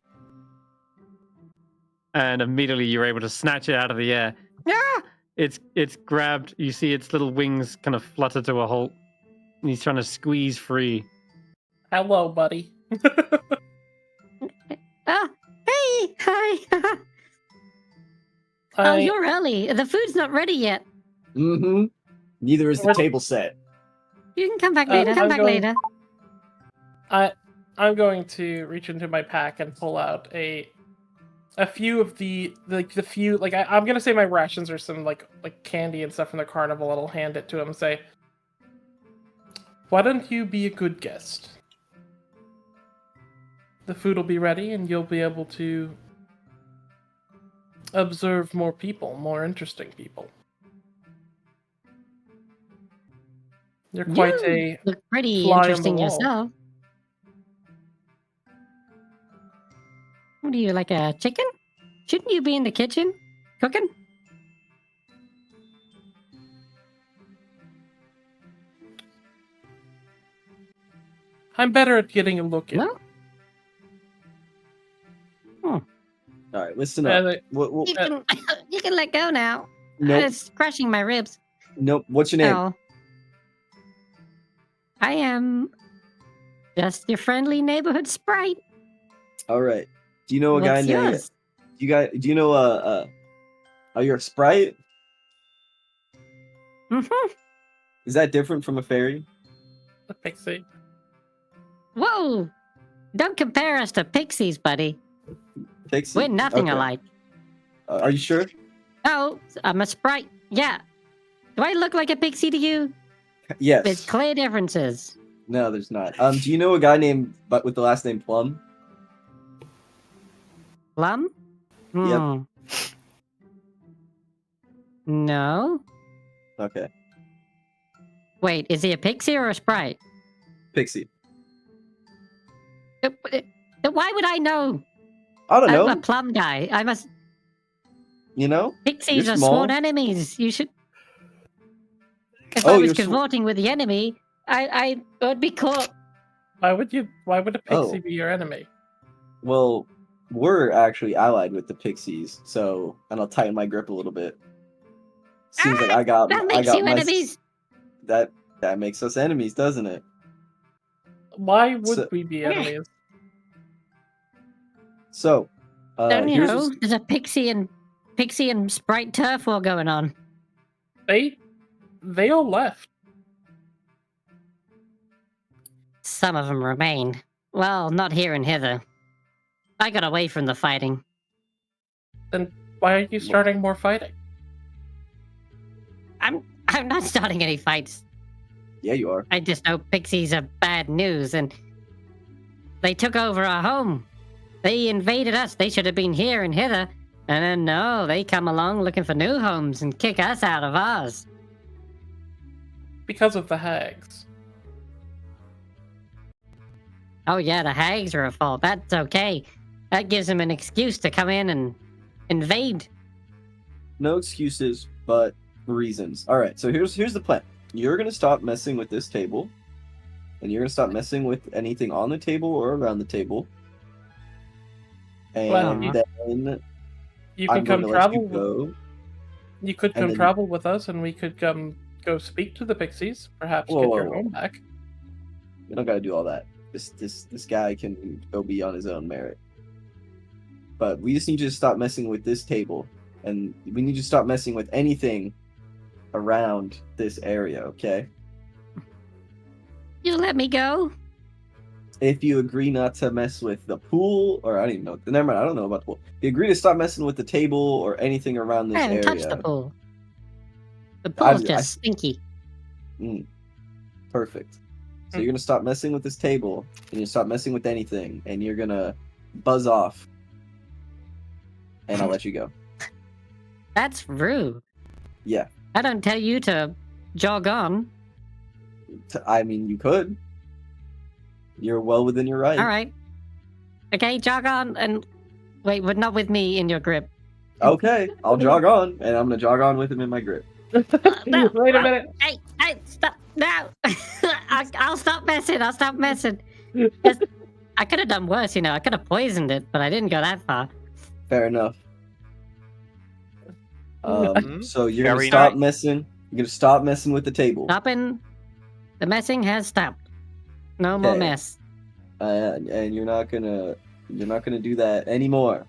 And immediately you're able to snatch it out of the air. Ah! It's grabbed. You see its little wings kind of flutter to a halt. And he's trying to squeeze free. Hello, buddy. Oh, hey, hi. Oh, you're early. The food's not ready yet. Mm-hmm. Neither is the table set. You can come back later. Come I'm back going- later. I'm going to reach into my pack and pull out a few of I'm gonna say my rations or some like candy and stuff from the carnival. I'll hand it to him and say, "Why don't you be a good guest? The food will be ready, and you'll be able to observe more people, more interesting people. You're quite You look pretty fly on the interesting wall. yourself. What are you, like a chicken? Shouldn't you be in the kitchen cooking? I'm better at getting a look in. No? All right, listen up. You can, you can let go now. Nope. It's crushing my ribs. Nope. What's your name? Oh. I am just your friendly neighborhood sprite. All right. Do you know a guy What's named? yours? Do you know are you a sprite? Mm-hmm. Is that different from a fairy? A pixie. Whoa! Don't compare us to pixies, buddy. Pixie. We're nothing Okay. alike. Are you sure? Oh, I'm a sprite. Yeah. Do I look like a pixie to you? Yes. There's clear differences. No, there's not. Do you know a guy named but with the last name Plum? Plum? Yep. Hmm. No. Okay. Wait, is he a pixie or a sprite? Pixie. Why would I know? I don't know. I'm a plum guy. I must. You know? Pixies You're are small. sworn enemies. You should. If Oh, I was you're cavorting with the enemy, I would be caught. Why would a pixie Oh. be your enemy? Well, we're actually allied with the pixies, so and I'll tighten my grip a little bit. Seems like I got That makes you enemies. That makes us enemies, doesn't it? Why would So- we be enemies? So, Don't you here's know? what's- There's a pixie and sprite turf war going on. They all left. Some of them remain. Well, not here and hither. I got away from the fighting. Then why are you starting more fighting? I'm not starting any fights. yeah, you are. I just know pixies are bad news, and they took over our home. They invaded us. They should have been here and hither. And then no, they come along looking for new homes and kick us out of ours. Because of the hags. Oh yeah, the hags are at fault. That's okay. That gives them an excuse to come in and invade. No excuses, but reasons. All right, so here's the plan. You're gonna stop messing with this table, and you're gonna stop messing with anything on the table or around the table. And Well, then You I'm can going come to let travel. you go. You could and come then- travel with us, and we could go speak to the pixies. Perhaps Whoa, get whoa, your whoa. home back. You don't gotta do all that. This guy can go be on his own merit. But we just need you to stop messing with this table, and we need you to stop messing with anything around this area, okay? You let me go? If you agree not to mess with the pool, or I don't even know. Never mind, I don't know about the pool. If you agree to stop messing with the table or anything around this I haven't area. touched the pool. The pool's just stinky. Perfect. So you're gonna stop messing with this table, and you stop messing with anything, and you're gonna buzz off, and I'll let you go. That's rude. Yeah. I don't tell you to jog on. I mean, you could. You're well within your right. All right. Okay, jog on and wait, but not with me in your grip. Okay, I'll jog on, and I'm gonna jog on with him in my grip. No, Wait a minute. Hey, stop! No, I'll stop messing. I'll stop messing. Just- I could have done worse, you know. I could have poisoned it, but I didn't go that far. Fair enough. So you're gonna Very stop nice. messing. You're gonna stop messing with the table. Stopping. The messing has stopped. No more Okay. mess. And you're not gonna do that anymore.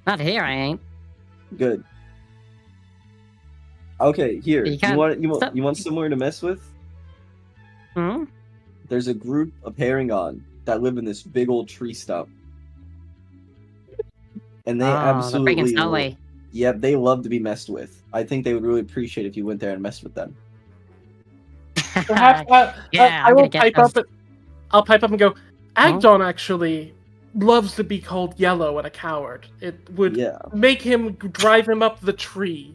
Not here, I ain't. Good. Okay, here. You You can't want stop- somewhere to mess with? Hmm? There's a group of Paragon that live in this big old tree stump. And they The freaking absolutely stowaway. Yep, they love to be messed with. I think they would really appreciate if you went there and messed with them. Perhaps Yeah, I I'm will gonna get pipe those. up. I'll pipe up and go. Agdon actually loves to be called yellow and a coward. It would Yeah. make him drive him up the tree.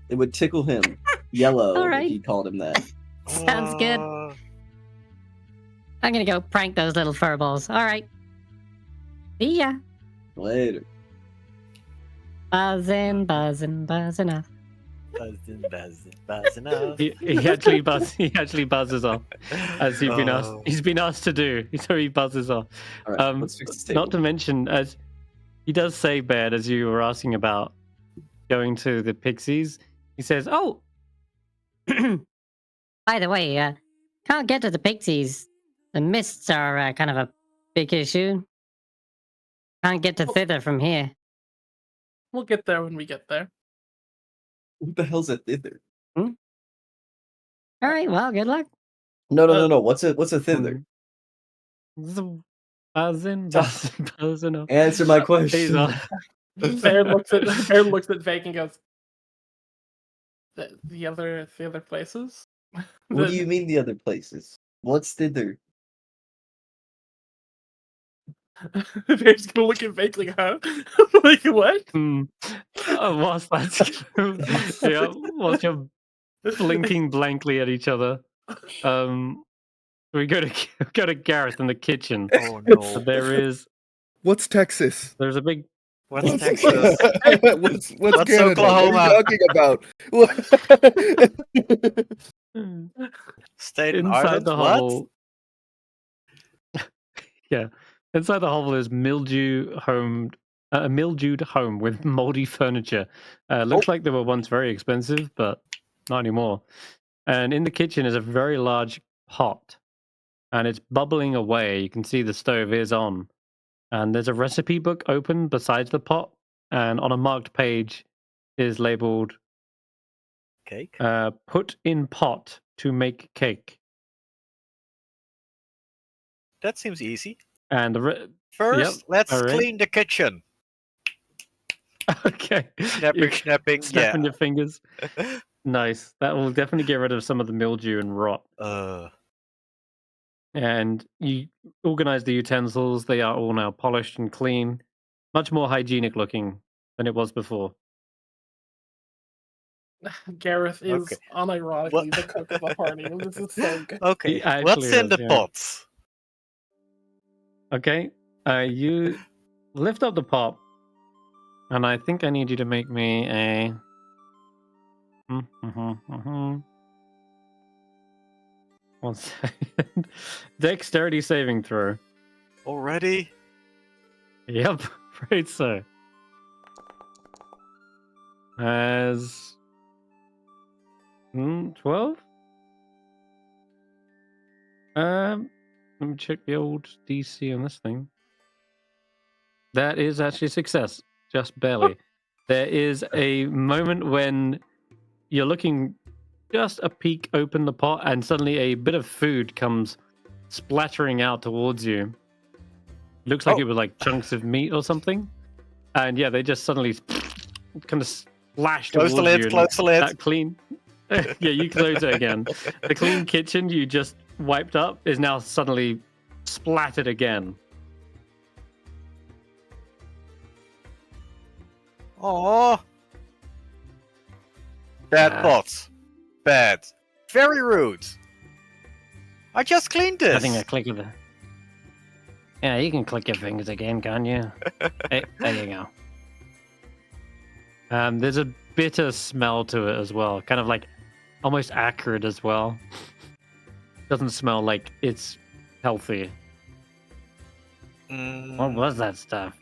It would tickle him yellow Alright. if you called him that. Sounds good. I'm gonna go prank those little furballs. All right. See ya. Later. Buzzing off. Buzzing off. He actually buzzes off, as he's been asked to do. So he buzzes off. Alright, let's fix this table. Not to mention, as he does say, Baerd, as you were asking about going to the pixies, he says, "Oh, By the way, can't get to the pixies. The mists are kind of a big issue. Can't get to thither from here. We'll get there when we get there. What the hell's a thither? All right. Well, good luck. No. What's a thither? buzzing off." Answer my He's question. on. Baerd looks at Vaike and goes, "The other places." What do you mean the other places? What's thither? Baerd's gonna look at Vaike like, huh? Like what? Whilst that's whilst you're blinking blankly at each other, we go to Garreth in the kitchen. Oh no. What's Texas? There's a big What's Texas? what's Canada? Oklahoma? What are you talking about? State inside Island? the What? hovel. Yeah, inside the hovel is a mildewed home with moldy furniture. Looks like they were once very expensive, but not anymore. And in the kitchen is a very large pot, and it's bubbling away. You can see the stove is on, and there's a recipe book open beside the pot, and on a marked page is labeled Cake? "Put in pot to make cake." That seems easy. And First, let's alright. clean the kitchen. Okay, Snapping, You're snapping, snapping yeah. your fingers. Nice. That will definitely get rid of some of the mildew and rot. And you organize the utensils. They are all now polished and clean. Much more hygienic looking than it was before. Garreth is Okay. unironically What? the cook of the party. This is so good. Okay, He actually what's in is, the yeah. pots? Okay. You lift up the pot. And I think I need you to make me a... One second. Dexterity saving throw. Already? Yep, right so. As 12? Let me check the old DC on this thing. That is actually a success, just barely. There is a moment when you're looking just a peek open the pot, and suddenly a bit of food comes splattering out towards you. Looks like it was like chunks of meat or something. And yeah, they just suddenly kind of splash Close towards the lid, you. close the lid. That clean. Yeah, you close it again. The clean kitchen you just wiped up is now suddenly splattered again. Oh, Bad Ah. pot. Bad. Very rude. I just cleaned this. I think I click with it. Yeah, you can click your fingers again, can't you? Hey, there you go. There's a bitter smell to it as well, kind of like almost acrid as well. Doesn't smell like it's healthy. What was that stuff?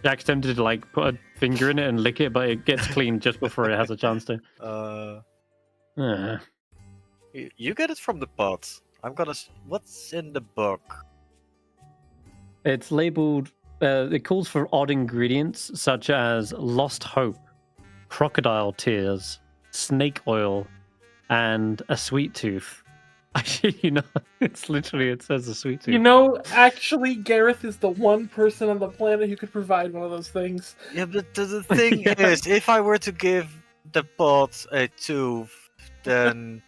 Jack's tempted to like put a finger in it and lick it, but it gets clean just before it has a chance to. You get it from the pot. I'm gonna. What's in the book? It's labeled. It calls for odd ingredients such as lost hope, crocodile tears, snake oil, and a sweet tooth. Actually, it's literally it says a sweet tooth. You know, actually, Garreth is the one person on the planet who could provide one of those things. Yeah, but the thing Yeah. is, if I were to give the pot a tooth, then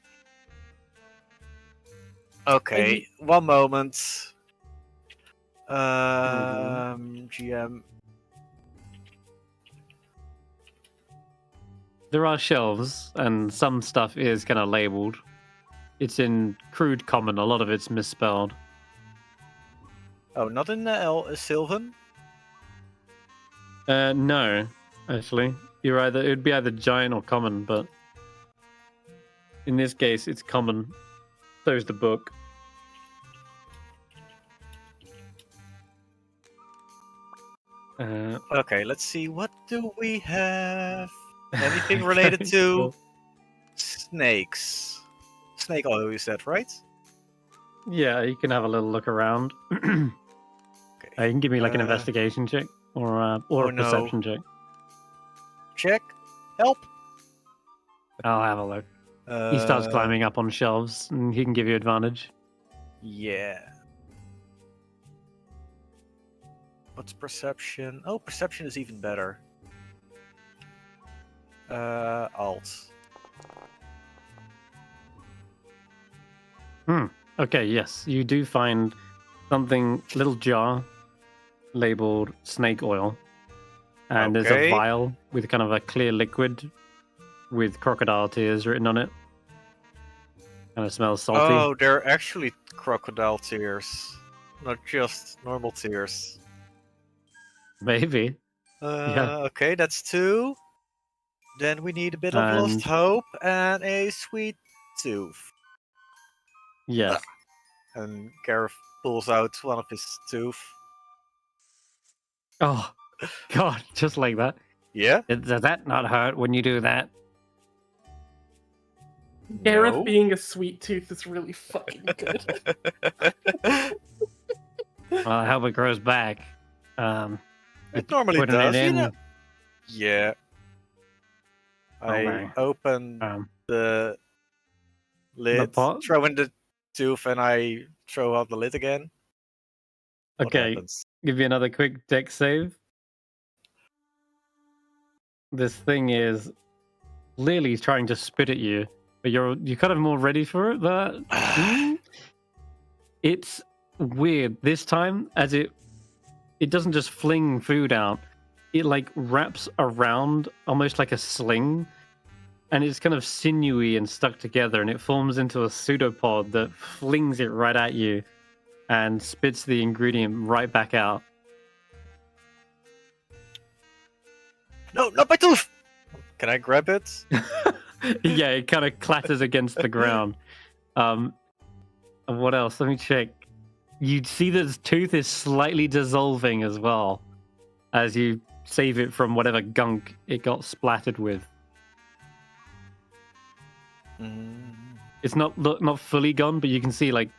okay. One moment. GM. There are shelves, and some stuff is kind of labeled. It's in crude common. A lot of it's misspelled. Oh, not in the Sylvan. No, actually, it'd be either giant or common, but in this case, it's common. So's the book. Okay, let's see. What do we have? Anything related to Cool. snakes? Snake oil, you said, right? Yeah, you can have a little look around. You Okay. can give me like an Uh, investigation check or a oh, no. perception check. Check. Help. I'll have a look. He starts climbing up on shelves, and he can give you advantage. Yeah. What's perception? Oh, perception is even better. Alt. Okay, yes, you do find something, little jar labeled snake oil, and there's a Okay. vial with kind of a clear liquid with crocodile tears written on it. Kind of smells salty. Oh, they're actually crocodile tears, not just normal tears. Maybe. Yeah. Okay, that's 2. Then we need a bit of lost And- hope and a sweet tooth. Yes. And Garreth pulls out one of his tooth. Oh, God, just like that. Yeah. Does that not hurt when you do that? Garreth No. being a sweet tooth is really fucking good. Well, I hope it grows back. It normally Putting does, it you in. know. Yeah. I Okay. open Um, the lid, pot? throw in the tooth, and I throw out the lid again. What okay, happens? give you another quick deck save. This thing is clearly trying to spit at you, but you're kind of more ready for it. But it's weird this time, as it doesn't just fling food out; it like wraps around almost like a sling, and it's kind of sinewy and stuck together, and it forms into a pseudopod that flings it right at you and spits the ingredient right back out. No, not my tooth! Can I grab it? Yeah, it kind of clatters against the ground. And what else? Let me check. You see that the tooth is slightly dissolving as well as you save it from whatever gunk it got splattered with. It's not fully gone, but you can see like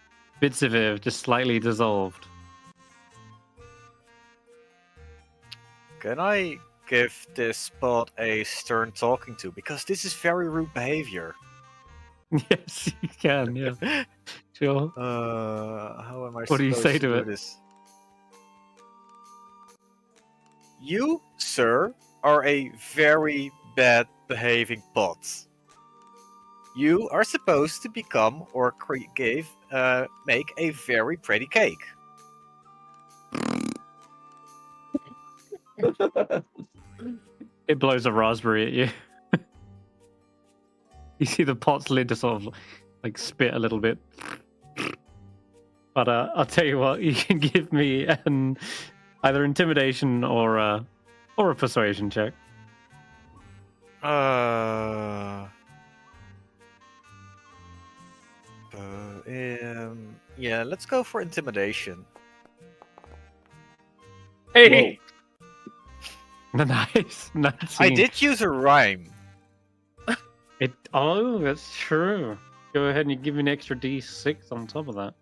bits of it have just slightly dissolved. Can I give this spot a stern talking to? Because this is very rude behavior. Yes, you can. Yeah, sure. How am I What do you say supposed to do it? this? You, sir, are a very bad behaving bot. You are supposed to become or make a very pretty cake. It blows a raspberry at you. You see the pot's lid just sort of like spit a little bit. But I'll tell you what, you can give me an either intimidation or a persuasion check. Yeah, let's go for intimidation. Hey, Nice. 19. I did use a rhyme. Oh, that's true. Go ahead and you give me an extra D6 on top of that.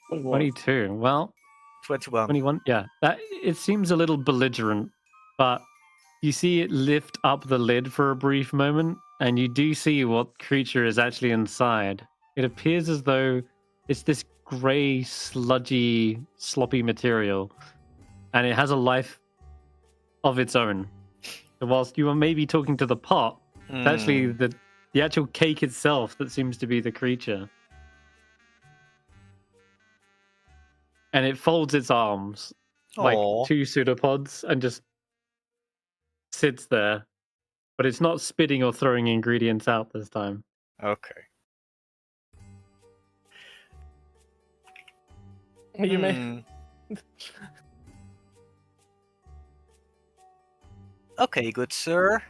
22. Well, 21. 21. Yeah, that it seems a little belligerent, but you see it lift up the lid for a brief moment, and you do see what creature is actually inside. It appears as though it's this grey, sludgy, sloppy material, and it has a life of its own. So whilst you are maybe talking to the pot, it's actually the actual cake itself that seems to be the creature. And it folds its arms like Aw. 2 pseudopods and just sits there. But it's not spitting or throwing ingredients out this time. Okay. you may. Okay, good sir.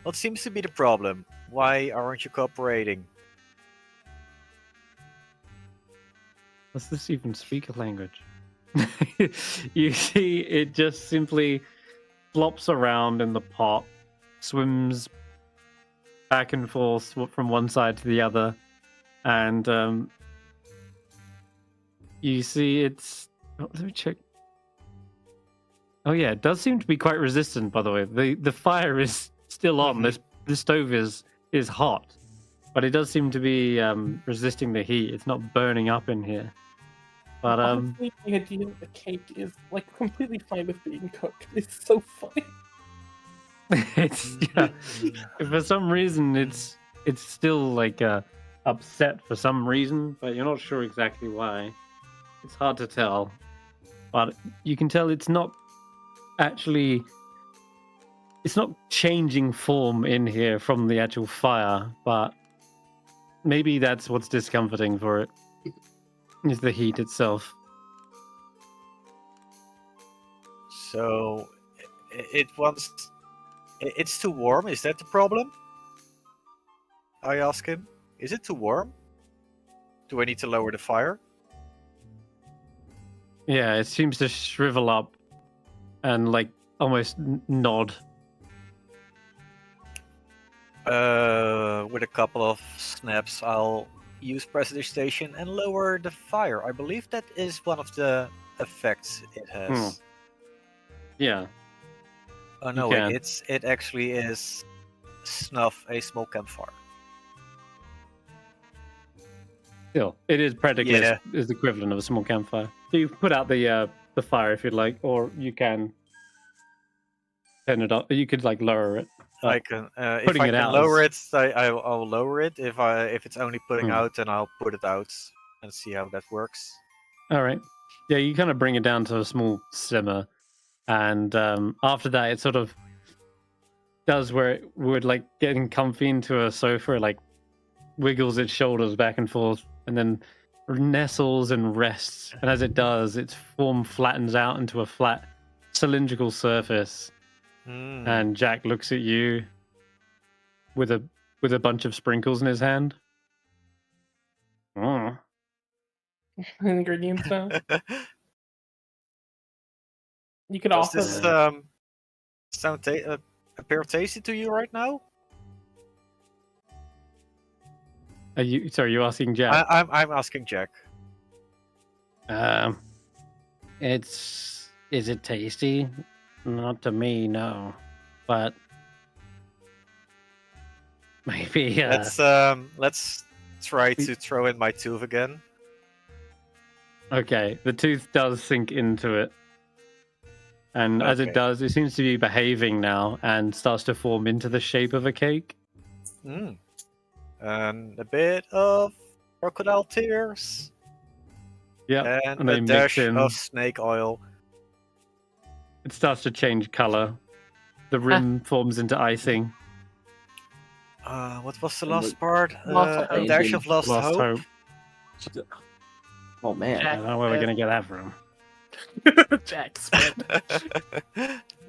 What seems to be the problem? Why aren't you cooperating? Does this even speak a language? You see, it just simply flops around in the pot, swims back and forth from one side to the other, and you see it's. Oh, let me check. Oh yeah, it does seem to be quite resistant. By the way, the fire is still on. The stove is hot, but it does seem to be resisting the heat. It's not burning up in here. But Honestly, the idea that the cake is like completely fine with being cooked is so funny. it's yeah. For some reason, it's still like upset for some reason, but you're not sure exactly why. It's hard to tell, but you can tell it's not actually. It's not changing form in here from the actual fire, but maybe that's what's discomforting for it. Is the heat itself. So it's too warm. Is that the problem? I ask him. Is it too warm? Do I need to lower the fire? Yeah, it seems to shrivel up and like almost nod. With a couple of snaps, I'll use prestidigitation and lower the fire. I believe that is one of the effects it has. Yeah. Oh no, can. it actually is snuff a small campfire. Still, it is practically Yeah. is the equivalent of a small campfire. So you put out the fire if you'd like, or you can turn it up. You could like lower it. I can putting if I it can out lower is- it, I'll lower it. If it's only putting out, then I'll put it out and see how that works. All right. Yeah, you kind of bring it down to a small simmer, and after that, it sort of does where it would like getting comfy into a sofa, it, like wiggles its shoulders back and forth, and then nestles and rests. And as it does, its form flattens out into a flat cylindrical surface. And Jack looks at you with a bunch of sprinkles in his hand. Oh. Ingredients now. You could Does offer this sound appear tasty to you right now? Are you sorry? You asking Jack? I'm asking Jack. Is it tasty? Not to me, no. But maybe Let's try to throw in my tooth again. Okay, the tooth does sink into it, and as it Okay. does, it seems to be behaving now and starts to form into the shape of a cake. And a bit of crocodile tears. Yeah, And they a mix dash in. of snake oil. It starts to change color, the rim forms into icing. What was the last part? Lost A hope. dash of lost, Lost hope. hope. Oh man. I Jack don't know where we're gonna get that from. Jack Smith.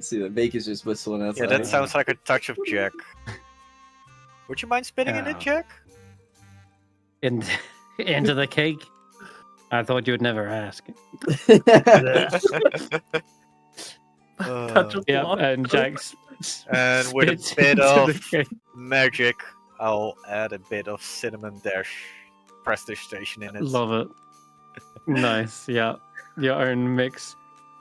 See, the Vaike is just whistling outside. Yeah, that sounds like a touch of Jack. Would you mind spinning in it, Yeah. Jack? Into the cake. I thought you would never ask. Touch of Yeah, lost and hope. Jack's And with a spits bit into of the cake. magic, I'll add a bit of cinnamon dash prestige station in it. Love it. Nice. Yeah, your own mix,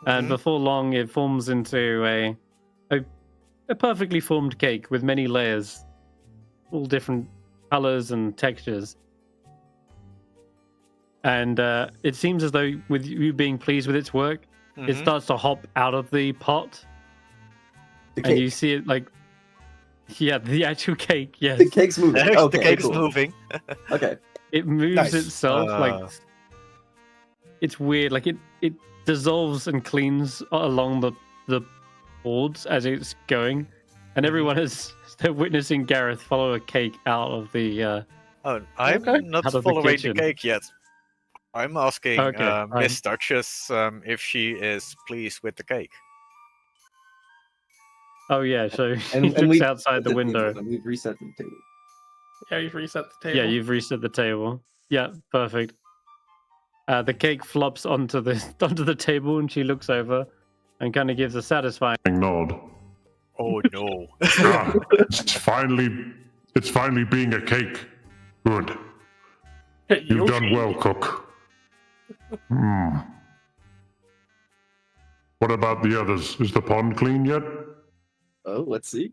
and Mhm. before long, it forms into a perfectly formed cake with many layers, all different colors and textures. And it seems as though, with you being pleased with its work, it Mhm. starts to hop out of the pot, The and cake. you see it like, yeah, the actual cake. Yes, The cake's moving. Next, Okay, the cake's cool. moving. Okay. it moves Nice. itself like Ah. it's weird. Like it dissolves and cleans along the boards as it's going, and everyone is they're witnessing Garreth follow a cake out of the. Oh, I'm Okay. not Out of the following the kitchen. cake yet. I'm asking Okay, Miss Duchess if she is pleased with the cake. Oh yeah, so he And looks we outside the window. And we've reset the table. Yeah, you've reset the table. Yeah, you've reset the table. Yeah, perfect. The cake flops onto the onto the table, and she looks over and kind of gives a satisfying. Nod. Oh no. Ah, it's finally being a cake. Good. You've done well, cook. What about the others? Is the pond clean yet? Oh, let's see.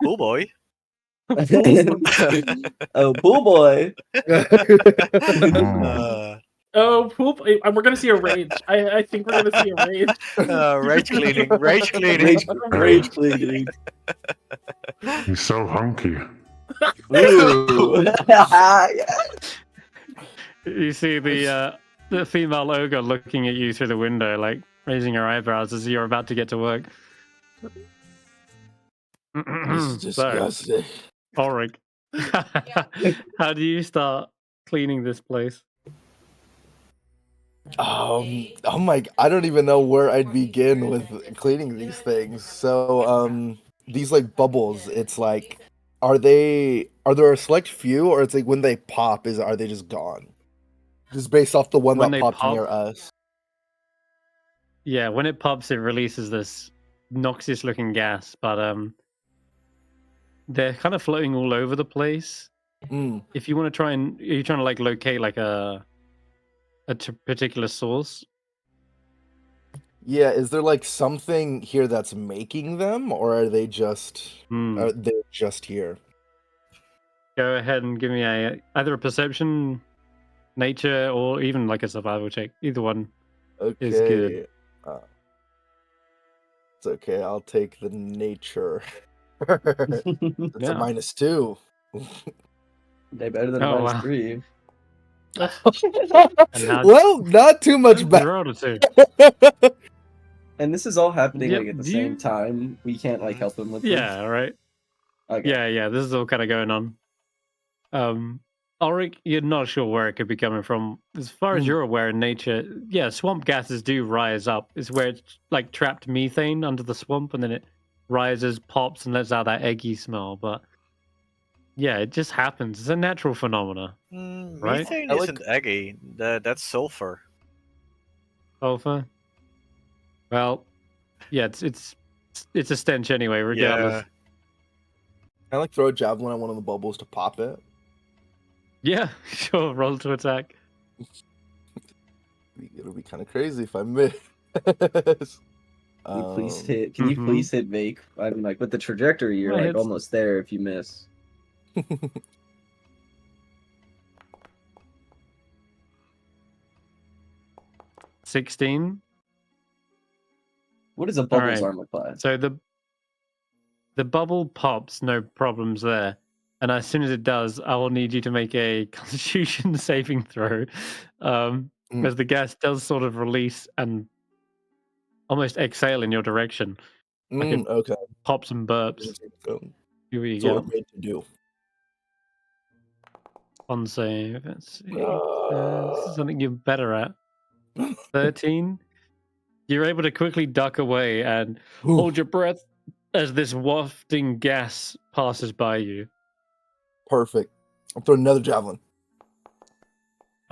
Pool boy. Oh, pool boy. Uh, Oh, poop! We're gonna see a rage. I think we're gonna see a rage. rage cleaning. Rage cleaning. Rage cleaning. He's so hunky. Ooh. Yeah. You see the female ogre looking at you through the window, like raising her eyebrows as you're about to get to work. This is So, disgusting. Ulric, how do you start cleaning this place? Oh my! I don't even know where I'd begin with cleaning these things. So, these like bubbles. It's like, are there a select few, or it's like when they pop, are they just gone? Just based off the one When that they popped pop? near us. Yeah, when it pops, it releases this noxious-looking gas, but they're kind of floating all over the place. Mm. If you want to are you trying to like locate like a particular source? Yeah, is there like something here that's making them, or are they just Hmm. they're just here? Go ahead and give me either a perception, nature, or even like a survival check. Either one. Okay. Is good. It's okay. I'll take the nature. It's Yeah. a -2. They better than Oh, a wow. -3. And now- Well, not too much better. Zero to two. And this is all happening Yep, like at the do same you- time. We can't like help him with this. Yeah, right. Okay. Yeah. This is all kind of going on. Ulric, you're not sure where it could be coming from. As far as Hmm. you're aware in nature, yeah, swamp gases do rise up. It's where it's like trapped methane under the swamp, and then it rises, pops, and lets out that eggy smell. But yeah, it just happens. It's a natural phenomena. Right? Methane I like- isn't eggy. That's sulfur. Sulfur. Well, yeah, it's a stench anyway, regardless. I like throw a javelin at one of the bubbles to pop it. Yeah, sure. Roll to attack. It'll be kind of crazy if I miss. Can you please Um, hit? Can you Mhm. please hit Vaike? I mean, like with the trajectory, you're Well, like it's- almost there if you miss. 16. What is a bubble's Alright. armor class? So the bubble pops, no problems there. And as soon as it does, I will need you to make a Constitution saving throw, as the gas does sort of release and almost exhale in your direction. Like it Okay. pops and burps. So, See what you that's get. what we're made to do. On save. Let's see. This is something you're better at. 13. You're able to quickly duck away and hold your breath as this wafting gas passes by you. Perfect. I'm throwing another javelin.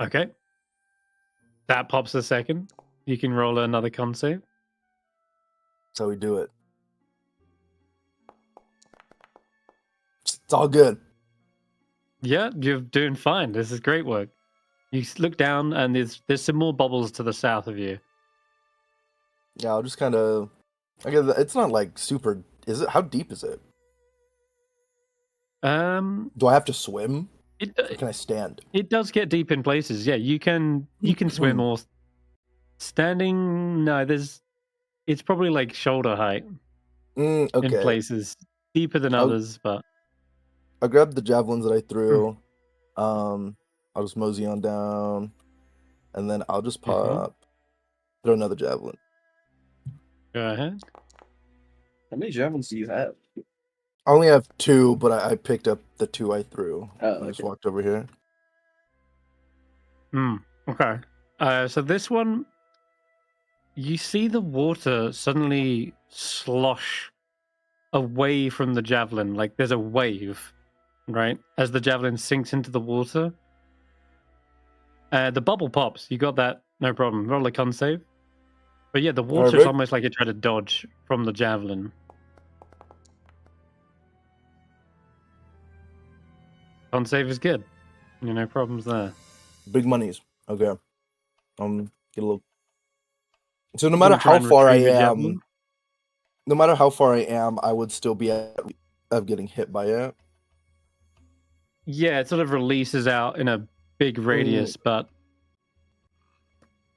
Okay. That pops a second. You can roll another con save. That's how we do it. It's all good. Yeah, you're doing fine. This is great work. You look down and there's some more bubbles to the south of you. Yeah, I'll just kind of. I guess it's not like super. Is it? How deep is it? Do I have to swim? Or can I stand? It does get deep in places. Yeah, you can swim or standing. No, it's probably like shoulder height Okay. in places, deeper than others. But I grabbed the javelins that I threw. I'll just mosey on down, and then I'll just throw another javelin. Go ahead. How many javelins do you have? I only have 2, but I picked up the 2 I threw. Oh, I just okay. walked over here. Okay. So this one, you see the water suddenly slosh away from the javelin, like there's a wave, right? As the javelin sinks into the water. The bubble pops. You got that, no problem. Roll a con save. But yeah, the water's Rick? almost like it tried to dodge from the javelin. Con save is good. No problems there. Big monies. Okay. Get a little. So no You matter gonna try how and far I retrieve your am, javelin? no matter how far I am, I would still be of getting hit by it. Yeah, it sort of releases out in a big radius, but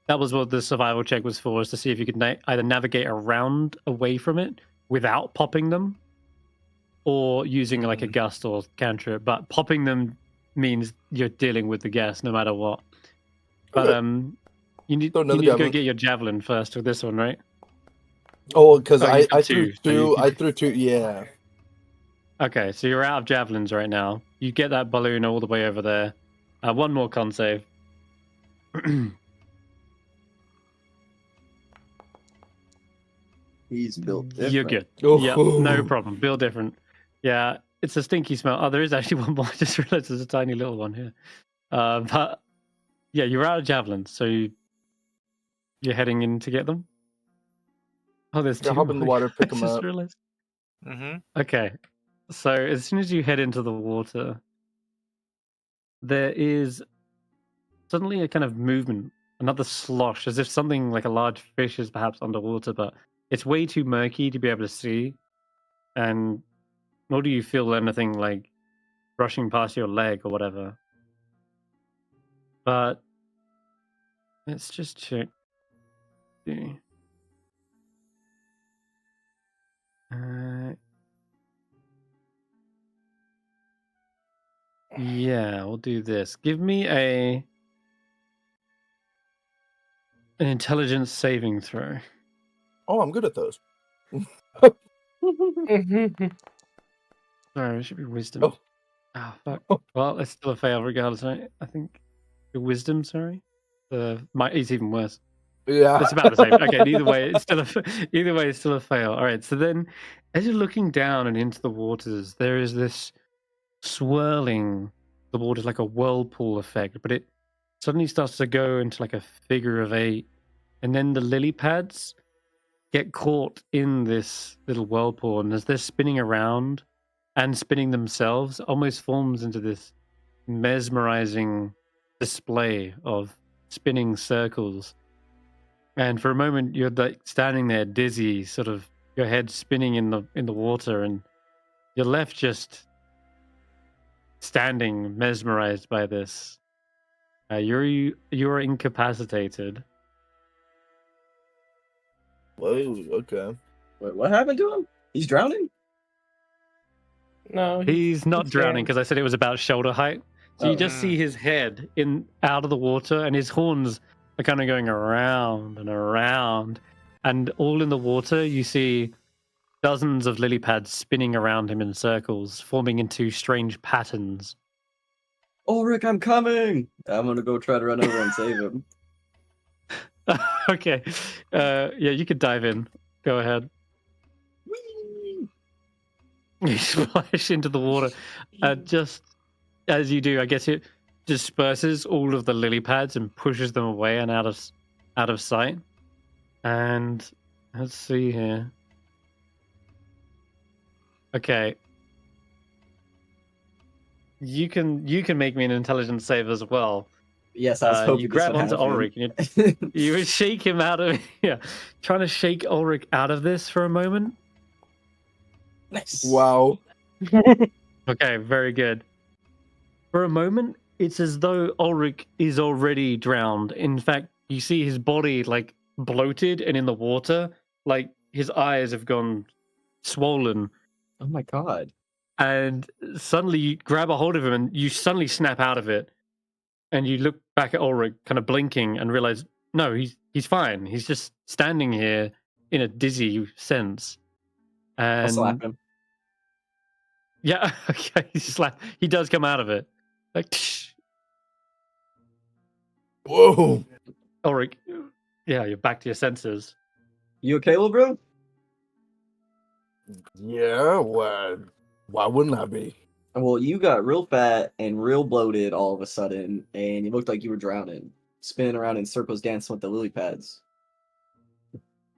that was what the survival check was for, is to see if you could either navigate around away from it without popping them, or using like a gust or cantrip. But popping them means you're dealing with the gas no matter what. But Okay. you need Throw to another go javelin. get your javelin first with this one, right? Oh, because Oh, you've I got threw two, so 2. I threw 2. Yeah. Okay, so you're out of javelins right now. You get that balloon all the way over there. One more con save. He's built different. You're good. Oh. Yeah, no problem. Build different. Yeah, it's a stinky smell. Oh, there is actually one more. I just realized there's a tiny little one here. But yeah, you're out of javelins, so you're heading in to get them. Oh, there's Yeah, two. hop in the water, I pick them just up. realized. Mm-hmm. Okay, so as soon as you head into the water, there is suddenly a kind of movement, another slosh, as if something like a large fish is perhaps underwater, but it's way too murky to be able to see. And nor do you feel anything like brushing past your leg or whatever. But let's just check. Yeah, we'll do this. Give me an intelligence saving throw. Oh, I'm good at those. Sorry, it should be wisdom. Oh. Oh, fuck. Well, it's still a fail regardless, right? I think your wisdom, sorry. It's even worse. Yeah. It's about the same. Okay, either way, it's still a fail. All right, so then as you're looking down and into the waters, there is this swirling. The water's like a whirlpool effect, but it suddenly starts to go into like a figure of 8, and then the lily pads get caught in this little whirlpool, and as they're spinning around and spinning themselves, almost forms into this mesmerizing display of spinning circles. And for a moment, you're like standing there, dizzy, sort of your head spinning in the water, and you're left just standing, mesmerized by this. You're incapacitated. Whoa, okay. Wait, what happened to him? He's drowning? No, He's not drowning stands. because I said it was about shoulder height. So you just see his head out of the water, and his horns are kind of going around and around, and all in the water. You see dozens of lily pads spinning around him in circles, forming into strange patterns. Ulric, I'm coming! I'm gonna go try to run over and save him. Okay. Yeah, you could dive in. Go ahead. Whee! You splash into the water. Just as you do, I guess it disperses all of the lily pads and pushes them away and out of sight. And let's see here. Okay. You can make me an intelligence save as well. Yes, I was hoping you this grab would onto happen. Ulric and you would shake him out of trying to shake Ulric out of this for a moment. Nice. Wow. Okay, very good. For a moment, it's as though Ulric is already drowned. In fact, you see his body like bloated and in the water, like his eyes have gone swollen. Oh my god. And suddenly you grab a hold of him and you suddenly snap out of it. And you look back at Ulric, kind of blinking, and realize, no, he's fine. He's just standing here in a dizzy sense. And I'll slap him. yeah, okay, he does come out of it. Like, tsh. Whoa. Ulric, yeah, you're back to your senses. You okay, little bro? Yeah, why wouldn't I be? Well, you got real fat and real bloated all of a sudden, and you looked like you were drowning, spinning around in circles, dancing with the lily pads.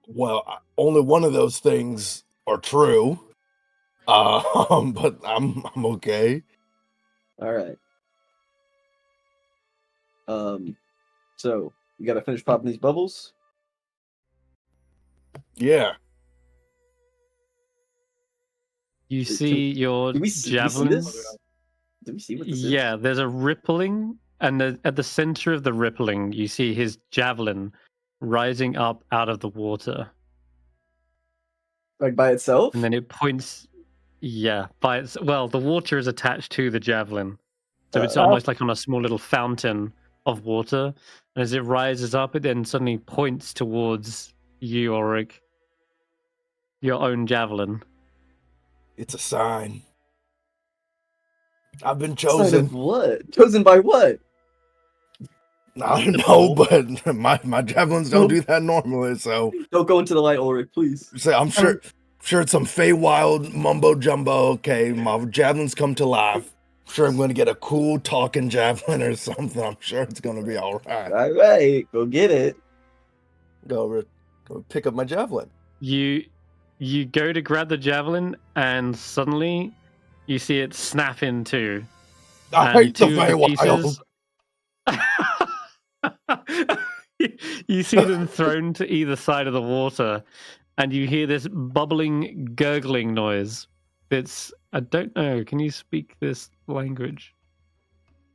Well, only one of those things are true. But I'm okay. All right. So you got to finish popping these bubbles. Yeah. You see your Did we see javelin. this? Did we see what this is? Yeah, there's a rippling, and at the center of the rippling, you see his javelin rising up out of the water. Like by itself? And then it points, well, the water is attached to the javelin. So it's almost like on a small little fountain of water. And as it rises up, it then suddenly points towards you, Ulric. Your own javelin. It's a sign. I've been Sign chosen. of what? Chosen by what? I don't know, but my javelins don't do that normally, so Don't go into the light, Ulric, please. so I'm sure it's some Feywild mumbo jumbo. Okay, my javelins come to life. I'm sure I'm gonna get a cool talking javelin or something. I'm sure it's gonna be all right. All right, go get it. Go pick up my javelin. You go to grab the javelin, and suddenly you see it snap in two. I And hate the two of the Feywild. pieces- You see them thrown to either side of the water, and you hear this bubbling, gurgling noise. It's, I don't know, can you speak this language?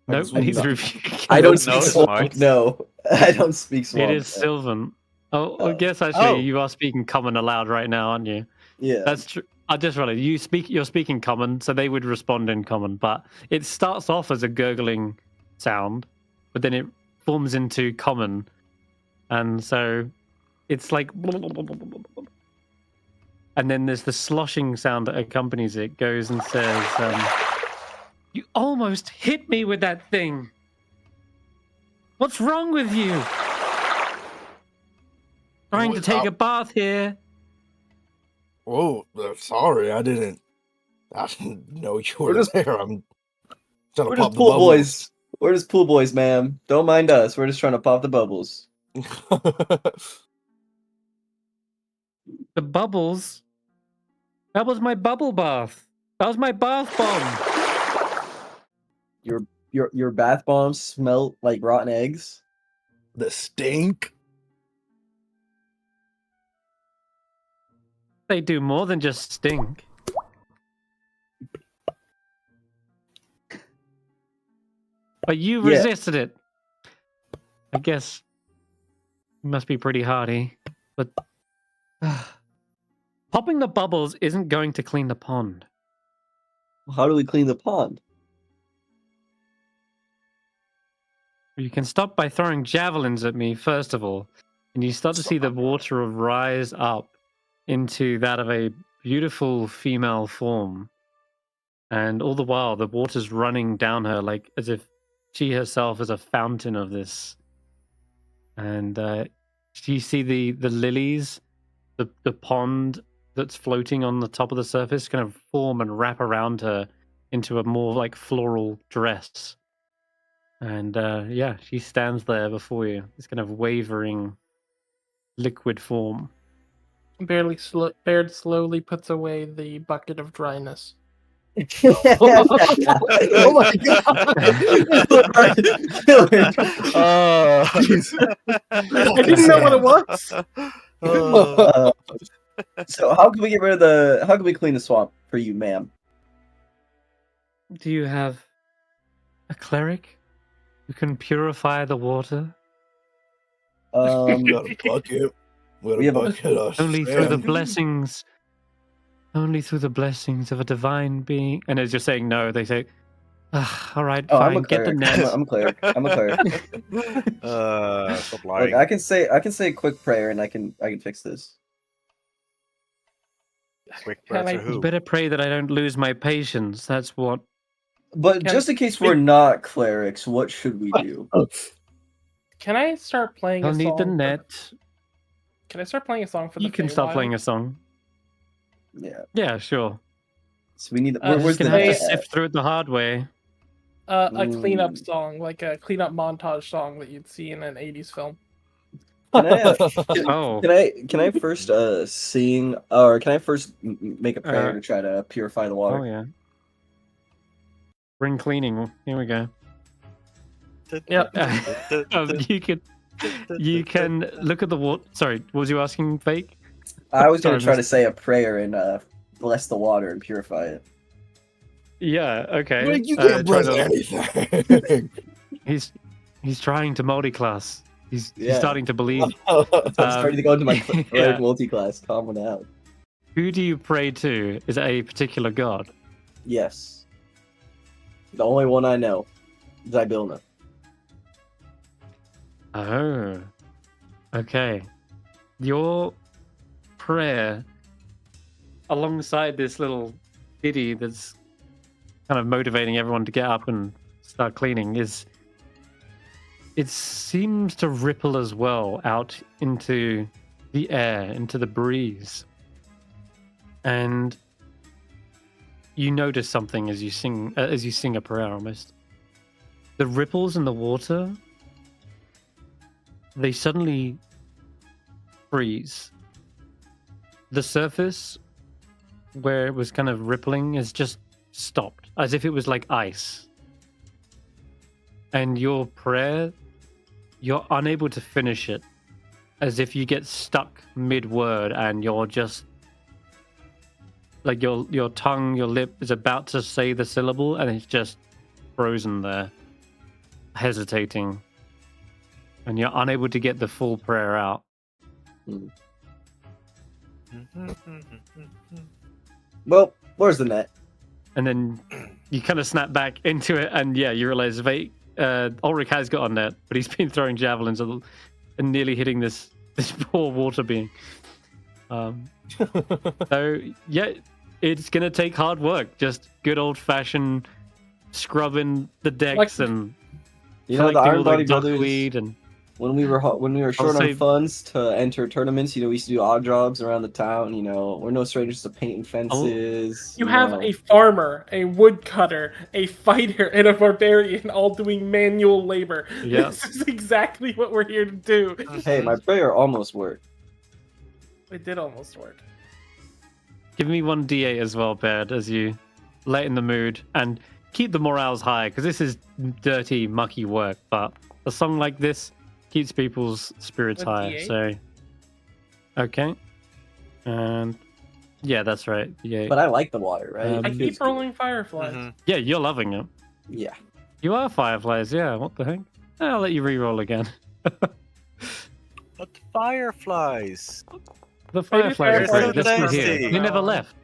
I No, just want neither to- of you can. I don't No, speak it's swamp. smart. No, I don't speak swamp. It is Sylvan. Oh, I guess actually Oh. you are speaking common aloud right now, aren't you? Yeah. That's true. I just realized you're speaking common, so they would respond in common. But it starts off as a gurgling sound, but then it forms into common, and so it's like, and then there's the sloshing sound that accompanies it. Goes and says, "You almost hit me with that thing. What's wrong with you? Trying to take a bath here." Oh, sorry, I didn't know you were We're just- there. I'm trying We're to just pop the pool bubbles. boys. We're just pool boys, ma'am. Don't mind us. We're just trying to pop the bubbles. The bubbles? That was my bubble bath. That was my bath bomb. Your bath bombs smell like rotten eggs. The stink. They do more than just stink. But you Yeah. resisted it. I guess you must be pretty hardy. But popping the bubbles isn't going to clean the pond. How do we clean the pond? You can stop by throwing javelins at me, first of all. And you start to see the water rise up into that of a beautiful female form, and all the while the water's running down her, like as if she herself is a fountain of this. And you see the lilies, the pond that's floating on the top of the surface kind of form and wrap around her into a more like floral dress. And yeah, she stands there before you, this kind of wavering liquid form. Baerd slowly puts away the bucket of dryness. Oh my god! I didn't know what it was. So how can we get rid of the? How can we clean the swamp for you, ma'am? Do you have a cleric who can purify the water? We got a bucket. We have a bucket. Only through the blessings. Only through the blessings of a divine being. And as you're saying no, they say, all right, Oh, fine, I'm a get the cleric. net. I'm a cleric. I'm a cleric. Stop Look, lying. I can say a quick prayer and I can fix this. Quick Can prayer I- for You who? better pray that I don't lose my patience. That's what. But Can- just in case we're not clerics, what should we do? Can I start playing I'll a need song? the net. Can I start playing a song for the You can start Feywild? playing a song. Yeah. Yeah, sure. So we need. You're We're Where's just the gonna have net to sift through it the hard way. A cleanup Mm. song, like a cleanup montage song that you'd see in an 80s film. Can I, Oh, can I first sing, or can I first make a prayer to try to purify the water? oh yeah. Ring cleaning. Here we go. Yep. You can look at the water. Sorry, what was you asking, Vaike? I was gonna Sorry, try to miss- say a prayer and bless the water and purify it. Yeah. Okay. Like, you try can't bless to- anything. He's trying to multi-class. He's Yeah. starting to believe. I'm starting to go into my cleric yeah. multi-class. Calm it out. Who do you pray to? Is it a particular god? Yes. The only one I know, Zybilna. Oh. Okay. Your prayer, alongside this little ditty that's kind of motivating everyone to get up and start cleaning, it seems to ripple as well out into the air, into the breeze. And you notice something as you sing a prayer almost. The ripples in the water, they suddenly freeze. The surface where it was kind of rippling is just stopped, as if it was like ice. And your prayer, you're unable to finish it, as if you get stuck mid-word and you're just like your tongue, your lip is about to say the syllable and it's just frozen there, hesitating, and you're unable to get the full prayer out. Well, where's the net? And then you kind of snap back into it, and yeah, you realize Ulric has got on net, but he's been throwing javelins and nearly hitting this poor water being. So yeah, it's gonna take hard work. Just good old fashioned scrubbing the decks and You know, the collecting Iron all Body the Brothers. duckweed and When we were short on say- funds to enter tournaments, we used to do odd jobs around the town. We're no strangers to painting fences. You have a farmer, a woodcutter, a fighter, and a barbarian all doing manual labor. Yeah. This is exactly what we're here to do. Hey, my prayer almost worked. It did almost work. give me one d8 as well, Baerd, as you lighten the mood and keep the morales high, because this is dirty, mucky work. But a song like this keeps people's spirits A high. D8? So, okay, and yeah, that's right. Yeah, But I like the water, right? Um, I It keep feels good. rolling fireflies. Mhm. yeah, you're loving it. Yeah. You are fireflies. Yeah, what the heck? I'll let you re-roll again. But fireflies. The Maybe fireflies are fireflies great. are They're still here. tasty. They never left.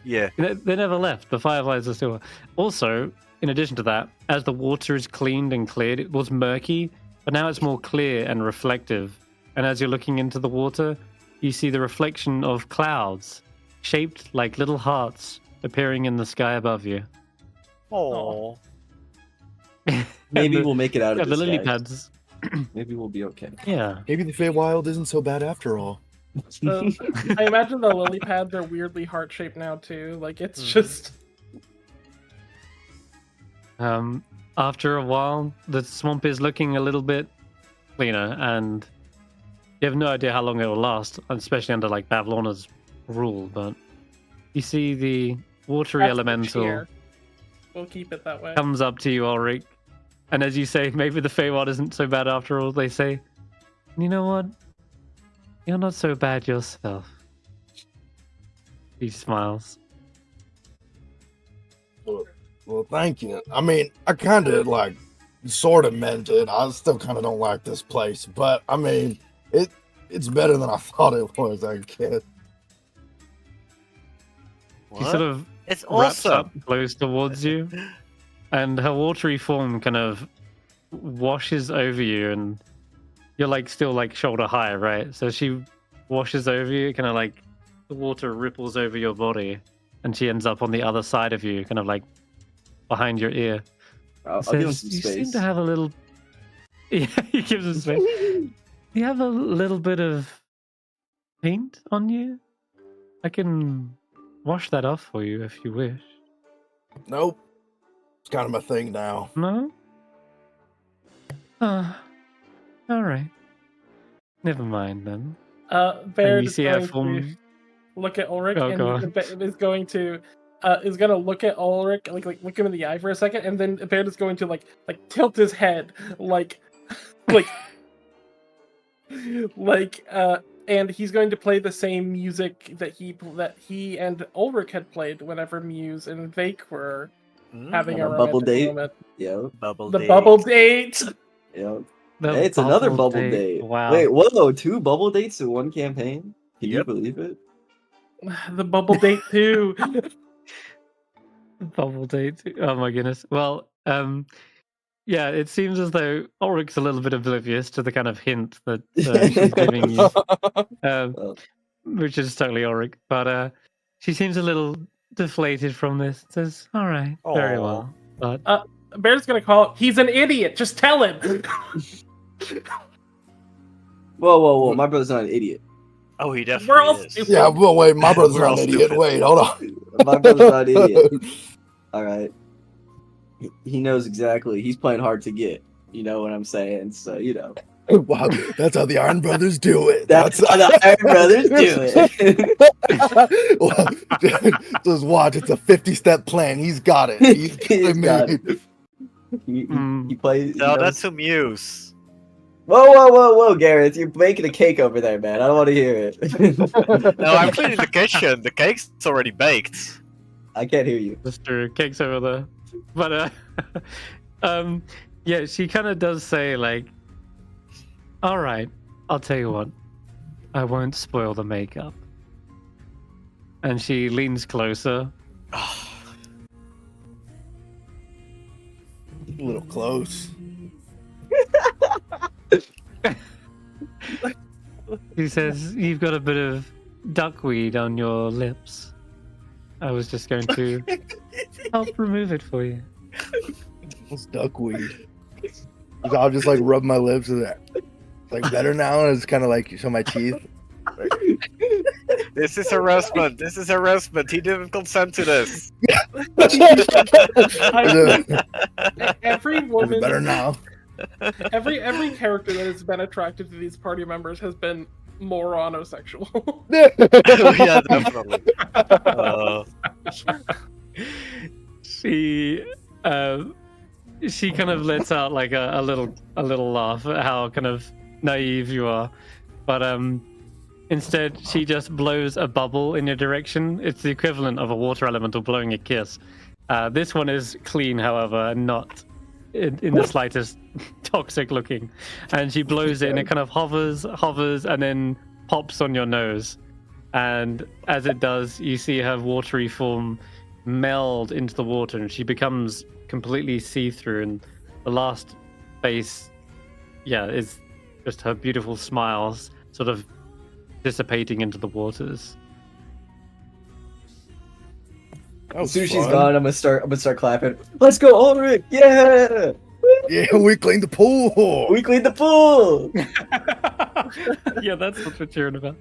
Yeah. They never left. The fireflies are still. Also, in addition to that, as the water is cleaned and cleared, it was murky, but now it's more clear and reflective. And as you're looking into the water, you see the reflection of clouds shaped like little hearts appearing in the sky above you. Oh. Maybe And we'll make it out of the this. lily guys. pads. Maybe we'll be okay. Yeah. Maybe the Feywild isn't so bad after all. I imagine the lily pads are weirdly heart-shaped now, too. Like, it's Mhm. just... After a while, the swamp is looking a little bit cleaner, and you have no idea how long it will last, especially under like Bavlorna's rule. But you see the watery That's the elemental cheer. We'll keep it that way. comes up to you, Ulric, and as you say, maybe the Feywild isn't so bad after all. They say, "You know what? You're not so bad yourself." He smiles. Well, thank you. I mean, I kind of like, sort of meant it. I still kind of don't like this place, but I mean, it's better than I thought it was. I guess. She sort of It's wraps awesome. up close towards you, and her watery form kind of washes over you, and you're like still like shoulder high, right? So she washes over you, kind of like the water ripples over your body, and she ends up on the other side of you, kind of like behind your ear. I'll give him Says, some you space. seem to have a little. Yeah, he gives him space. You have a little bit of paint on you. I can wash that off for you if you wish. Nope. It's kind of my thing now. No? All right. Never mind then. Baerd you is see her going to form. look at Ulric, Oh, and go on. Baerd is gonna look at Ulric, like look him in the eye for a second, and then Baerd is going to like tilt his head, like and he's going to play the same music that he and Ulric had played whenever Muse and Vaike were having a A bubble romantic date. moment. Yep. Bubble The date. bubble date. Yep. The Hey, it's another bubble date. date. Wow. Wait, whoa, 2 bubble dates in one campaign? Can you Yep. believe it? The bubble date too. Bubble date. Oh my goodness. Well, yeah, it seems as though Ulric's a little bit oblivious to the kind of hint that she's giving you, Oh. which is totally Ulric. But she seems a little deflated from this. Says, "All right, very Aw. well." But Baerd's gonna call it. He's an idiot. Just tell him. Whoa, my brother's not an idiot. Oh, he We're all definitely is. stupid. Yeah, well, wait, my brother's We're not all an idiot. stupid. Wait, hold on. My brother's not an idiot. Alright. He knows exactly. He's playing hard to get. You know what I'm saying? So, you know. Wow, that's how the Iron Brothers do it. That's how the Iron Brothers do it. Well, just watch. It's a 50-step plan. He's got it. He's He's got it. it. He plays. No, he that's knows- a Muse. Whoa, Garreth! You're making a cake over there, man. I don't want to hear it. No, I'm cleaning the kitchen. The cake's already baked. I can't hear you. Mr. Cake's over there. But yeah, she kind of does say like, "All right, I'll tell you what. I won't spoil the makeup." And she leans closer. A little close. He says, "You've got a bit of duckweed on your lips. I was just going to help remove it for you." It's duckweed. I'll just like rub my lips with that. It's like better now. And it's kind of like show my teeth. This is harassment. This is harassment. He didn't consent to this. Every Is it woman, better now? every character that has been attracted to these party members has been moronosexual. Yeah, definitely. She kind of lets out like a little laugh at how kind of naive you are, but instead she just blows a bubble in your direction. It's the equivalent of a water elemental blowing a kiss. This one is clean, however, and not in the slightest toxic looking. And she blows it, and it kind of hovers, and then pops on your nose. And as it does, you see her watery form meld into the water, and she becomes completely see-through. And the last face, is just her beautiful smiles, sort of dissipating into the waters. That As soon as was she's fun. gone, I'm gonna start clapping. Let's go, Ulric! Yeah! Yeah, we cleaned the pool. We cleaned the pool! Yeah, that's what we're cheering about.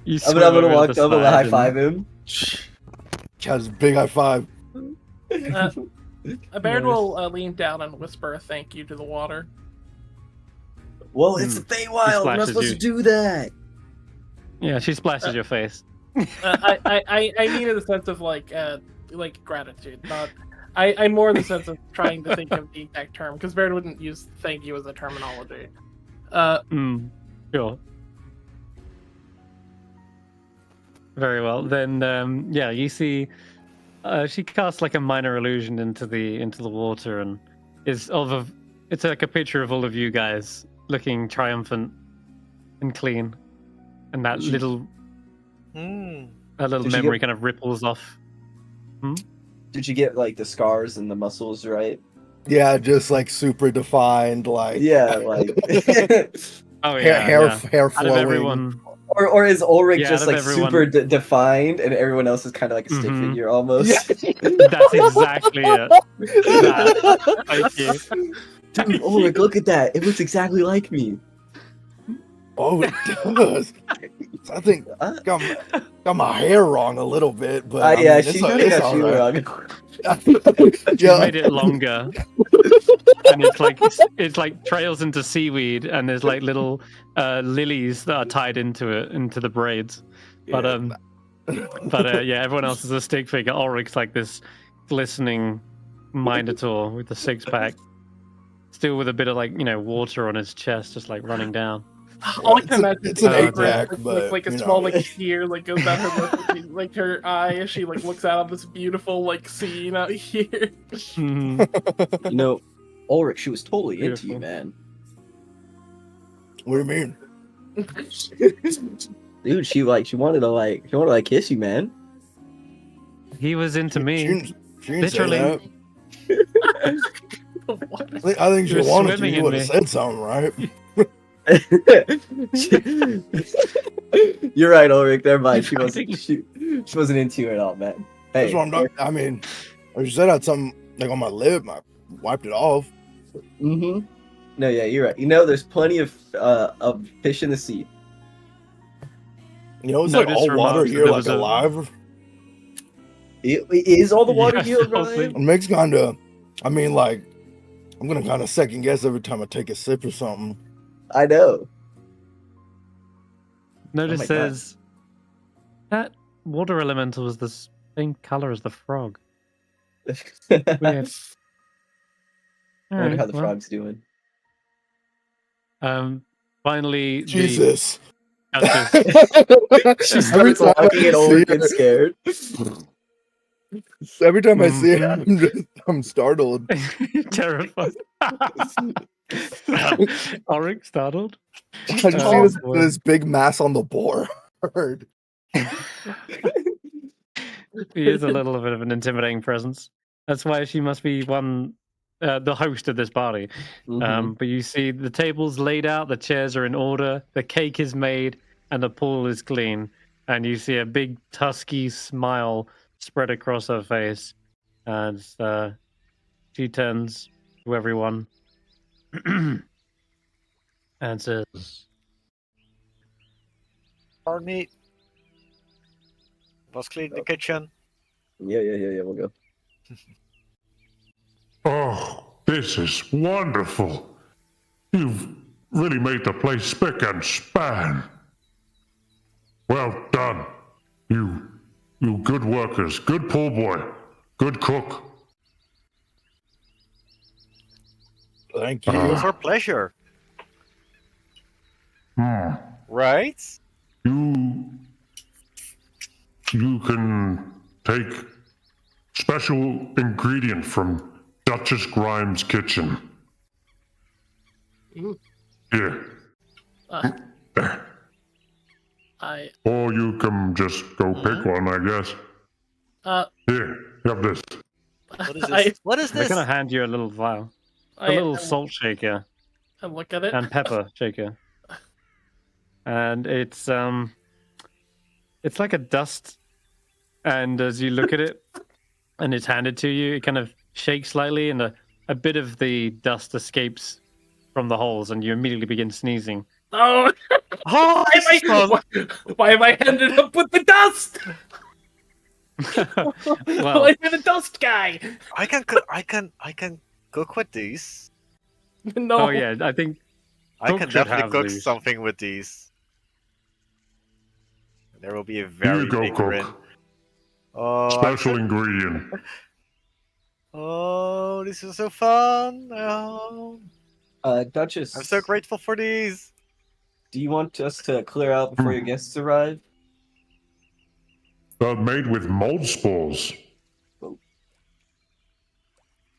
You I'm swim gonna over walk to up the and high side five him. Has a big high five. Baerd will lean down and whisper a thank you to the water. Whoa, it's the Feywild! We're not splashes supposed you. to do that! Yeah, she splashes your face. I mean in the sense of like gratitude, not. I'm more in the sense of trying to think of the exact term because Baerd wouldn't use "thank you" as a terminology. Sure. Very well. Then, yeah, you see, she casts like a minor illusion into the water, and it's like a picture of all of you guys looking triumphant and clean, and that little Hmm. Did she memory get- kind of ripples off. Did you get like the scars and the muscles right? Yeah, just like super defined, like Yeah, like. Oh hair, yeah, hair, yeah. hair Out of flowing. everyone, or is Ulric Yeah, just out of like everyone- super defined and everyone else is kind of like a stick Mhm. figure almost? that's exactly it. That. Thank you. Dude, Ulric, look at that. It looks exactly like me. Oh, it does. I think got my hair wrong a little bit, but I Yeah, mean, she it's, kinda it's got all you right. wrong. She's Yeah. made it longer, and it's like trails into seaweed, and there's like little lilies that are tied into the braids. But yeah, everyone else is a stick figure. Ulric's like this glistening Minotaur with the six pack, still with a bit of like water on his chest, just like running down. All I can imagine It's is an like, 8-pack, like, but like a you small know. like tear like goes down her lip, like her eye as she like looks out on this beautiful like scene out here. Mhm. Ulric, she was totally into you, Beautiful. man. What do you mean? Dude, she wanted to kiss you, man. He was into She me. didn't say Literally. that. What? I think she You're wanted to. swimming You in would have me. said something, right? You're right, Ulric. Never mind. She I wasn't. think- She wasn't into you at all, man. That's Hey. what I'm doing. I mean, if you said I had something like on my lip, I wiped it off. Mm-hmm. No, yeah, you're right. There's plenty of fish in the sea. You know, it's Notus like all water remarks that here, there like was a- alive. It is all the water Yes, here, probably. Brian. It makes kind of. I mean, like, I'm gonna kind of second guess every time I take a sip or something. I know. Notice my God. says that water elemental is the same color as the frog. Weird. I wonder Alright, how the well, frog's doing. Finally, Jesus. the She Every starts time I walking and see Ulric her- gets scared. Every time I see it, Mhm. I'm startled. terrified. Ulric startled. I just see Oh, this, boy. this big mass on the board. He is a little bit of an intimidating presence. That's why she must be the host of this party. Mhm. But you see the tables laid out, the chairs are in order, the cake is made, and the pool is clean. And you see a big tusky smile spread across her face as she turns to everyone and says, Arnie. Let's clean the kitchen. Yeah. We'll go. Oh, this is wonderful. You've really made the place spick and span. Well done. You good workers, good pool boy, good cook. Thank you. Ah. It's our pleasure, Hmm. right? You can take special ingredient from Duchess Grimes' kitchen. Ooh. Here. Uh, There. I Or you can just go pick one, I guess. Here, you have this. What is this? I, What is they're this? going to hand you a little vial, a I, little I, salt shaker I look at it. and pepper shaker. And it's like a dust. And as you look at it, and it's handed to you. It kind of shakes slightly, and a bit of the dust escapes from the holes, and you immediately begin sneezing. Oh, Oh, this is fun. why am I ended up with the dust? Well, I'm the dust guy. I can cook with these. No. oh yeah, I think I Cook can should definitely have cook these. something with these. There will be a Here very you go, big grin. cook. Oh, Special ingredient. oh, this is so fun. Oh, Duchess, I'm so grateful for these. do you want us to clear out before your guests arrive? Made with mold spores.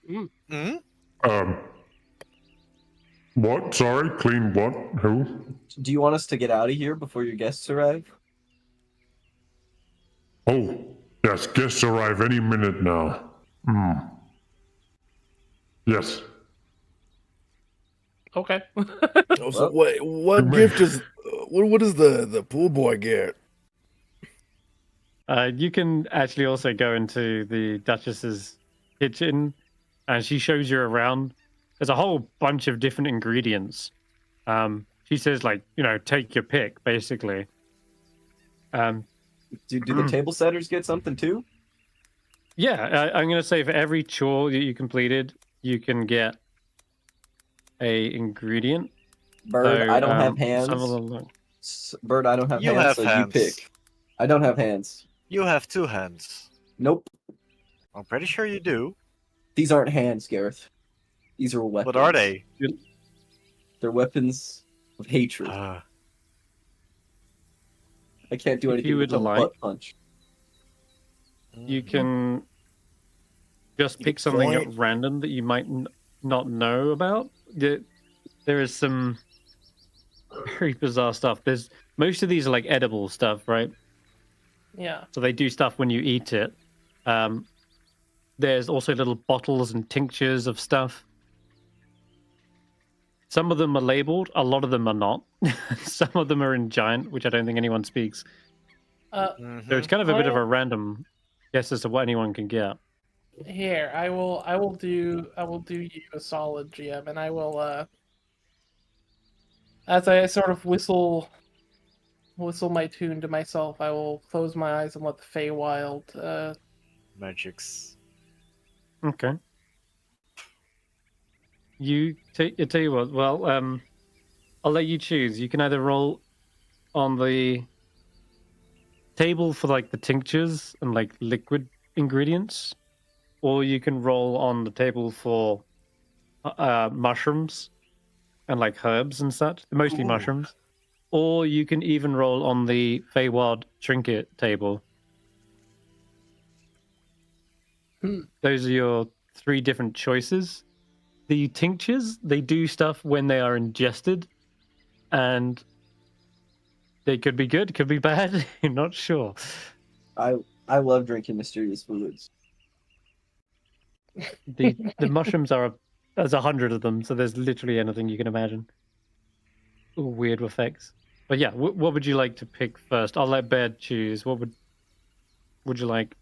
Hmm? What? Sorry? Clean what? Who? Do you want us to get out of here before your guests arrive? Oh, yes, guests arrive any minute now. Yes. Okay. Oh, so what You may- gift is what does the pool boy get? you can actually also go into the Duchess's kitchen, and she shows you around. There's a whole bunch of different ingredients. She says, like, take your pick, basically. Do the table setters get something too? Yeah, I'm going to say for every chore that you completed, you can get a ingredient. Bird, So, I don't have hands. Some of them Bird, I don't have You hands, have so hands. you pick. I don't have hands. You have 2 hands. Nope. I'm pretty sure you do. These aren't hands, Garreth. These are weapons. What are they? They're weapons of hatred. Uh, I can't do if anything you would but like- butt punch. you can just pick something at random that you might not know about. There is some very bizarre stuff. Most of these are like edible stuff, right? Yeah. So they do stuff when you eat it. There's also little bottles and tinctures of stuff. Some of them are labeled, a lot of them are not. Some of them are in giant, which I don't think anyone speaks. mhm. So it's kind of a bit of a random guess as to what anyone can get. Here, I will do you a solid, GM, and I will as I sort of whistle my tune to myself, I will close my eyes and let the Feywild Magics. Okay. I tell you what. Well, I'll let you choose. You can either roll on the table for like the tinctures and like liquid ingredients, or you can roll on the table for mushrooms and like herbs and such. Mostly Ooh. mushrooms. Or you can even roll on the Feywild trinket table. Those are your 3 different choices. The tinctures, they do stuff when they are ingested, and they could be good, could be bad. You're not sure. I love drinking mysterious fluids. The mushrooms there's 100 of them, so there's literally anything you can imagine. All weird effects. But yeah, what would you like to pick first? I'll let Baerd choose. What would you like?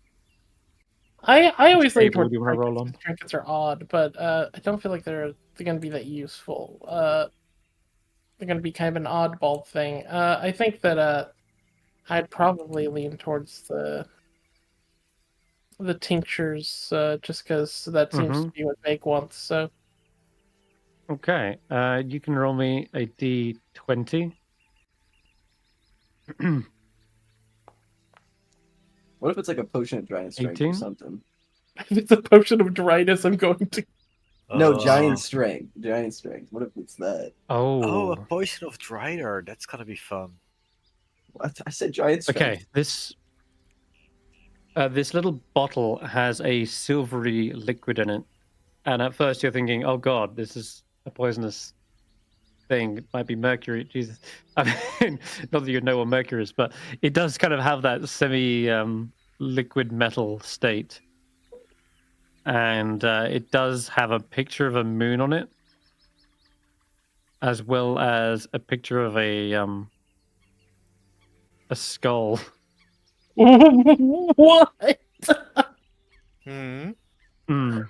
I always lean table towards do you wanna roll trinkets. on? Trinkets are odd, but I don't feel like they're going to be that useful. They're going to be kind of an oddball thing. I think that I'd probably lean towards the tinctures, just because that seems to be what Vaike wants. So Okay, you can roll me a d20. What if it's like a potion of giant strength 18? or something? if it's a potion of dryness, I'm going to. No, Uh, giant strength. Giant strength. What if it's that? Oh, a Oh, potion of Drider. That's gonna be fun. What? I said giant strength. okay. This little bottle has a silvery liquid in it, and at first you're thinking, "Oh God, this is a poisonous thing. It might be mercury." Jesus, I mean, not that you know what mercury is, but it does kind of have that semi-liquid metal state, and it does have a picture of a moon on it, as well as a picture of a skull. What? Hmm. Hmm.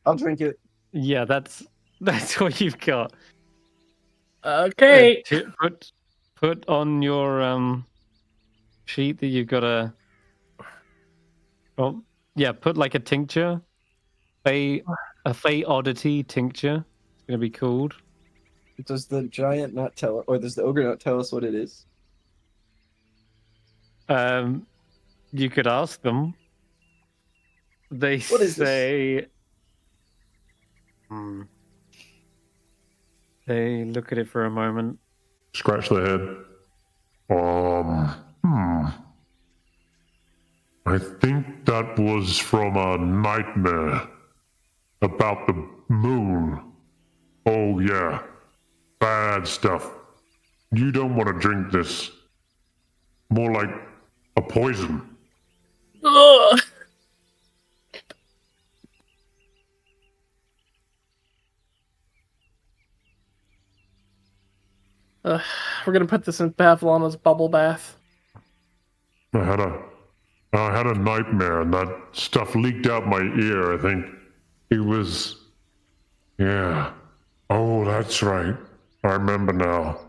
I'll drink it. Yeah, that's what you've got. Okay. Put on your sheet that you've got a. Oh, yeah. Put like a tincture, a Fey oddity tincture. It's gonna be called. Does the giant not tell, or does the ogre not tell us what it is? You could ask them. They What is this? say. Hmm. They look at it for a moment. Scratch their head. I think that was from a nightmare about the moon. Oh, yeah. Bad stuff. You don't want to drink this. More like a poison. Ugh. We're gonna put this in Bavlana's bubble bath. I had a nightmare and that stuff leaked out my ear, I think. It was... Yeah. Oh, that's right. I remember now.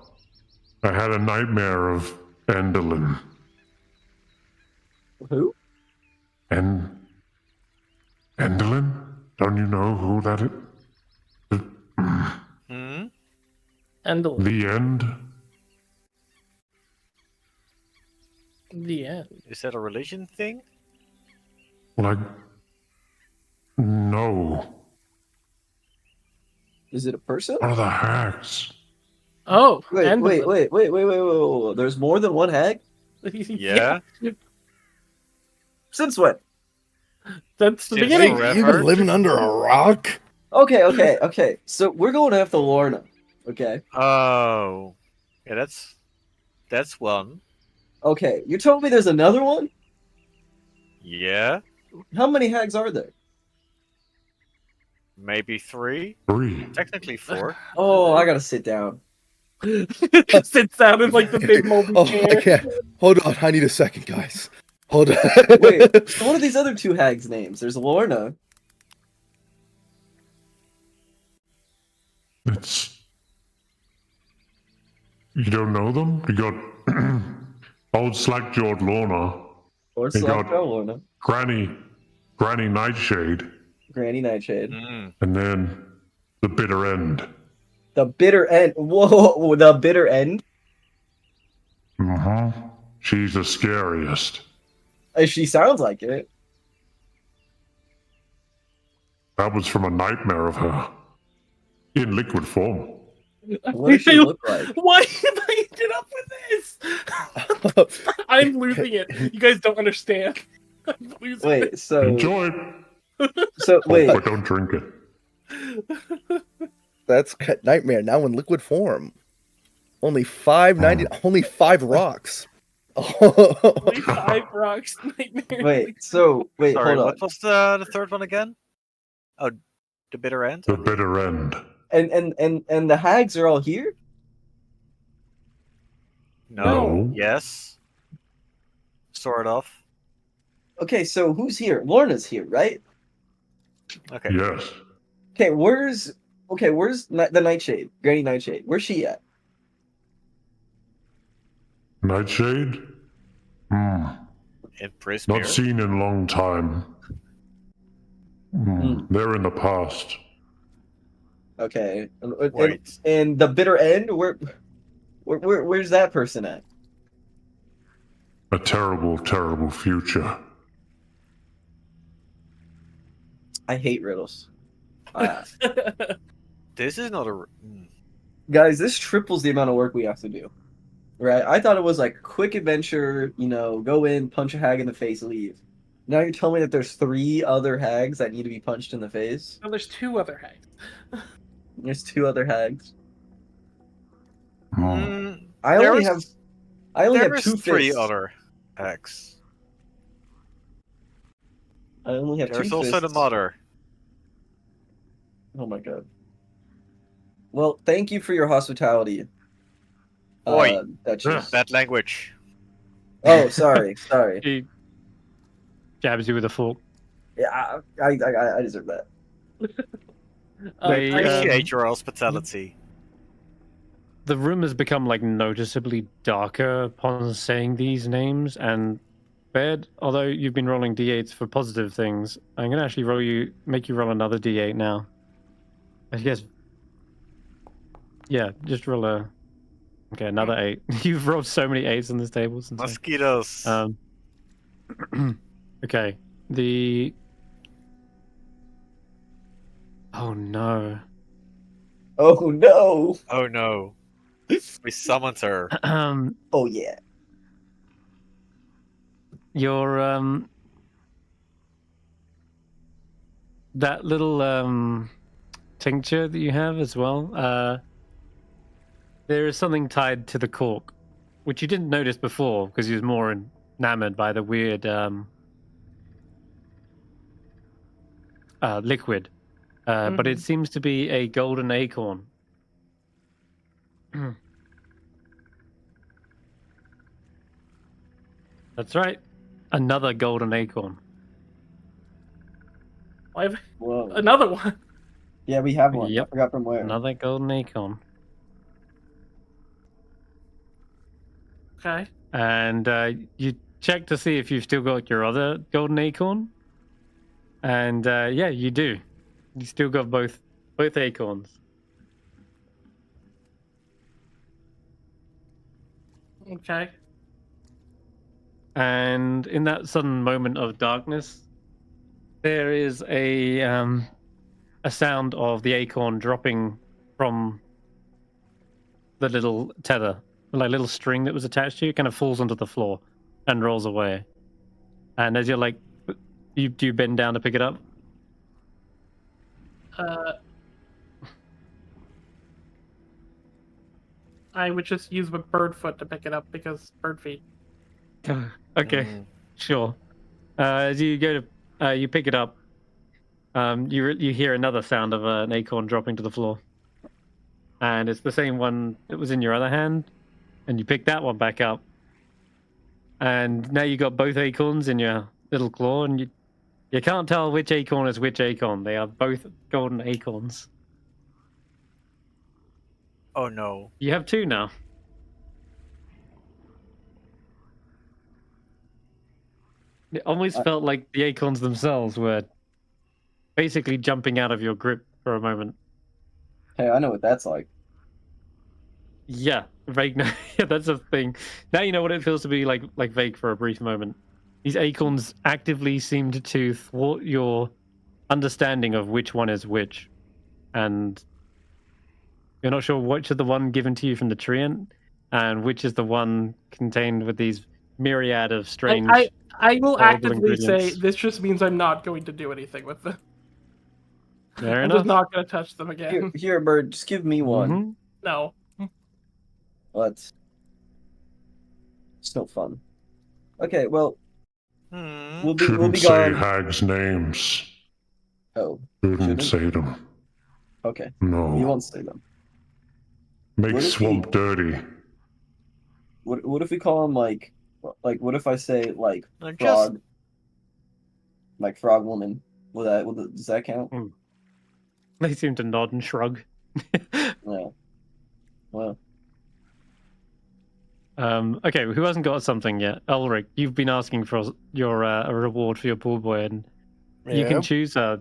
I had a nightmare of Endelin. Who? Endelin? Don't you know who that is? Hmm. End. The end? The end. Is that a religion thing? Like... No. Is it a person? One of the hags. Oh, Wait. Endolin. There's more than one hag? Yeah. Since when? That's the Since beginning. forever. You've been living under a rock? Okay. So we're going after Lorna. Okay. Oh. Yeah, that's one. Okay. You told me there's another one? Yeah. How many hags are there? Maybe 3. 3. Technically 4. Oh, I gotta sit down. Sits down in like the big moldy Oh, chair. I can't. Hold on. I need a second, guys. Hold on. Wait, so what are these other 2 hags' names? There's Lorna. It's... You don't know them? You got... Old Slack-Jawed Lorna. Or They got- Lorna. Granny Nightshade. Granny Nightshade. Mm. And then the bitter end. The bitter end. Whoa, the bitter end? Mm-hmm. She's the scariest. She sounds like it. That was from a nightmare of her. In liquid form. What does she look like? Why have I ended up with this? I'm losing it. You guys don't understand. I'm losing it. Wait, so Enjoy it. wait. But don't drink it. That's Nightmare now in liquid form. Only 5.90. Only 5 rocks. Only 5 rocks. Nightmare. Wait, Sorry, hold on. what was the third one again? Oh, the bitter end? The bitter end. And the hags are all here? No. No. Yes. Sort of. Okay, so who's here? Lorna's here, right? Okay. Yes. Okay, where's the Nightshade? Granny Nightshade. Where's she at? Nightshade? In Prismere. Not seen in a long time. They're in the past. Okay. Wait. And the bitter end, where's that person at? A terrible, terrible future. I hate riddles. This is not a. Guys, this triples the amount of work we have to do. Right? I thought it was like a quick adventure, go in, punch a hag in the face, leave. Now you're telling me that there's 3 other hags that need to be punched in the face? No, there's 2 other hags. There's 2 other hags. Mm, I only have 2 3 fists. other hacks. I only have 2 There's also the fists. mother. Oh my god. Well, thank you for your hospitality. Oi. Duchess. Bad language. Oh, sorry. He jabs you with a fork. Yeah, I deserve that. They, Appreciate your hospitality. The room has become like noticeably darker upon saying these names, and Baerd, although you've been rolling d8s for positive things, I'm gonna actually make you roll another d8 now. I guess. Yeah, just roll another 8. You've rolled so many 8s on this table since. Mosquitoes. Okay. Oh no. Oh no! Oh no. We summoned her. Oh yeah. Your that little tincture that you have as well. There is something tied to the cork, which you didn't notice before because you was more enamored by the weird liquid. But it seems to be a golden acorn. That's right. Another golden acorn. I've Whoa. another one. Yeah, we have one. Yep. I forgot from where. Another golden acorn. Okay. And you check to see if you've still got your other golden acorn. And yeah, you do. You still got both acorns. Okay. And in that sudden moment of darkness, there is a sound of the acorn dropping from the little tether, like little string that was attached to you, kind of falls onto the floor and rolls away. And as you're like, do you bend down to pick it up? I would just use my bird foot to pick it up because bird feet. Okay, sure. As you go to, you pick it up. You hear another sound of an acorn dropping to the floor, and it's the same one that was in your other hand. And you pick that one back up, and now you got both acorns in your little claw, and you can't tell which acorn is which acorn. They are both golden acorns. Oh no. You have 2 now. It almost felt like the acorns themselves were basically jumping out of your grip for a moment. Hey, I know what that's like. Yeah, Vaike. Yeah, that's the thing. Now you know what it feels to be like Vaike for a brief moment. These acorns actively seemed to thwart your understanding of which one is which, and you're not sure which is the one given to you from the treant, and which is the one contained with these myriad of strange. I will horrible actively say ingredients. this just means I'm not going to do anything with them. Fair I'm enough. just not going to touch them again. Here, bird. Just give me one. Mhm. No. What? It's no fun. Okay, well, we'll Shouldn't be say gone. hags' names. Oh, Shouldn't shouldn't? say them. Okay. No. We won't say them. Make What if swamp dirty. What if we call him like what if I say like Just frog, like frog woman? Does that count? They seem to nod and shrug. No. Well, Okay, who hasn't got something yet? Ulric, you've been asking for your a reward for your pool boy, and you can choose a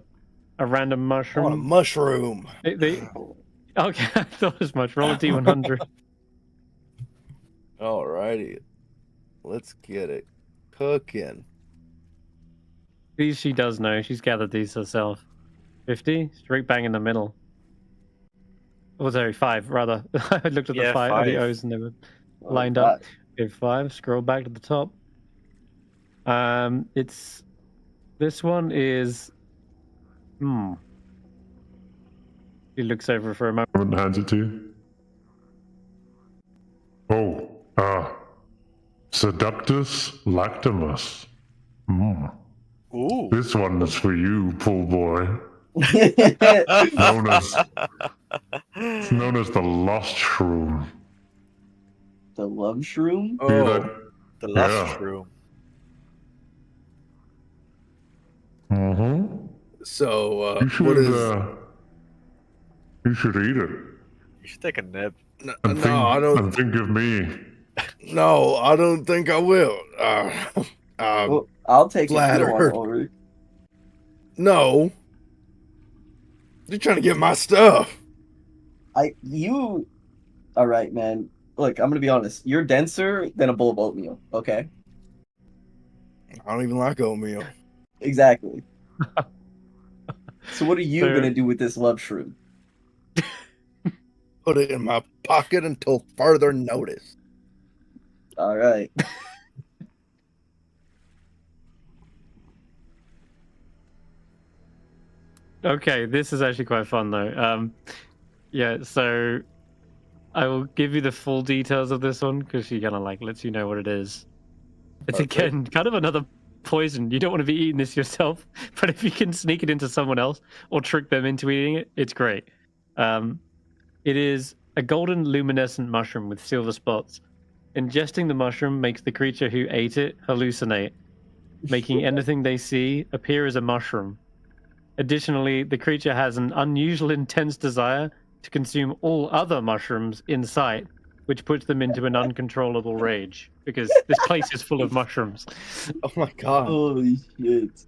random I mushroom. want a mushroom. Okay, I thought as much. Roll a d100. Alrighty. Let's get it cooking. These she does know. She's gathered these herself. 50, straight bang in the middle. Oh, sorry, 5 rather. I looked at the Yeah, 5 the 5. O's and they were lined up. Okay, 5. Scroll back to the top. It's this one is. He looks over for a moment. And hands it to you. Oh, Seductus lactimus. Ooh. This one is for you, pool boy. What? It's known as the lost shroom. The love shroom? Oh, that? the last Yeah. shroom. Mm-hmm. So, You should, what is? you should eat it. You should take a nip. No, I don't. And think of me. No, I don't think I will. Well, I'll take it if you don't want flattered. it, Ulric. No, you're trying to get my stuff. All right, man. Look, I'm gonna be honest. You're denser than a bowl of oatmeal. Okay. I don't even like oatmeal. Exactly. So what are you Fair. gonna do with this love shroom? Put it in my pocket until further notice. All right. Okay, this is actually quite fun though. Yeah, so I will give you the full details of this one because she kind of like lets you know what it is. It's Perfect. again kind of another poison. You don't want to be eating this yourself, but if you can sneak it into someone else or trick them into eating it, it's great. It is a golden luminescent mushroom with silver spots. Ingesting the mushroom makes the creature who ate it hallucinate, making anything they see appear as a mushroom. Additionally, the creature has an unusual intense desire to consume all other mushrooms in sight, which puts them into an uncontrollable rage because this place is full of mushrooms. Oh my god. Holy shit.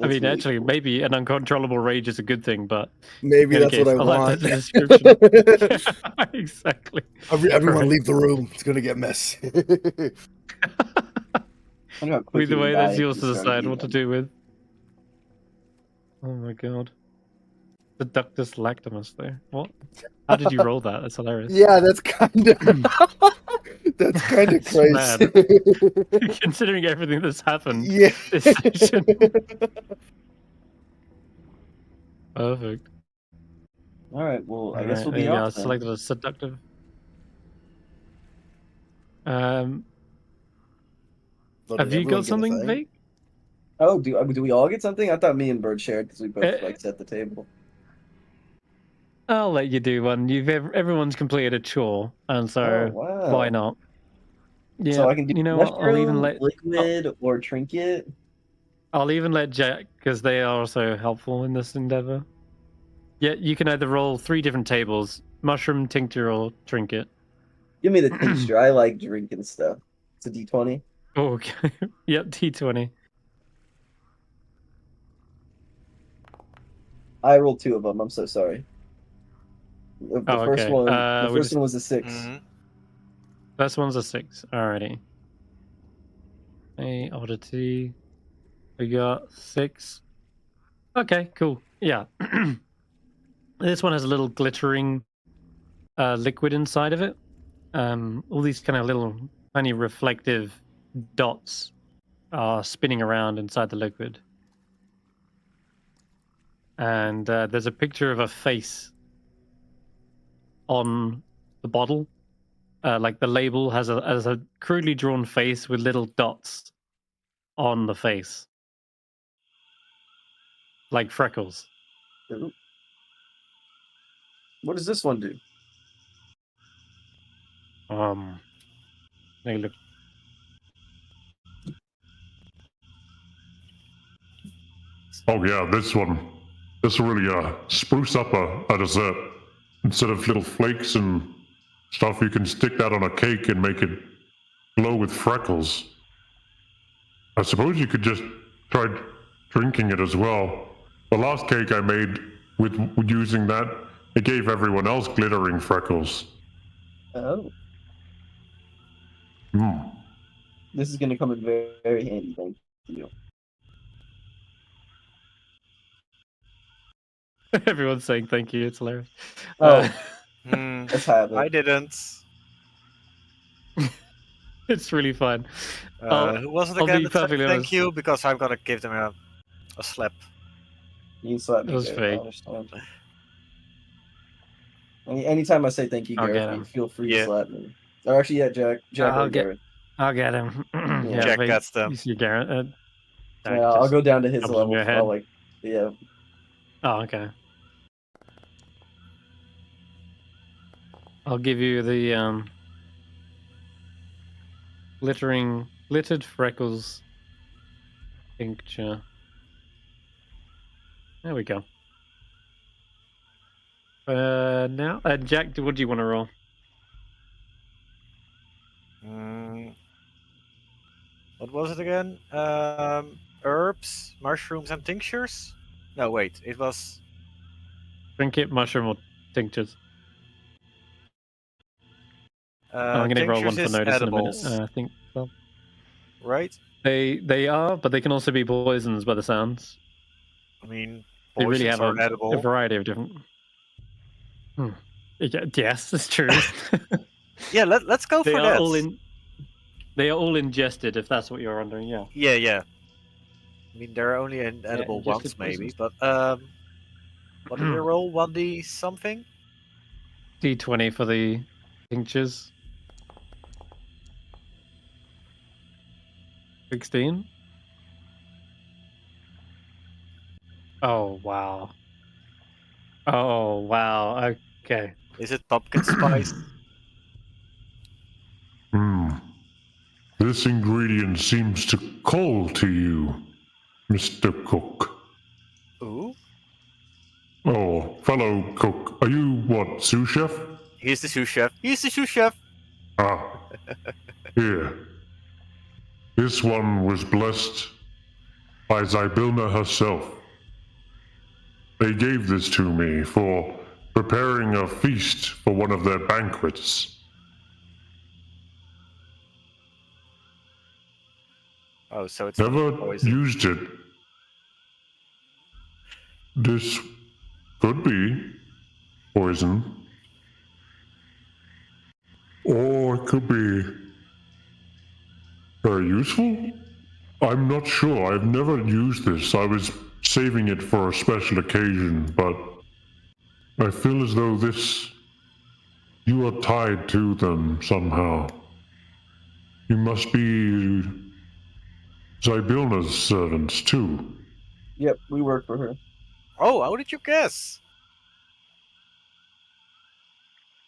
I mean, really actually, cool. maybe an uncontrollable rage is a good thing, but Maybe in any that's what case, I like want. the description. Yeah, exactly. Everyone Right. leave the room. It's gonna get messy. I wonder how quick Either you would way, die that's if yours you to started decide eating what to them. do with. Oh my god. Seductus lactimus there. What? How did you roll that? That's hilarious. Yeah, that's kind of that's kind of It's crazy. Considering everything that's happened Yeah. this session. Perfect. All right. Well, I guess Alright, we'll there be you go. I off then. selected a seductive. So did Have you everyone got get a something, thing? Vaike? Oh, do we all get something? I thought me and Bird shared because we both Uh, like set the table. I'll let you do one. Everyone's completed a chore, and Oh so wow. why not? Yeah, So I can do you know what? mushroom, liquid, or trinket. I'll even let Jack, because they are also helpful in this endeavor. Yeah, you can either roll 3 different tables: mushroom, tincture, or trinket. Give me the tincture. I like drinking stuff. It's a D20. Oh, okay. Yep, T20. I rolled 2 of them. I'm so sorry. The Oh, first okay. one. The We'll first just- one was a 6. Mhm. First one's a 6. Alrighty. A oddity. We got 6. Okay, cool. Yeah. This one has a little glittering liquid inside of it. All these kind of little tiny reflective dots are spinning around inside the liquid. And there's a picture of a face on the bottle. Like the label has a crudely drawn face with little dots on the face. Like freckles. Ooh. What does this one do? They look. Oh yeah, this one. This will really spruce up a dessert. Instead of little flakes and stuff, you can stick that on a cake and make it glow with freckles. I suppose you could just try drinking it as well. The last cake I made with using that, it gave everyone else glittering freckles. Oh, Hmm. this is gonna come in very, very handy. Thank you. Everyone's saying thank you. It's hilarious. Oh, Hmm, let's have I it. didn't. It's really fun. I'll- Who was it I'll again? be that said perfectly thank honest. you, because I'm gonna give them a slap. You can slap It me, was Garreth. I fake. understand. Anytime I say thank you, I'll Garreth, get him. feel free to Yeah. slap me. Or actually, yeah, Jack I'll or get- Garreth. I'll get him. Yeah, Jack Vaike, gets them. You see Garrett. Jack Yeah, I'll just go down to his jumps on level. your head. I'll like, yeah. Oh, okay. I'll give you the glittering glittered freckles tincture. There we go. Now, Jack, what do you want to roll? What was it again? Herbs, mushrooms, and tinctures? No, wait. It was... Trinket, mushroom, or tinctures? I'm going to roll one tinctures for is Notus in a minute. edibles, I think. Well, right? they are, but they can also be poisons by the sounds. I mean, They really poisons have are a edible. variety of different. Yes, that's true. Yeah, let's go they for are that. all in. They are all ingested, if that's what you're wondering. Yeah. Yeah. I mean, there are only edible ingested ones, maybe. poisons. But what did we roll? 1d something? D20 for the tinctures. 16. Oh wow. Oh wow. Okay. Is it pumpkin spice? This ingredient seems to call to you, Mr. Cook. Ooh. Oh, fellow cook, are you what, sous chef? He's the sous chef. He's the sous chef. Ah, here. This one was blessed by Zybilna herself. They gave this to me for preparing a feast for one of their banquets. Oh, so it's Never not poison. used it. This could be poison. Or it could be very useful. I'm not sure. I've never used this. I was saving it for a special occasion, but I feel as though you are tied to them somehow. You must be Zybilna's servants too. Yep, we work for her. Oh, how did you guess?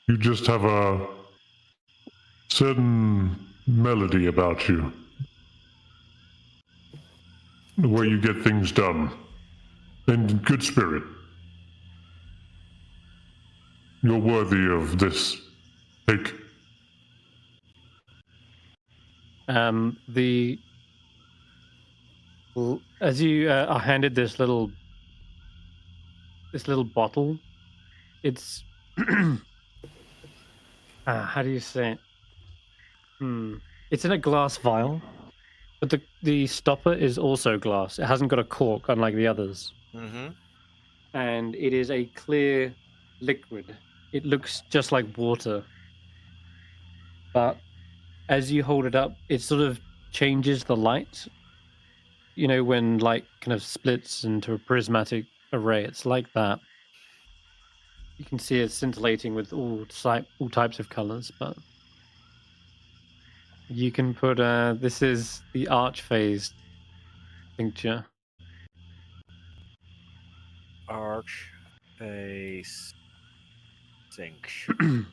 You just have a certain melody about you. The way you get things done. And in good spirit. You're worthy of this. Take. As you are handed this little bottle, it's how do you say it? It's in a glass vial, but the stopper is also glass. It hasn't got a cork, unlike the others. Mm-hmm. And it is a clear liquid. It looks just like water, but as you hold it up, it sort of changes the light. You know, when light kind of splits into a prismatic array, it's like that. You can see it scintillating with all types of colors, but you can put this is the archphase tincture. Archphase tincture.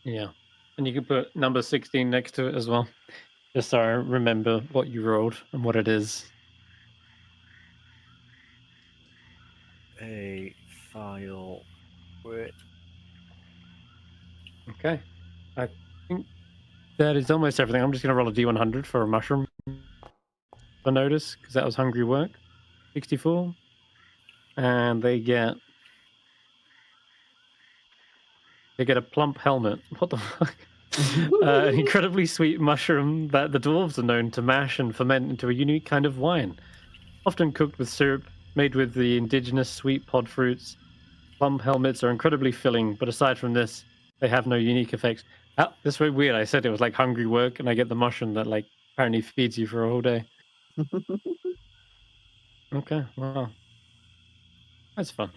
Yeah, and you can put number 16 next to it as well, just so I remember what you rolled and what it is. A file with... Okay, I think that is almost everything. I'm just going to roll a D100 for a mushroom for Notus, because that was hungry work. 64. And they get a plump helmet. What the fuck? An incredibly sweet mushroom that the dwarves are known to mash and ferment into a unique kind of wine. Often cooked with syrup, made with the indigenous sweet pod fruits. Plump helmets are incredibly filling, but aside from this, they have no unique effects. This is very weird. I said it was like hungry work, and I get the mushroom that like apparently feeds you for a whole day. Okay, wow. That's fun.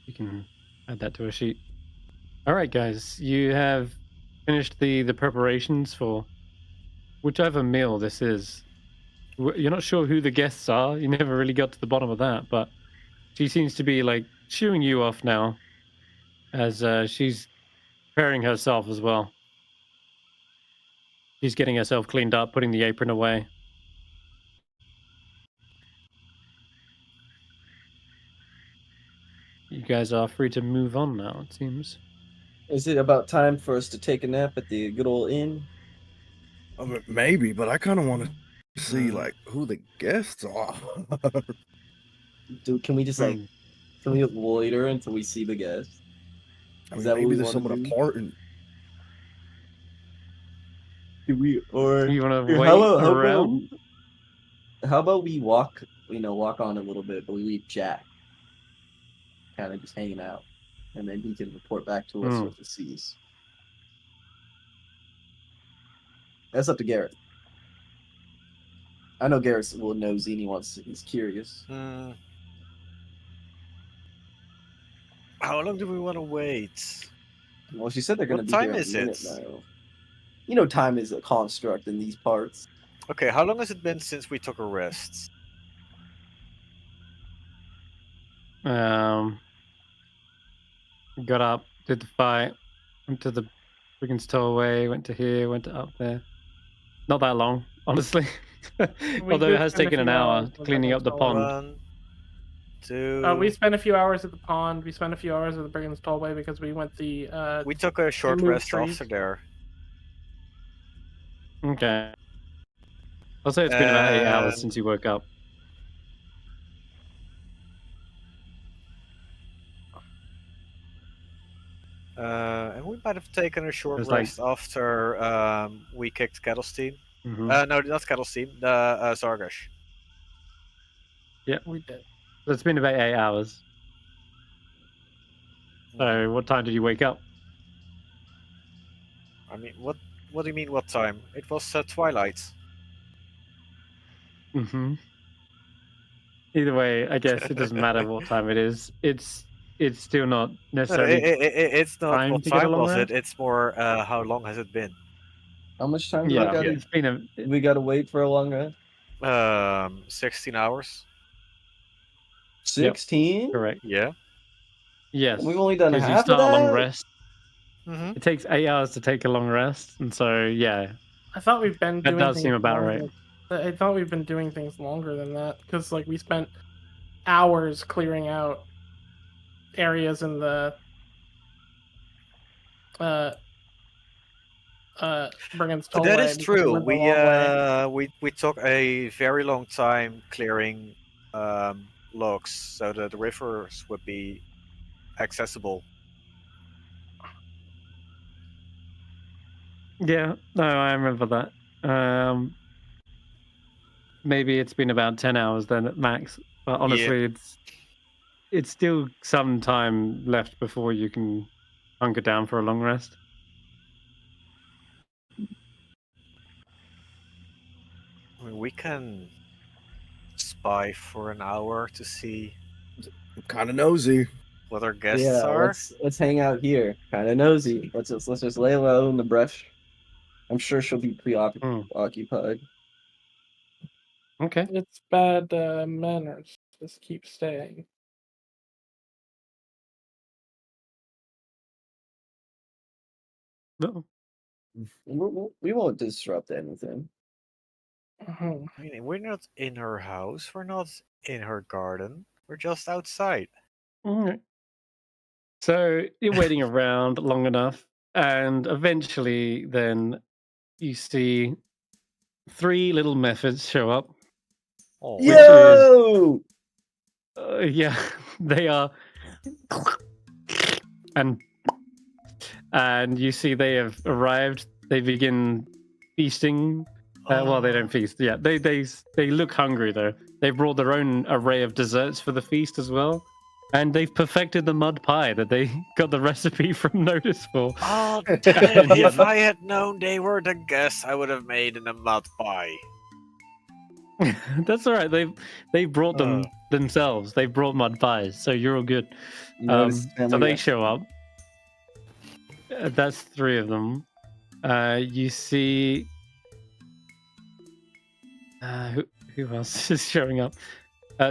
You can add that to a sheet. All right, guys, you have finished the preparations for whichever meal this is. You're not sure who the guests are. You never really got to the bottom of that, but she seems to be like shooing you off now, as she's preparing herself as well. She's getting herself cleaned up, putting the apron away. You guys are free to move on now, it seems. Is it about time for us to take a nap at the good old inn? I mean, maybe, but I kind of want to see like who the guests are. Can we just like, can we loiter until we see the guests? I Is mean, that what maybe we there's wanna someone do? important. Do we or You want to Here, wait around? How about we walk? Walk on a little bit, but we leave Jack kind of just hanging out, and then he can report back to us what he sees. That's up to Garreth. I know Garreth's a little nosy and he's curious. How long do we want to wait? Well, she said they're going to What be time here is in a minute it? now. You know, time is a construct in these parts. Okay, how long has it been since we took a rest? Got up, did the fight, went to the Brigand's Tollway, went to here, went to up there. Not that long, honestly. Although it did has spend a taken an few hour hours on cleaning up the pond. 1, 2. We spent a few hours at the pond. We spent a few hours at the Brigand's Tollway because we went the. We took a short moved rest trees. after there. Okay. I'll say it's been about 8 hours since you woke up. And we might have taken a short It's like- rest after we kicked Kettlestein. Mhm. No, not Kettlestein, the Zargash. We did. So it's been about 8 hours. So what time did you wake up? I mean, what do you mean? What time? It was twilight. Mm-hmm. Either way, I guess it doesn't matter what time it is. It's still not No, necessarily. it's not time what to get a time long was rest? it. It's more how long has it been? How much time do Yeah, we it's been a. gotta wait for a long rest? 16 hours. 16? Correct. Yeah. Yes. We've only done Because you half of start a long that? rest. Mm-hmm. It takes 8 hours to take a long rest, and so yeah, I thought we've been that doing does things seem about longer. right. I thought we've been doing things longer than that because like we spent hours clearing out areas in the Brigand's Tollway. That is because true. went the long way. We took a very long time clearing logs so that the rivers would be accessible. Yeah, no, I remember that. Maybe it's been about 10 hours then at max. But honestly, it's still some time left before you can hunker down for a long rest. I mean, we can spy for an hour to see I'm kind of nosy. what our guests Yeah, are. let's hang out here. Kind of nosy. Let's just lay low in the brush. I'm sure she'll be preoccupied. Okay. It's bad manners. Just keep staying. No. We won't disrupt anything. Mhm. I mean, we're not in her house. We're not in her garden. We're just outside. Alright. So you're waiting around long enough, and eventually then you see 3 little methods show up. Oh, Which Yo! Yeah, they are, and you see they have arrived. They begin feasting. Well, they don't feast. Yeah, they look hungry though. They brought their own array of desserts for the feast as well, and they've perfected the mud pie that they got the recepe from Notus for. Oh, damn. If I had known they were the guests, I would have made a mud pie. That's all right. They brought them themselves. They brought mud pies, so you're all good. Notice So family they rest. show up. That's 3 of them. You see. Who else is showing up?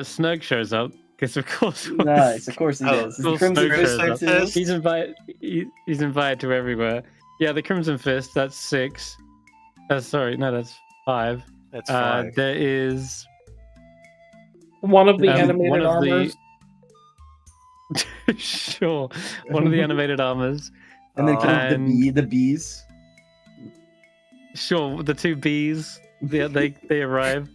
Snug shows up because, of course. Nice, of course he Oh, does. cool, The Crimson Snow Fist shows there up. too? He's invited to everywhere. Yeah, the Crimson Fist. That's 6. Sorry, no, that's 5. That's 5. There is One of the one animated of armors. the sure, one of the animated armors. And then kind of And- the bees. Sure, the 2 bees. They arrive.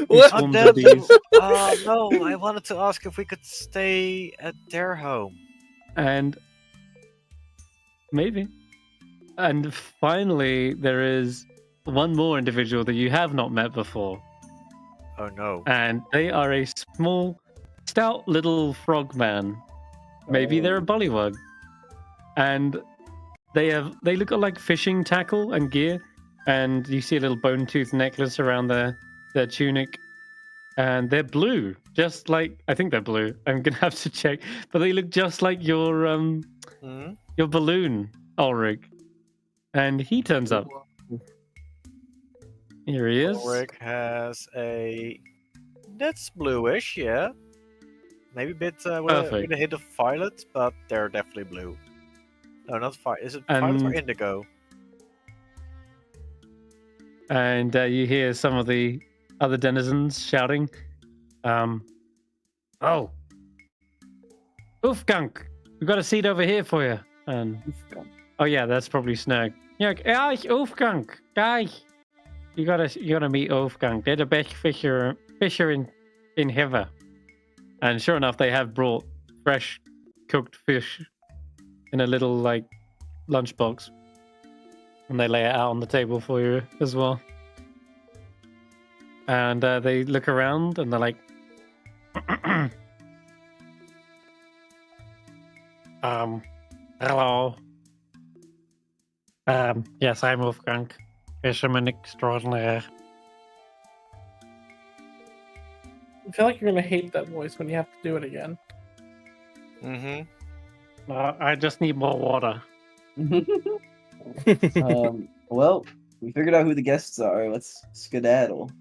What? Oh, Swarms of no. bees. No, I wanted to ask if we could stay at their home. And maybe. And finally, there is one more individual that you have not met before. Oh no. And they are a small, stout little frogman. Maybe they're a bullywug. And they look like fishing tackle and gear. And you see a little bone tooth necklace around their tunic. And they're blue. Just like, I think they're blue. I'm gonna have to check. But they look just like your balloon, Ulric. And he turns up. Here he is. Ulric has a... That's bluish, yeah. Maybe a bit with a hint of violet, but they're definitely blue. No, not violet. Is it violet or And- indigo? And you hear some of the other denizens shouting, "Oh, Oofgunk, we got a seat over here for you." And oh yeah, that's probably Snug. Yeah, Oofgunk, guy, you gotta meet Oofgunk. They're the best fisher in Heather. And sure enough, they have brought fresh cooked fish in a little like lunchbox. And they lay it out on the table for you as well. And they look around and they're like, hello. Yes, I'm Wolfgang, fisherman extraordinaire. I feel like you're gonna hate that voice when you have to do it again. Mm-hmm. I just need more water. Well, we figured out who the guests are. Let's skedaddle.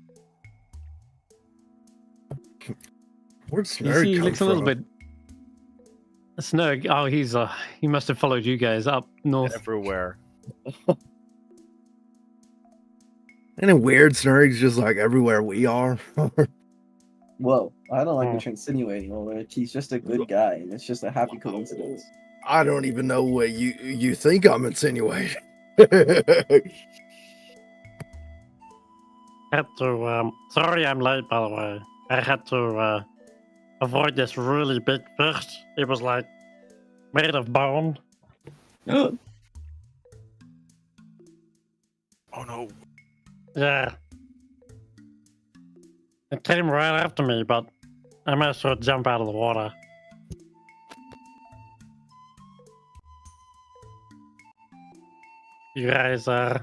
Where'd You Snurg see, he come looks a little from? bit snug. Oh, he must have followed you guys up north. Everywhere. Isn't it weird? Snurg's just like everywhere we are. Whoa, I don't like what you're insinuating, Ulrich. He's just a good guy, and it's just a happy coincidence. I don't even know what you think I'm insinuating. Had to, sorry I'm late, by the way. I had to avoid this really big fish. It was like made of bone. Oh no. Yeah. It came right after me, but I managed to jump out of the water. You guys, know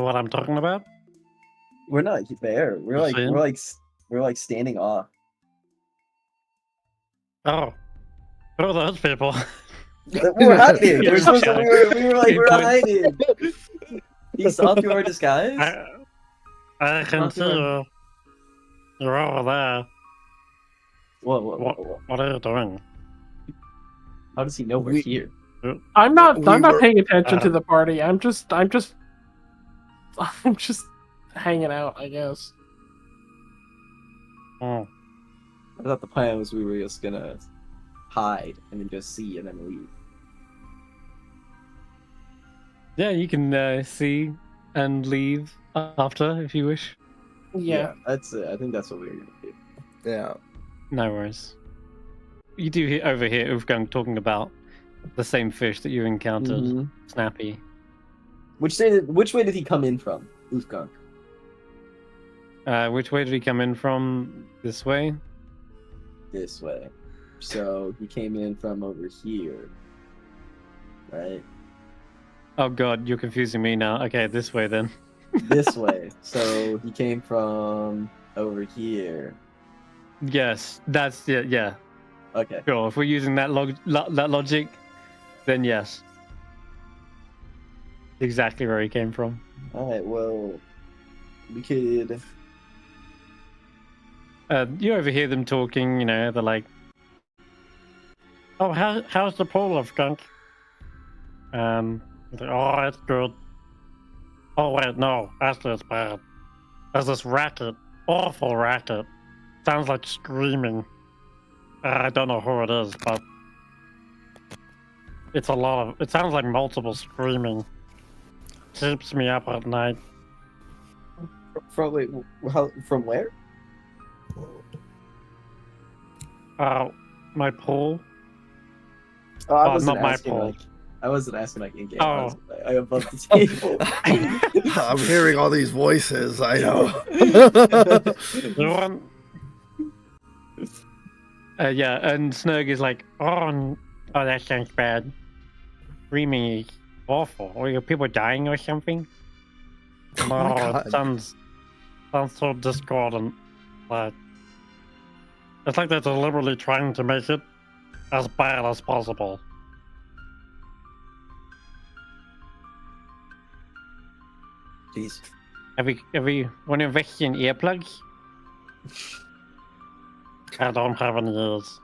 what I'm talking about? We're not there. We're See? like standing off. Oh. Who are those people? We're hiding. Yeah, We're supposed to, okay. we were like He we're points. hiding. You saw through our disguise. I can see you. You're over there. Whoa. What are you doing? How does he know we're We- here? I'm not We were- paying attention to the party. I'm just hanging out, I guess. Oh. I thought the plan was we were just gonna hide and then just see and then leave. Yeah, you can see and leave after if you wish. Yeah. That's it. I think that's what we were gonna do. Yeah. No worries. You do overhear Ulfgang talking about the same fish that you encountered, Mhm. Snappy. Which way did he come in from? Ulfgang. Which way did he come in from? This way? This way. So he came in from over here. Right? Oh god, you're confusing me now. Okay, this way then. This way. So he came from over here. Yes, that's yeah. Okay. Sure, if we're using that that logic, then yes. Exactly where he came from. Alright, well we could You overhear them talking, you know, they're like, "Oh, how's the pool of skunk?" He's like, "Oh, it's good." Oh wait, no, actually it's bad. There's this racket, awful racket. Sounds like screaming. I don't know who it is, but it's a lot of. It sounds like multiple screaming. Keeps me up at night. From wait, how? From where? My pool. Oh, I Well, wasn't not my asking. pool. Like, I wasn't asking like in game. Oh. I above the table. I'm hearing all these voices. I know. You want? Yeah, and Snurg is like, oh, that sounds bad. Screaming is awful. Are people dying or something? Oh my No, God. it sounds so discordant. Like, it's like they're deliberately trying to make it as bad as possible. Jeez. Have you want to invest in earplugs? I don't have any ears.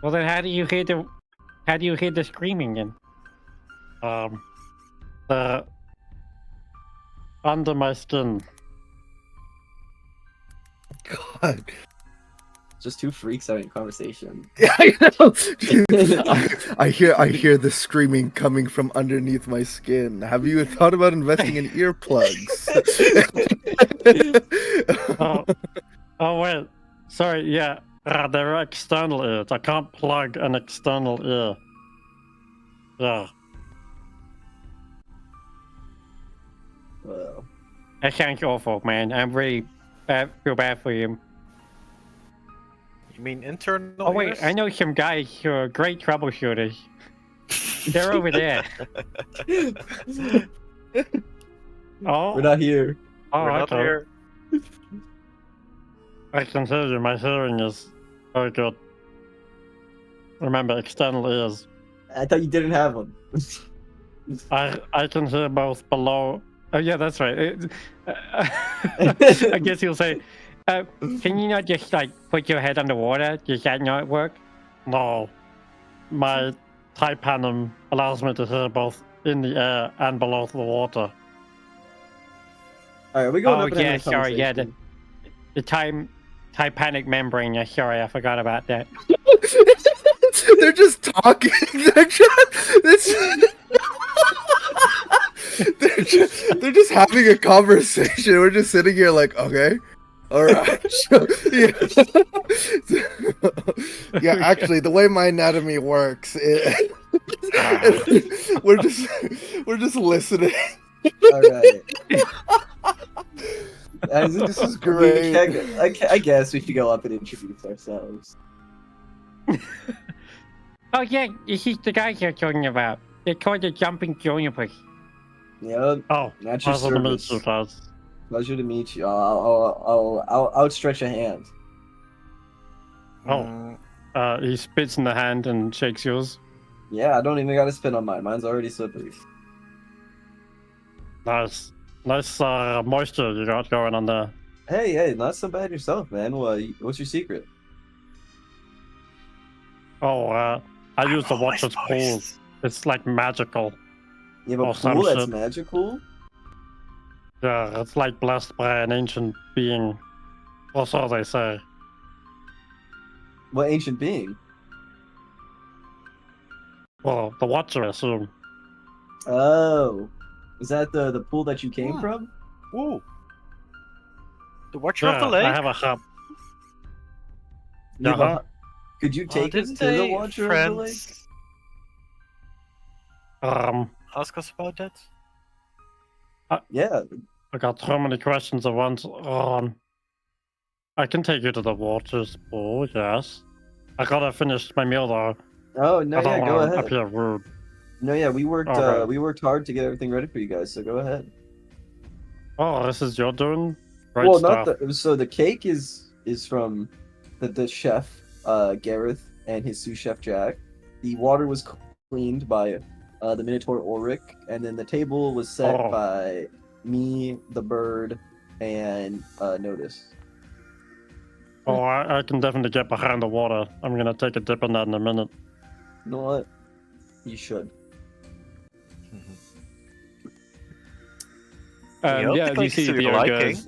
Well then, how do you hear the screaming then? The under my skin. God. Just two freaks having a conversation. Yeah, I know. Dude, I hear the screaming coming from underneath my skin. Have you thought about investing in earplugs? Oh wait, sorry. Yeah, they're external ears. I can't plug an external ear. Yeah, Well, that sounds awful, man. I'm really feel bad for you. You mean internal? Oh wait, ears? I know some guys who are great troubleshooters. They're over there. Oh, we're not here. oh, We're not okay. here. I can hear you. My hearing is very good. Remember, external ears. I thought you didn't have one. I can hear both below. Oh yeah, that's right. I guess you'll say, can you not just like put your head underwater? Does that not work? No, my tympanum allows me to hear both in the air and below the water. All right, we going Oh up and having yeah, a sorry, yeah, conversation. the tympanic membrane. Yeah, sorry, I forgot about that. They're just talking. They're just having a conversation. We're just sitting here like, okay, all right. Yeah. Yeah, actually, the way my anatomy works, we're just listening. All right. This is great. I guess we should go up and introduce ourselves. Oh yeah, this is the guys you're talking about. They're called the jumping Junipers. Yeah, Oh, not your pleasure to meet service. you guys. Pleasure to meet you. I'll outstretch a hand. Oh. He spits in the hand and shakes yours. Yeah, I don't even got to spin on mine. Mine's already slippery. Nice moisture you got going on there. Hey, not so bad yourself, man. What's your secret? Oh, I use the Watcher's pool. Moist. It's like magical. You have a Oh, some pool that's shit. magical? Yeah, it's like blessed by an ancient being. Or so they say. What ancient being? Well, the Watcher, I assume. Oh, is that the pool that you came from? Ooh. The Watcher of the Yeah, Lake? I have a hub. You have a Uh-huh. hu- Could you take us didn't to the they, Watcher of the Lake? friends, I ask us about that? Yeah, got so many questions at once. I can take you to the Watcher's pool, yes. I gotta finish my meal though. Oh no, I don't yeah, go wanna ahead. appear rude. No, yeah, we worked. Okay. We worked hard to get everything ready for you guys. So go ahead. Oh, this is your doing? Great Well, stuff. not the. So the cake is from the chef, Garreth, and his sous chef Jack. The water was cleaned by the Minotaur Ulric, and then the table was set Oh. by me, the bird, and Notus. Oh, I can definitely get behind the water. I'm gonna take a dip in that in a minute. You know what? You should. hope Yeah, the you cake is see to the your liking. goes.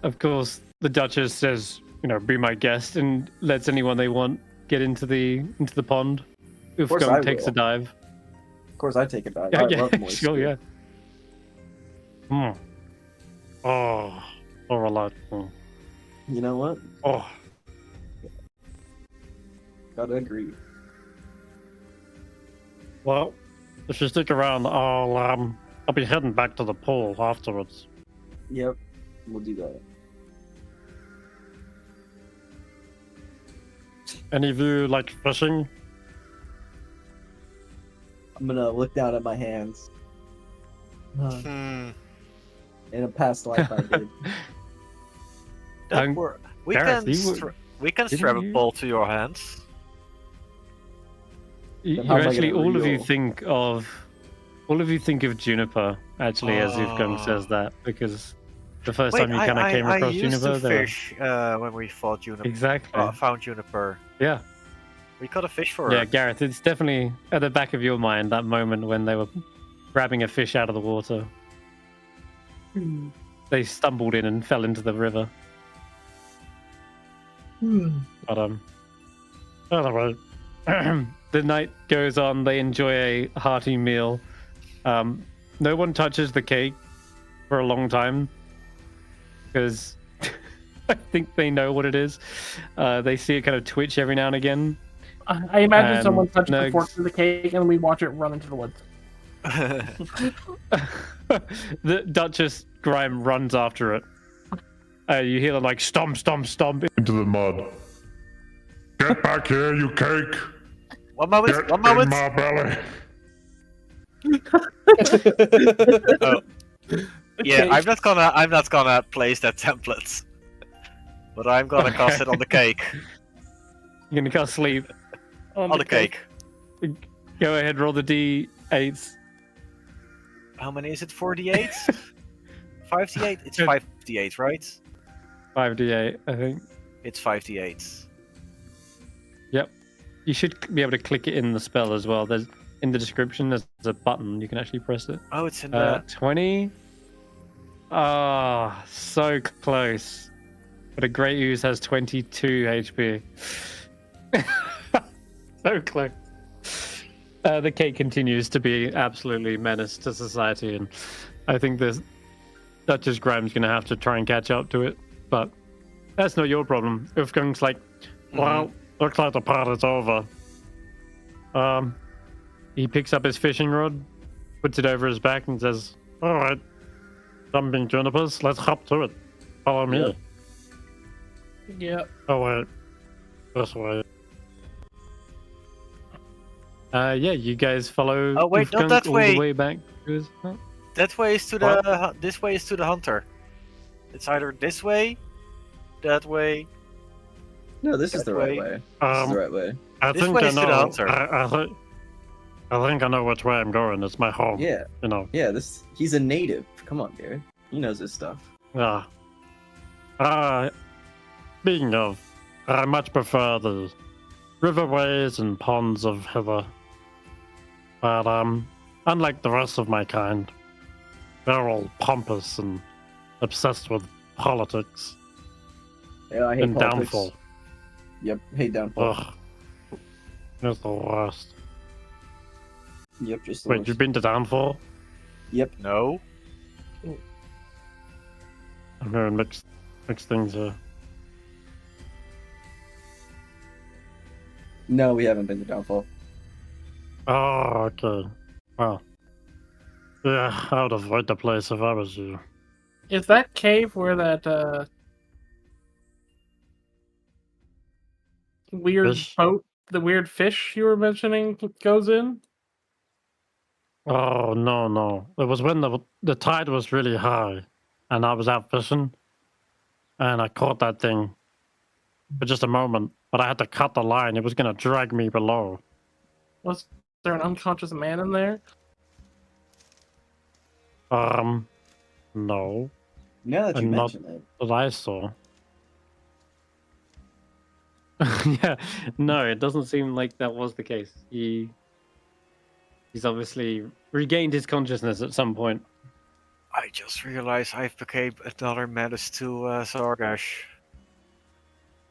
Of course, the Duchess says, be my guest, and lets anyone they want get into the pond. course I Wolfgang takes a will. dive. Of course, I take it back. Yeah, I yeah, love moist sure, food. yeah. Oh, so relaxing. You know what? Oh, Gotta agree. well, if you stick around, I'll be heading back to the pool afterwards. Yep, we'll do that. Any of you like fishing? I'm gonna look down at my hands. Hmm. In a past life, I did. Don't worry. We Garreth, can didn't strap a you- ball to your hands. You Then how am I actually, gonna all of you reel? think of Juniper. Actually, as Wolfgang says that, because the first Wait, time you kind of came I across used Juniper, to they were- fish when we fought Juniper. exactly. Found Juniper. Yeah, We caught a fish for her. yeah, Garreth. It's definitely at the back of your mind that moment when they were grabbing a fish out of the water. They stumbled in and fell into the river. But anyway, the night goes on. They enjoy a hearty meal. No one touches the cake for a long time because I think they know what it is. They see it kind of twitch every now and again. I imagine someone And touches the fork Nugs- to the cake, and we watch it run into the woods. The Duchess Grime runs after it. You hear them like stomp, stomp, stomp. Into the mud. Get back here, you cake! One moment. Get One in moment. my belly! Oh. Yeah, cake. I'm not gonna place that template. But I'm gonna cast it on the cake. You're gonna go sleep. On the cake. Go ahead, roll the d8s. How many is it? 48? 5d8? It's 5d8, right? 5d8, I think. It's 5d8. Yep. You should be able to click it in the spell as well. There's in the description. There's a button you can actually press it. Oh, it's in the. 20. Ah, so close. But a Great Ooze has 22 HP. So close. The cake continues to be absolutely menace to society, and I think this Duchess Grime's going to have to try and catch up to it. But that's not your problem. Wolfgang's like, well, looks like the party's over. He picks up his fishing rod, puts it over his back, and says, all right, jumping junipers, let's hop to it. Follow me. Yeah. Oh, wait. This way. Yeah, you guys follow Oh, wait, not Wolfgang that all way. the way back to his hut? That way is to the. This way is to the hunter. It's either this way, that way. No, this is That the right way. way. This is the right way. I This think way I is to the know. hunter. I think I know which way I'm going. It's my home. Yeah, You know. yeah. He's a native. Come on, Baerd. He knows his stuff. Speaking of, I much prefer the riverways and ponds of hither. But unlike the rest of my kind, they're all pompous and obsessed with politics Yeah, I hate and politics. downfall. Yep, hate downfall. Ugh, it's the worst. Yep, just the Wait, worst. you've been to downfall? Yep. No. I'm hearing mixed things here. No, we haven't been to downfall. Oh, okay. Well, yeah, I would avoid the place if I was you. Is that cave where that weird Fish? boat, the weird fish you were mentioning, goes in? Oh, no. It was when the tide was really high, and I was out fishing, and I caught that thing for just a moment, but I had to cut the line. It was going to drag me below. Was there an unconscious man in there? No, Now that you And not- mention it. that I saw. Yeah, no, it doesn't seem like that was the case. He He's obviously regained his consciousness at some point. I just realized I've became another menace to Zargash.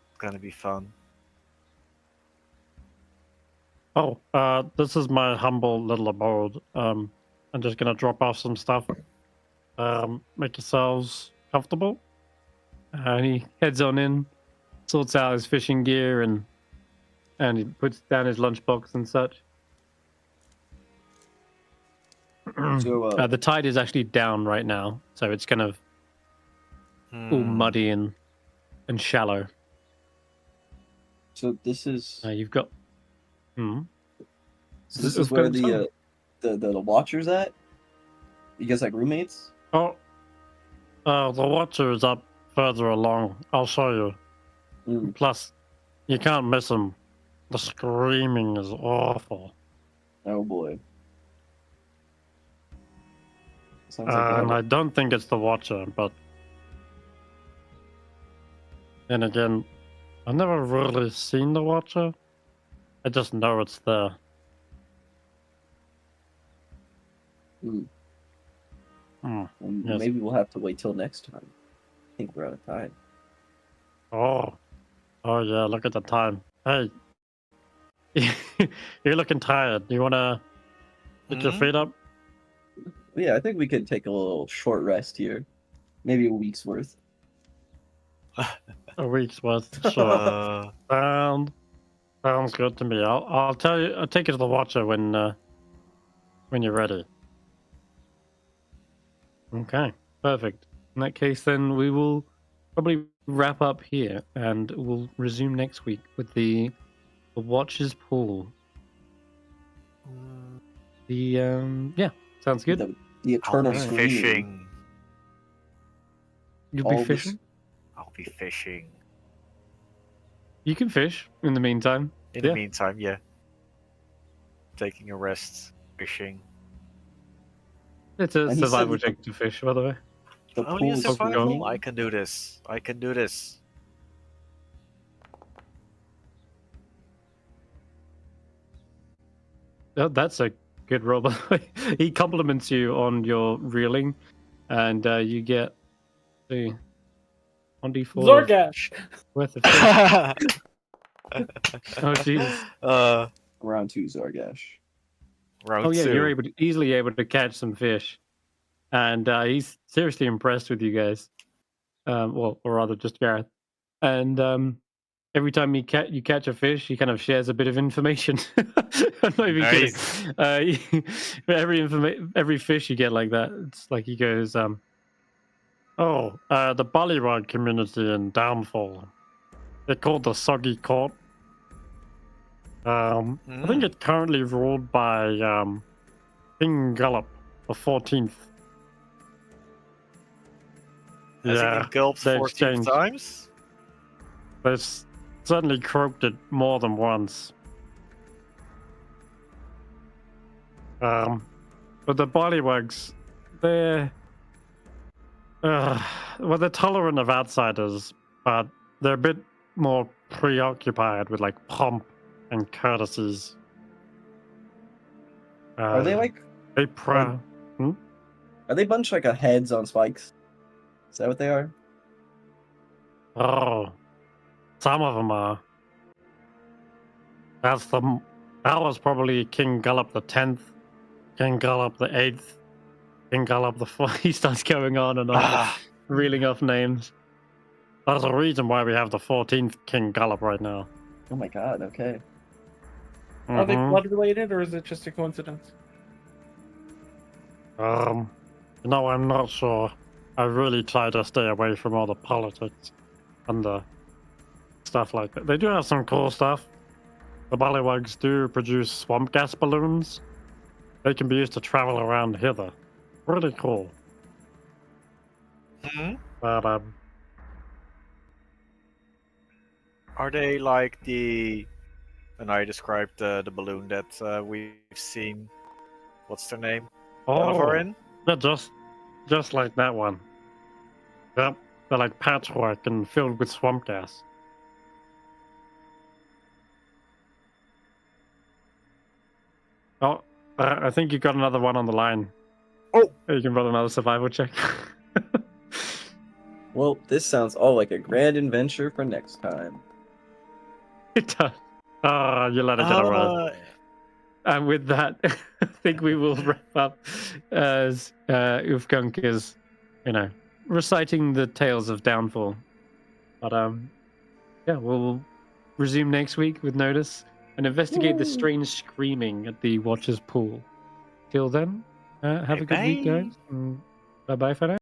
It's gonna be fun. Oh, this is my humble little abode. I'm just gonna drop off some stuff. Make yourselves comfortable. And he heads on in, sorts out his fishing gear, and he puts down his lunchbox and such. So, The tide is actually down right now, so it's kind of all muddy and shallow. so this is You've got. so this is where the Watcher's at. You guys like roommates? Oh, the Watcher is up further along. I'll show you. Plus, you can't miss him. The screaming is awful. Oh boy. Sounds And like I don't think it's the Watcher, but then again, I've never really seen the Watcher. I just know it's there. Yes. Maybe we'll have to wait till next time. I think we're out of time. Oh yeah, look at the time. Hey, you're looking tired. You wanna pick your feet up? Yeah, I think we could take a little short rest here. Maybe a week's worth. A week's worth. Sure. Sounds good to me. I'll tell you. I'll take you to the Watcher when you're ready. Okay, perfect. In that case, then we will probably wrap up here, and we'll resume next week with the Watcher's Pool. Yeah, sounds good. The eternal I'll be screaming. fishing. You'll be All this- fishing. I'll be fishing. You can fish in the meantime. In Yeah. the meantime, yeah. Taking a rest, fishing. It's a And he said survival that the- check to fish, by the way. The Oh, pool yes, is survival. screaming. I can do this. I can do this. Oh, that's a good roll. By the way. He compliments you on your reeling, and you get the 1d4 Zorgash. worth of fish. Oh, jeez. Round 2, Zargash. Round Oh, yeah, 2. you're easily able to catch some fish, and he's seriously impressed with you guys. Well, or rather, just Garreth. And every time you catch a fish, he kind of shares a bit of information. I'm not even kidding. Every fish you get like that, it's like he goes, the Bullywug community in Downfall. They're called the Soggy Court. I think it's currently ruled by King Gullop the 14th. Has he been gulped they 14 exchanged. times? They've certainly croaked it more than once. But the Bullywugs, they're tolerant of outsiders, but they're a bit more preoccupied with like pomp and courtesies. Are they like? They proud? Are they bunch like a heads on spikes? Is that what they are? Oh, some of them are. That was probably King Gullop the 10th, King Gullop the 8th, King Gullop the 4th. He starts going on and on, reeling off names. There's a reason why we have the 14th King Gullop right now. Oh my god. Okay. Are they blood related, or is it just a coincidence? I'm not sure. I really try to stay away from all the politics and the stuff like that. They do have some cool stuff. The Bullywugs do produce swamp gas balloons. They can be used to travel around hither. Really cool. But Are they like the... And I described the balloon that we've seen. What's their name? In? They're just like that one. Yep, they're like patchwork and filled with swamp gas. Oh, I think you got another one on the line. Oh! You can roll another survival check. Well, this sounds all like a grand adventure for next time. It does. Oh, you let it get a roll. And with that, I think we will wrap up as Ufgunk is, reciting the tales of downfall. But yeah, we'll resume next week with Notus and investigate the strange screaming at the Watcher's pool. Till then, have a good week, Bye-bye. guys. Bye bye for now.